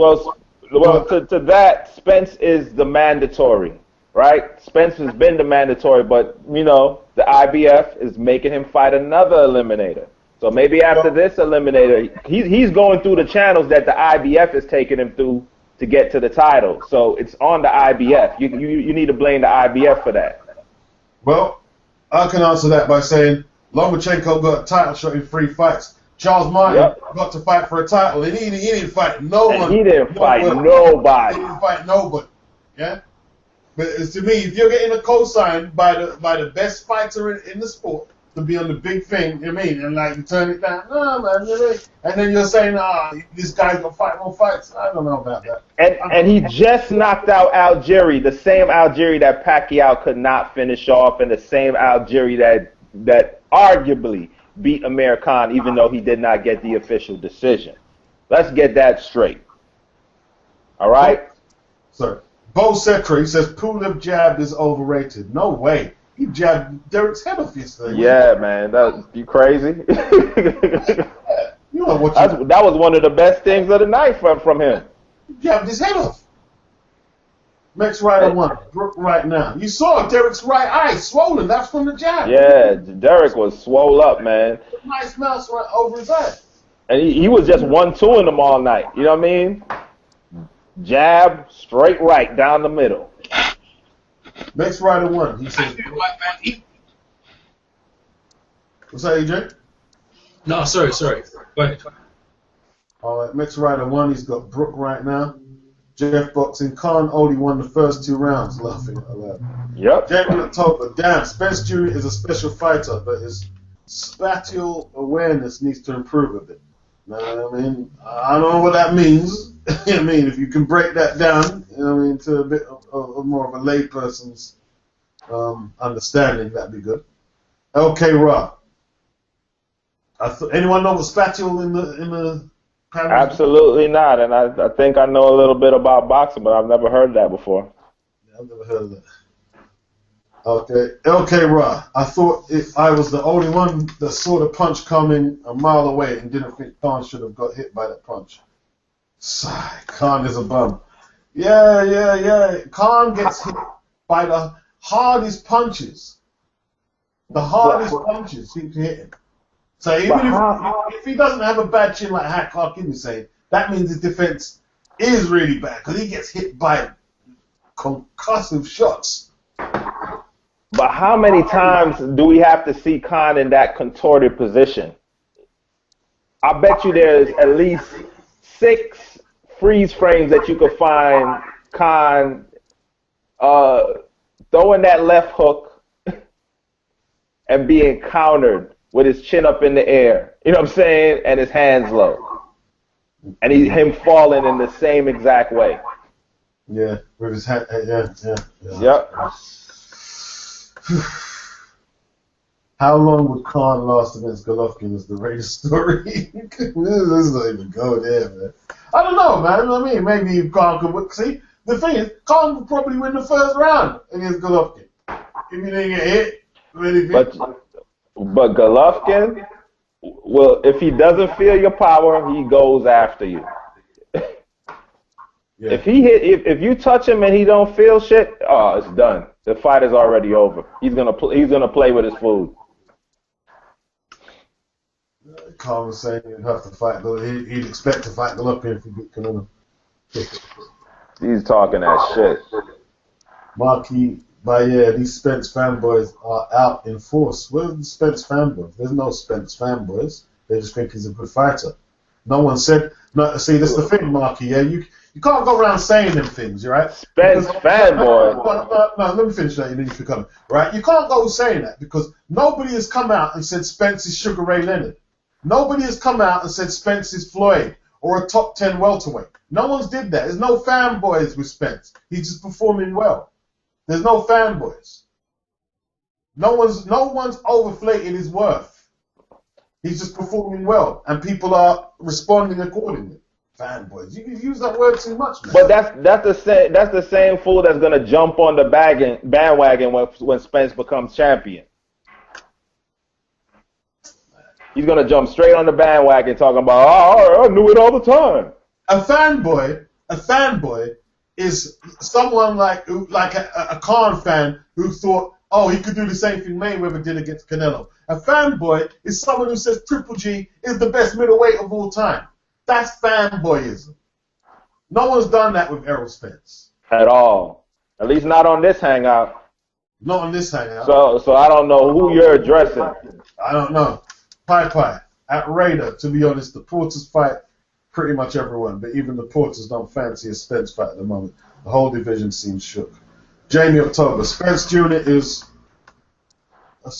to that, Spence is the mandatory, right? Spence has been the mandatory, but, you know, the IBF is making him fight another eliminator. So maybe after this eliminator, he's going through the channels that the IBF is taking him through to get to the title. So it's on the IBF. You need to blame the IBF for that. Well, I can answer that by saying Lomachenko got a title shot in 3 fights. Charles Martin got to fight for a title, and he didn't fight no one. He didn't fight nobody. He didn't fight nobody. Yeah? But to me, if you're getting a cosign by the best fighter in the sport to be on the big thing, you know what I mean, and like you turn it down, no man, you know, and then you're saying, this guy's gonna fight more fights. I don't know about that. And he just knocked out Algieri, the same Algieri that Pacquiao could not finish off, and the same Algieri that arguably beat Amir Khan, even though he did not get the official decision. Let's get that straight. All right? Sorry. Bo Setre says Pulev jab is overrated. No way. He jabbed Derek's head off yesterday. Yeah, man. You crazy? You know what that was one of the best things of the night from him. He jabbed his head off. Max Ryder won. Brook right now. You saw Derek's right eye swollen. That's from the jab. Yeah, Derek was swole up, man. Nice mouse right over his eye. And he was just 1-2 in them all night. You know what I mean? Jab, straight right, down the middle. Max Ryder won. He says. What's that, AJ? No, sorry. Go ahead. All right, Max Ryder won. He's got Brook right now. Jeff Boxing. Khan only won the first 2 rounds. Laughing out loud. Yep. Jamie October. Damn, Spence Jr. is a special fighter, but his spatial awareness needs to improve a bit. I mean, I don't know what that means. I mean, if you can break that down, you know what I mean, to a bit of more of a layperson's understanding, that'd be good. LK Ra. Anyone know what spatule in the Absolutely not. And I think I know a little bit about boxing, but I've never heard that before. Yeah, I've never heard of that. Okay, LK Ra. I thought I was the only one that saw the punch coming a mile away and didn't think Khan should have got hit by that punch. Sigh, Khan is a bum. Yeah. Khan gets hit by the hardest punches. The hardest punches seem to hit him. So even if he doesn't have a bad chin like Hat Clarkin is saying, that means his defense is really bad because he gets hit by concussive shots. But how many times do we have to see Khan in that contorted position? I bet you there's at least 6 freeze frames that you could find Khan throwing that left hook and being countered with his chin up in the air. You know what I'm saying? And his hands low. And him falling in the same exact way. Yeah, with his hand. Yeah. Yep. How long would Khan last against Golovkin is the greatest story. Let's not even go there, man. I don't know, man. You know what I mean? Maybe Khan could win. See, the thing is, Khan would probably win the first round against Golovkin. If he didn't get hit. But Golovkin, well, if he doesn't feel your power, he goes after you. Yeah. If you touch him and he don't feel shit, oh, it's done. The fight is already over. He's gonna play with his food. Khan was saying he'd have to fight. He'd expect to fight Golovkin if he beat Canelo. He's talking that shit. Marquis Bayer, these Spence fanboys are out in force. Where's the Spence fanboys? There's no Spence fanboys. They just think he's a good fighter. No one said. No, see, this is the thing, Marquis. Yeah, you can't go around saying them things, right? Spence fanboy. No, let me finish that. You need to come, right? You can't go saying that because nobody has come out and said Spence is Sugar Ray Leonard. Nobody has come out and said Spence is Floyd or a top 10 welterweight. No one's did that. There's no fanboys with Spence. He's just performing well. There's no fanboys. No one's overflated his worth. He's just performing well, and people are responding accordingly. Fanboys, you use that word too much, man. But that's the same fool that's gonna jump on the bandwagon when Spence becomes champion. He's gonna jump straight on the bandwagon, talking about, oh, I knew it all the time. A fanboy is someone like a Khan fan who thought, oh, he could do the same thing Mayweather did against Canelo. A fanboy is someone who says Triple G is the best middleweight of all time. That's fanboyism. No one's done that with Errol Spence. At all. At least not on this hangout. Not on this hangout. So I don't know who you're addressing. I don't know. Pie. At Raider, to be honest, the Porters fight pretty much everyone, but even the Porters don't fancy a Spence fight at the moment. The whole division seems shook. Jamie October. Spence Jr. is a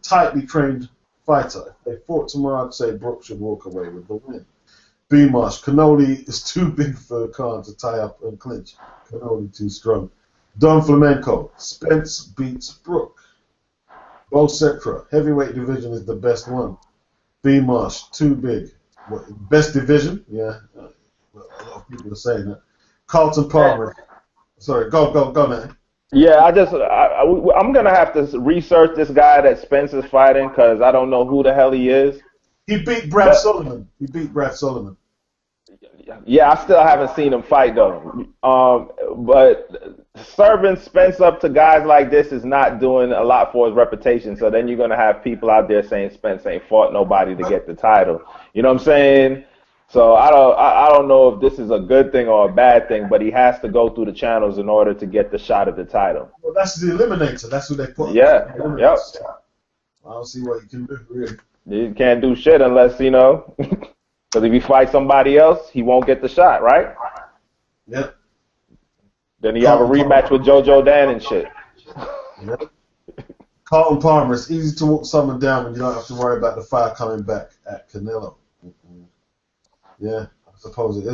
tightly trained fighter. If they fought tomorrow, I'd say Brook should walk away with the win. B. Marsh. Cannoli is too big for Khan to tie up and clinch. Cannoli too strong. Don Flamenco. Spence beats Brook. Bo Cetra. Heavyweight division is the best one. B. Marsh. Too big. What, best division? Yeah. A lot of people are saying that. Carlton Palmer. Sorry, go, man. Yeah, I'm going to have to research this guy that Spence is fighting because I don't know who the hell he is. He beat Brad Sullivan. Yeah, I still haven't seen him fight, though. But serving Spence up to guys like this is not doing a lot for his reputation. So then you're going to have people out there saying Spence ain't fought nobody to get the title. You know what I'm saying? So I don't know if this is a good thing or a bad thing, but he has to go through the channels in order to get the shot at the title. Well, that's the eliminator. That's what they put. Yeah. Yep. I don't see what you can do, really. You can't do shit unless, because if he fights somebody else, he won't get the shot, right? Yep. Then you have a rematch with JoJo Dan and shit. Yep. Carlton Palmer, it's easy to walk someone down when you don't have to worry about the fire coming back at Canelo. Yeah, I suppose it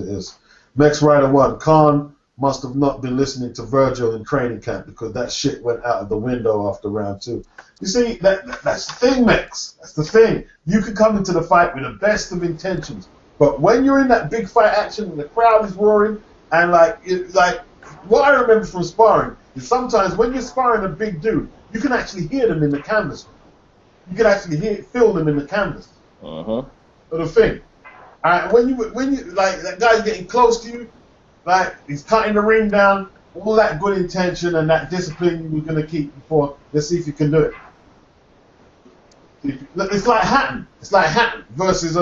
is. Mex Rider 1. Khan must have not been listening to Virgil in training camp because that shit went out of the window after round 2. You see, that's the thing, Mex. That's the thing. You can come into the fight with the best of intentions, but when you're in that big fight action and the crowd is roaring, and like what I remember from sparring is sometimes when you're sparring a big dude, you can actually hear them in the canvas. You can actually feel them in the canvas. Uh-huh. The thing. When you like that guy's getting close to you, like he's cutting the ring down, all that good intention and that discipline you were gonna keep before. Let's see if you can do it. It's like Hatton. It's like Hatton versus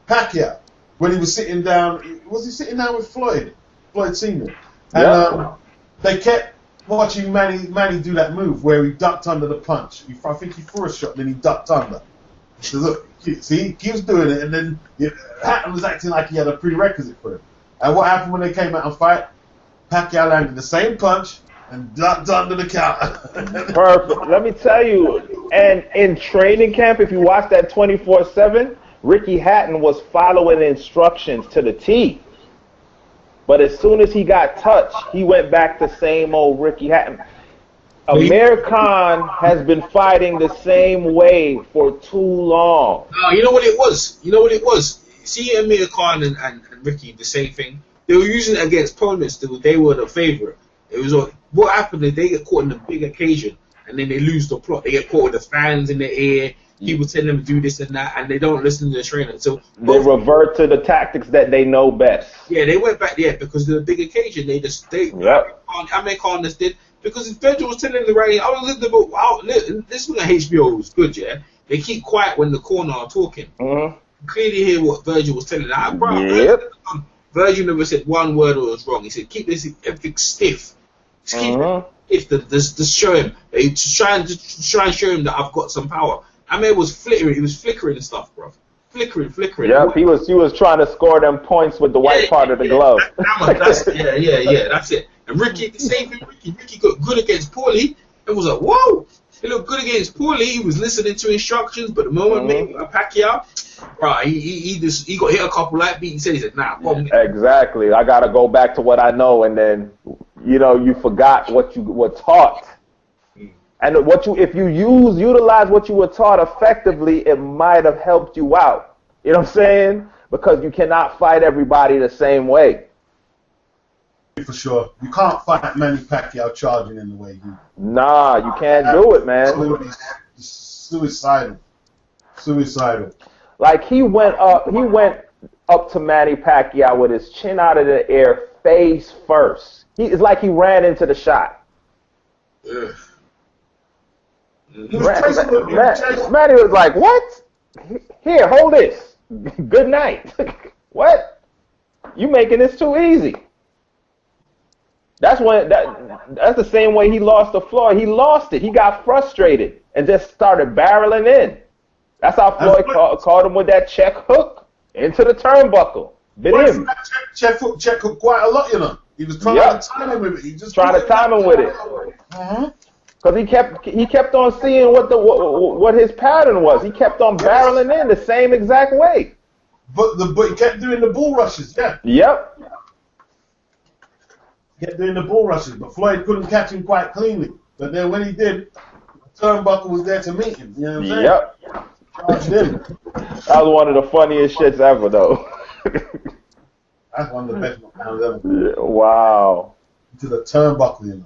Pacquiao when he was sitting down. Was he sitting down with Floyd Senior? And they kept watching Manny do that move where he ducked under the punch. I think he threw a shot, then he ducked under. So look, see, he keeps doing it, and then Hatton was acting like he had a prerequisite for it. And what happened when they came out and fight? Pacquiao landed the same punch and ducked under the counter. Perfect. Let me tell you, and in training camp, if you watch that 24/7, Ricky Hatton was following instructions to the T. But as soon as he got touched, he went back to same old Ricky Hatton. Amir Khan has been fighting the same way for too long. No, you know what it was? See, Amir Khan and Ricky, the same thing. They were using it against opponents. They were the favorite. It was what happened is they get caught in a big occasion, and then they lose the plot. They get caught with the fans in their ear. People tell them to do this and that, and they don't listen to the trainer. So they revert to the tactics that they know best. Yeah, they went back there because of the big occasion. Amir Khan just did. Because if Virgil was telling the right, this one at HBO was good, yeah? They keep quiet when the corner are talking. Mm-hmm. Clearly hear what Virgil was telling. Virgil never said one word or was wrong. He said, keep this everything stiff. Just keep it stiff. Just show him. Try and show him that I've got some power. Amir was flickering. He was flickering and stuff, bro. Flickering. Yep, he was trying to score them points with the white part of the glove. That's it. And Ricky, the same thing. Ricky got good against Paulie. It was like, whoa. He looked good against Paulie. He was listening to instructions, but the moment Pacquiao, right, he got hit a couple light beats. He said, nah, exactly. I gotta go back to what I know, and then you forgot what you were taught. And if you utilize what you were taught effectively, it might have helped you out. You know what I'm saying? Because you cannot fight everybody the same way. For sure. You can't fight Manny Pacquiao charging in the way you. Nah, you can't do it, man. Suicidal. Like he went up to Manny Pacquiao with his chin out of the air, face first. It's like he ran into the shot. Manny was like, "What? Here, hold this. Good night." What? You making this too easy? That's the same way he lost to Floyd. He lost it. He got frustrated and just started barreling in. That's how Floyd caught him with that check hook into the turnbuckle. Bit him. Check hook quite a lot, He was trying to time him with it. He just trying to time him with it. Because he kept on seeing what his pattern was. He kept on barreling in the same exact way. But he kept doing the bull rushes. Yeah. Yep. Kept doing the bull rushes, but Floyd couldn't catch him quite cleanly. But then when he did, the turnbuckle was there to meet him. You know what I'm saying? Yep. That was one of the funniest shits ever, though. That's one of the best ones ever. Yeah, wow. To the turnbuckle,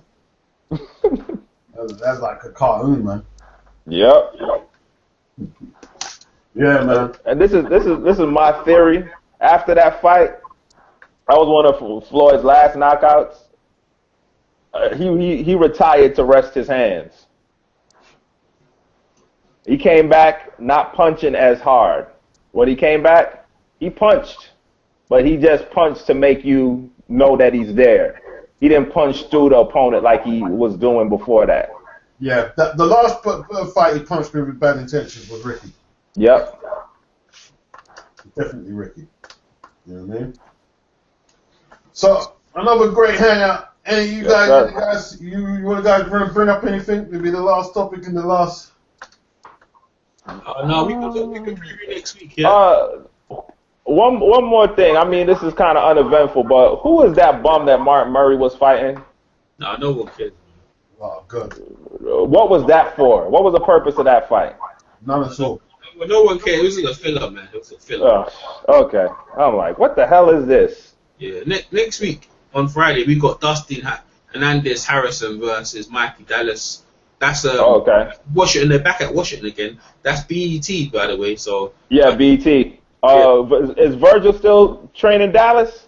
That's like a cartoon, man. Yep. Yeah, man. And this is my theory. After that fight, that was one of Floyd's last knockouts. He retired to rest his hands. He came back not punching as hard. When he came back, he punched, but he just punched to make you know that he's there. He didn't punch through the opponent like he was doing before that. Yeah, the last fight he punched me with bad intentions was Ricky. Yep. Definitely Ricky. You know what I mean? So, another great hangout. Any of you guys, you want to bring up anything? Maybe the last topic in the last... No, we could preview next week, yeah. One more thing. I mean, this is kind of uneventful, but who is that bum that Martin Murray was fighting? Nah, no one cares. Oh, good. What was that for? What was the purpose of that fight? None at all. Well, no one cares. It was a filler, man. It was a filler. Okay. I'm like, what the hell is this? Yeah. Next week on Friday we got Dustin Hernandez Harrison versus Mikey Dallas. That's okay. Washington. They're back at Washington again. That's BET, by the way. So yeah, BET. Is Virgil still training Dallas?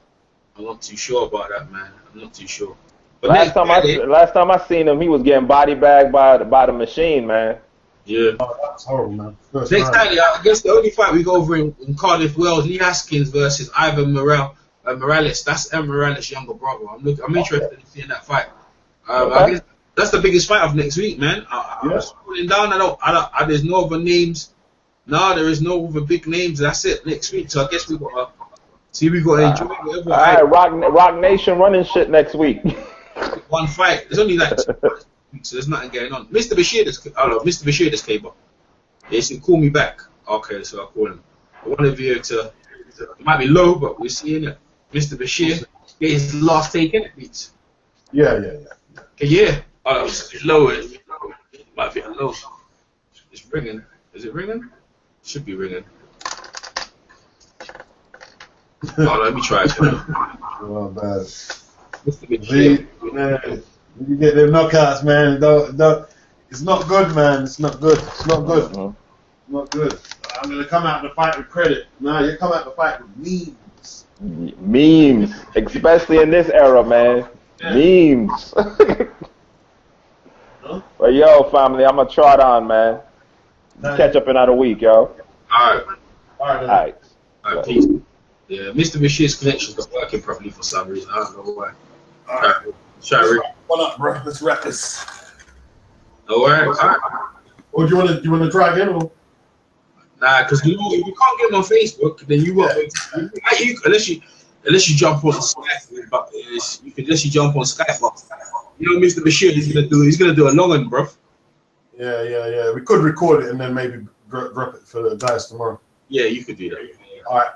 I'm not too sure about that, man. I'm not too sure. But last time I seen him, he was getting body bagged by the machine, man. Yeah. Oh, that's horrible, man. Next Saturday, I guess the only fight we go over in Cardiff, Wales, Lee Haskins versus Ivan Morales. That's M. Morales' younger brother. I'm interested in seeing that fight. I guess that's the biggest fight of next week, man. I'm scrolling down. There's no other names. No, there is no other big names. That's it next week. So I guess we got to enjoy whatever. All right, Rock Nation running shit next week. One fight. There's only like 2 weeks, so there's nothing going on. Mr. Bashir just came up. He said, call me back. Okay, so I call him. I wanted you to, it might be low, but we're seeing it. Mr. Bashir get his last take in it, beats. Yeah. Okay, yeah. Oh, it's a bit low. It might be a low. It's ringing. Is it ringing? Should be ringing. Let me try it. Oh, bad. Mr. Bashir. Man, you get them knockouts, man. Don't. It's not good, man. It's not good. It's not good. Not good. I'm gonna come out the fight with credit. No, you come out the fight with memes. Memes, especially in this era, man. Yeah. Memes. But yo, family, I'm gonna trot on, man. Catch up in another week, yo. All right. Peace. Yeah, Mr. Bashir's connection's not working properly for some reason. I don't know why. All right. What up, bro? Let's wrap this. All right. Or do you want to try again? Or? Nah, because if you can't get him on Facebook, then you won't. Unless you jump on Skype, but unless you jump on Skype, but you know, Mr. Bashir, he's gonna do a long one, bro. Yeah. We could record it and then maybe drop it for the guys tomorrow. Yeah, you could do that. All right.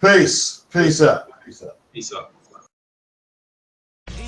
Peace out. Peace out.